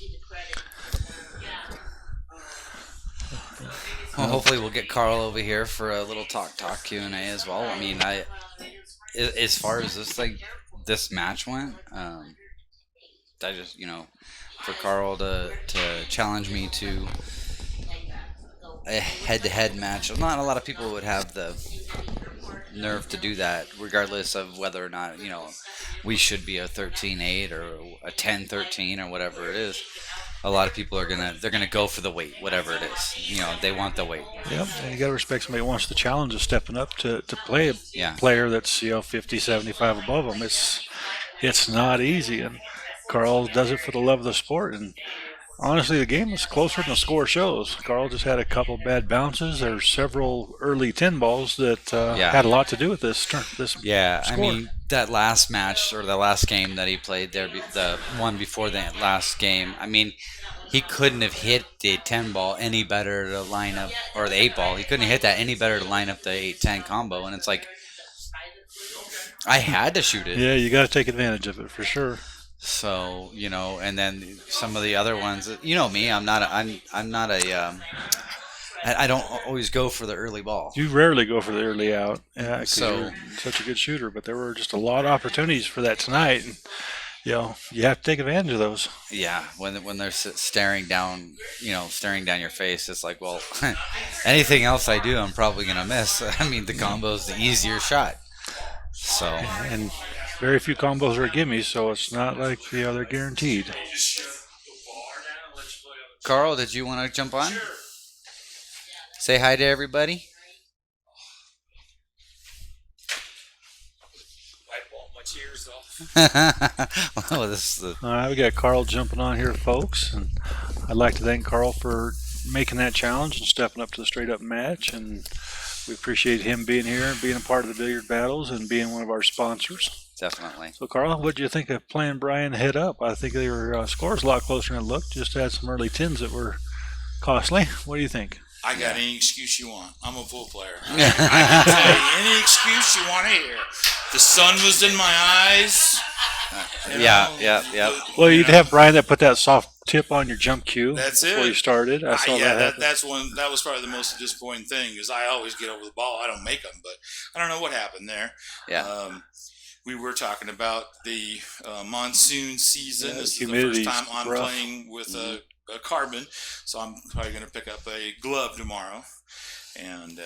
S2: Well, hopefully we'll get Carl over here for a little talk Q&A as well. I mean, as far as this match went, I just, for Carl to challenge me to a head-to-head match, not a lot of people would have the nerve to do that, regardless of whether or not, we should be a 13-8 or a 10-13 or whatever it is. A lot of people are gonna go for the weight, whatever it is. They want the weight.
S4: Yep, and you got to respect somebody who wants the challenge of stepping up to play a
S2: Yeah.
S4: player that's 50, 75 above them. It's not easy, and Carl does it for the love of the sport. And honestly, the game was closer than the score shows. Carl just had a couple bad bounces. There's several early 10 balls that had a lot to do with this
S2: Yeah,
S4: score.
S2: I mean, that last match or the last game that he played there, the one before the last game, I mean, he couldn't have hit the 10 ball any better to line up, or the 8 ball. He couldn't have hit that any better to line up the 8-10 combo. And it's like, I had to shoot it.
S4: Yeah, you got to take advantage of it for sure.
S2: So, and then some of the other ones, me, I'm not a I don't always go for the early ball.
S4: You rarely go for the early out, because
S2: So-
S4: you're such a good shooter. But there were just a lot of opportunities for that tonight. And you have to take advantage of those.
S2: Yeah, when they're staring down, staring down your face, it's like, well, anything else I do, I'm probably gonna miss. I mean, the combo's the easier shot. So,
S4: And very few combos are gimmies, so it's not like they're guaranteed.
S2: Carl, did you want to jump on? Say hi to everybody. Well, this is the
S4: All right, we got Carl jumping on here, folks, and I'd like to thank Carl for making that challenge and stepping up to the straight up match. And we appreciate him being here and being a part of the billiard battles and being one of our sponsors.
S2: definitely.
S4: So, Carl, what do you think of playing Bryan head up? I think they were scores a lot closer than it looked. Just had some early tens that were costly. What do you think?
S1: I got any excuse you want. I'm a pool player. I can tell you any excuse you want to hear. The sun was in my eyes.
S2: Yeah.
S4: Well, you'd have Bryan that put that soft tip on your jump cue
S1: That's
S4: before
S1: it.
S4: you started. I saw that happen.
S1: That's one. That was probably the most disappointing thing is I always get over the ball. I don't make them, but I don't know what happened there.
S2: Yeah.
S1: We were talking about the monsoon season.
S4: Yeah,
S1: This is the first
S4: humidity's
S1: time I'm
S4: rough.
S1: playing with a carbon, so I'm probably going to pick up a glove tomorrow, and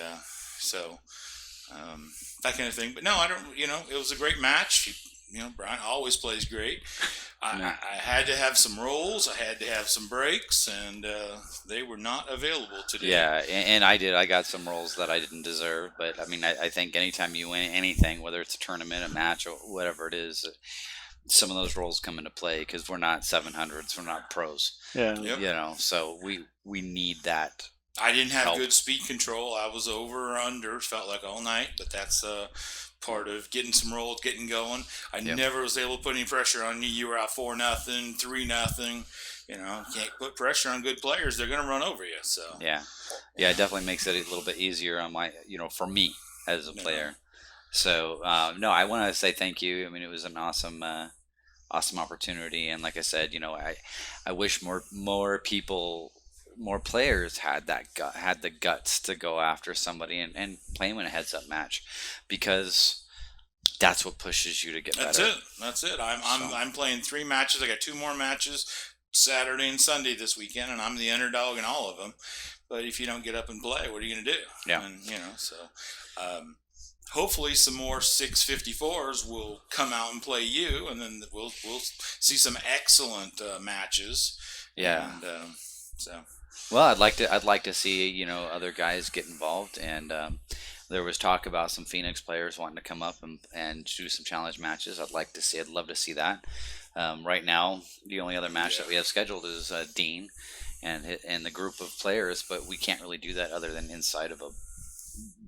S1: that kind of thing. But no, I don't. It was a great match. Bryan always plays great. I had to have some rolls. I had to have some breaks, and they were not available today.
S2: Yeah, and I did. I got some roles that I didn't deserve, but I mean, I think anytime you win anything, whether it's a tournament, a match, or whatever it is, some of those roles come into play because we're not 700s, we're not pros.
S4: Yeah.
S1: Yep.
S2: So we need that.
S1: I didn't have
S2: Help.
S1: good speed control. I was over or under. Felt like all night, but that's part of getting some rolls, getting going. I never was able to put any pressure on you. You were out 4-0, 3-0. You can't put pressure on good players. They're going to run over you. So
S2: Yeah, it definitely makes it a little bit easier on my, for me as a player. So no, I want to say thank you. I mean, it was an awesome opportunity, and like I said, I wish more people, more players had the guts to go after somebody and play them in a heads-up match, because that's what pushes you to get better.
S1: That's it. I'm playing 3 matches. I got 2 more matches Saturday and Sunday this weekend, and I'm the underdog in all of them. But if you don't get up and play, what are you going to do?
S2: Yeah.
S1: And hopefully some more 654s will come out and play you, and then we'll see some excellent matches.
S2: Yeah.
S1: And,
S2: Well, I'd like to see other guys get involved, and there was talk about some Phoenix players wanting to come up and do some challenge matches. I'd love to see that. Right now, the only other match that we have scheduled is Dean and the group of players, but we can't really do that other than inside of a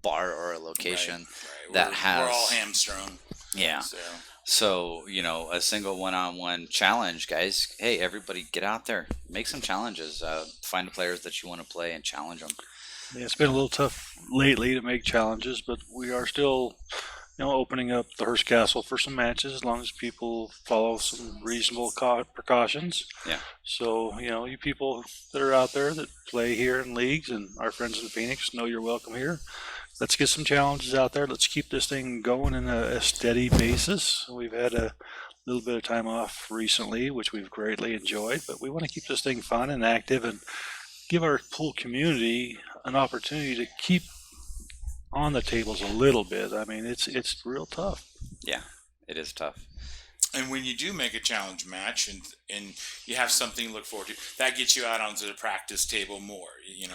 S2: bar or a location that
S1: we're all hamstrung.
S2: Yeah. So, a single one-on-one challenge, guys. Hey, everybody get out there. Make some challenges. Find the players that you want to play and challenge them.
S4: Yeah, it's been a little tough lately to make challenges, but we are still, opening up the Hearst Castle for some matches as long as people follow some reasonable precautions.
S2: Yeah.
S4: So, you people that are out there that play here in leagues and our friends in Phoenix know you're welcome here. Let's get some challenges out there. Let's keep this thing going in a steady basis. We've had a little bit of time off recently, which we've greatly enjoyed, but we want to keep this thing fun and active and give our pool community an opportunity to keep on the tables a little bit. I mean, it's real tough.
S2: Yeah, it is tough.
S1: And when you do make a challenge match and you have something to look forward to, that gets you out onto the practice table more.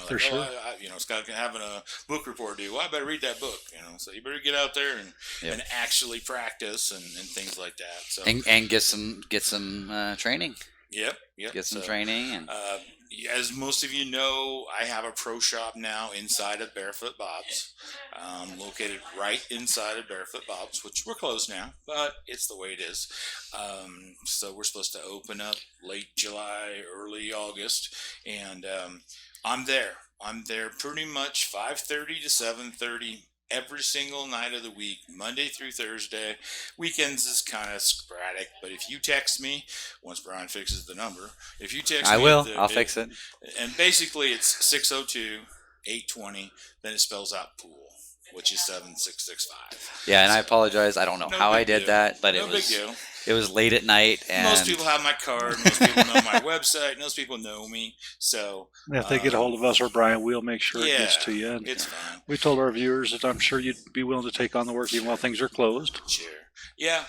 S4: For sure.
S1: Scott having a book report due. Well, I better read that book. So you better get out there and actually practice and things like that. So
S2: And get some training.
S1: Yep.
S2: Get some training and.
S1: As most of you know, I have a pro shop now inside of Barefoot Bob's, located right inside of Barefoot Bob's, which we're closed now, but it's the way it is. So we're supposed to open up late July, early August, and I'm there. I'm there pretty much 5:30 to 7:30 every single night of the week, Monday through Thursday. Weekends is kind of sporadic, but if you text me, once Bryan fixes the number, if you text me...
S2: I will. I'll fix it.
S1: And basically it's 602-820, then it spells out pool. which is 7665.
S2: Yeah, and I apologize. I don't know how I did that, but
S1: no
S2: it
S1: big deal.
S2: was late at night, and
S1: Most people have my card. Most people know my website. Most people know me. So
S4: If they get a hold of us or Brian, we'll make sure it gets to you. And
S1: it's fine.
S4: we told our viewers that I'm sure you'd be willing to take on the work even while things are closed.
S1: Sure. Yeah.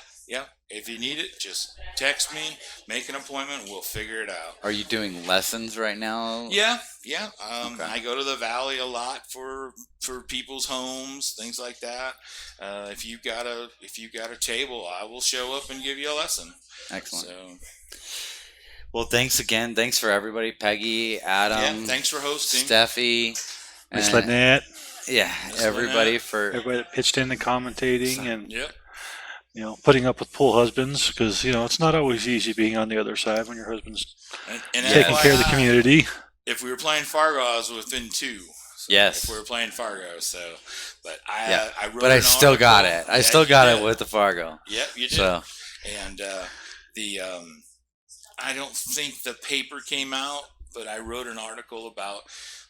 S1: If you need it, just text me, make an appointment, we'll figure it out.
S2: Are you doing lessons right now?
S1: Yeah.
S2: Okay.
S1: I go to the valley a lot for people's homes, things like that. If you got a table, I will show up and give you a lesson.
S2: Excellent.
S1: So,
S2: Well, thanks again. Thanks for everybody. Peggy, Adam.
S1: yeah, thanks for hosting.
S2: Steffi.
S4: Miss Lynette,
S2: Yeah,
S1: Miss
S2: everybody
S1: Lynette.
S2: for.
S4: everybody that pitched in and commentating and
S1: Yep.
S4: putting up with pool husbands, because it's not always easy being on the other side when your husband's
S1: And
S4: taking care of the
S1: FYI,
S4: community.
S1: If we were playing Fargo, I was within 2. So
S2: Yes.
S1: If we were playing Fargo, so but I
S2: Yeah.
S1: I wrote
S2: But I
S1: an
S2: still got it.
S1: article.
S2: I
S1: Yeah,
S2: still
S1: you
S2: got
S1: did.
S2: it with the Fargo.
S1: Yep, you did.
S2: So
S1: And the I don't think the paper came out, but I wrote an article about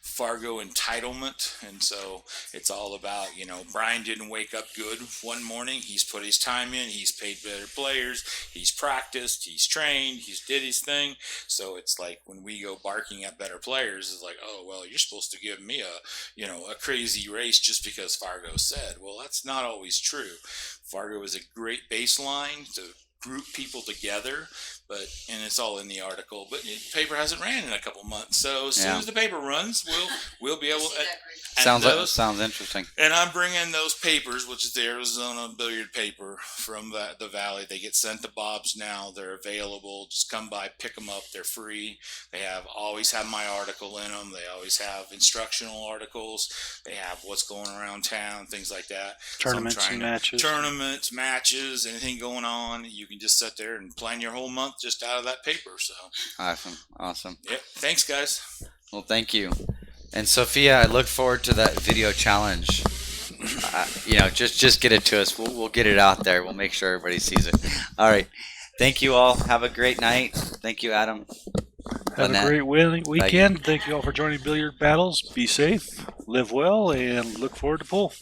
S1: Fargo entitlement, and so it's all about Bryan didn't wake up good one morning. He's put his time in. He's paid better players. He's practiced. He's trained. He's did his thing. So it's like when we go barking at better players, it's like, oh well, you're supposed to give me a crazy race just because Fargo said. Well, that's not always true. Fargo is a great baseline to group people together, and it's all in the article. But the paper hasn't ran in a couple months, so as soon as the paper runs, we'll be able.
S2: sounds interesting.
S1: And I'm bringing those papers, which is the Arizona Billiard paper from the Valley. They get sent to Bob's now. They're available. Just come by, pick them up. They're free. They always have my article in them. They always have instructional articles. They have what's going around town, things like that.
S4: Tournaments and matches.
S1: Tournaments, matches, anything going on. You can just sit there and plan your whole month just out of that paper. So
S2: Awesome.
S1: yep. Thanks, guys.
S2: Well, thank you. And Sophia, I look forward to that video challenge. Just get it to us. We'll get it out there. We'll make sure everybody sees it. All right. Thank you all. Have a great night. Thank you, Adam.
S4: Have
S2: Lynette.
S4: a great weekend. Thank you all for joining Billiard Battles. Be safe, live well, and look forward to pool.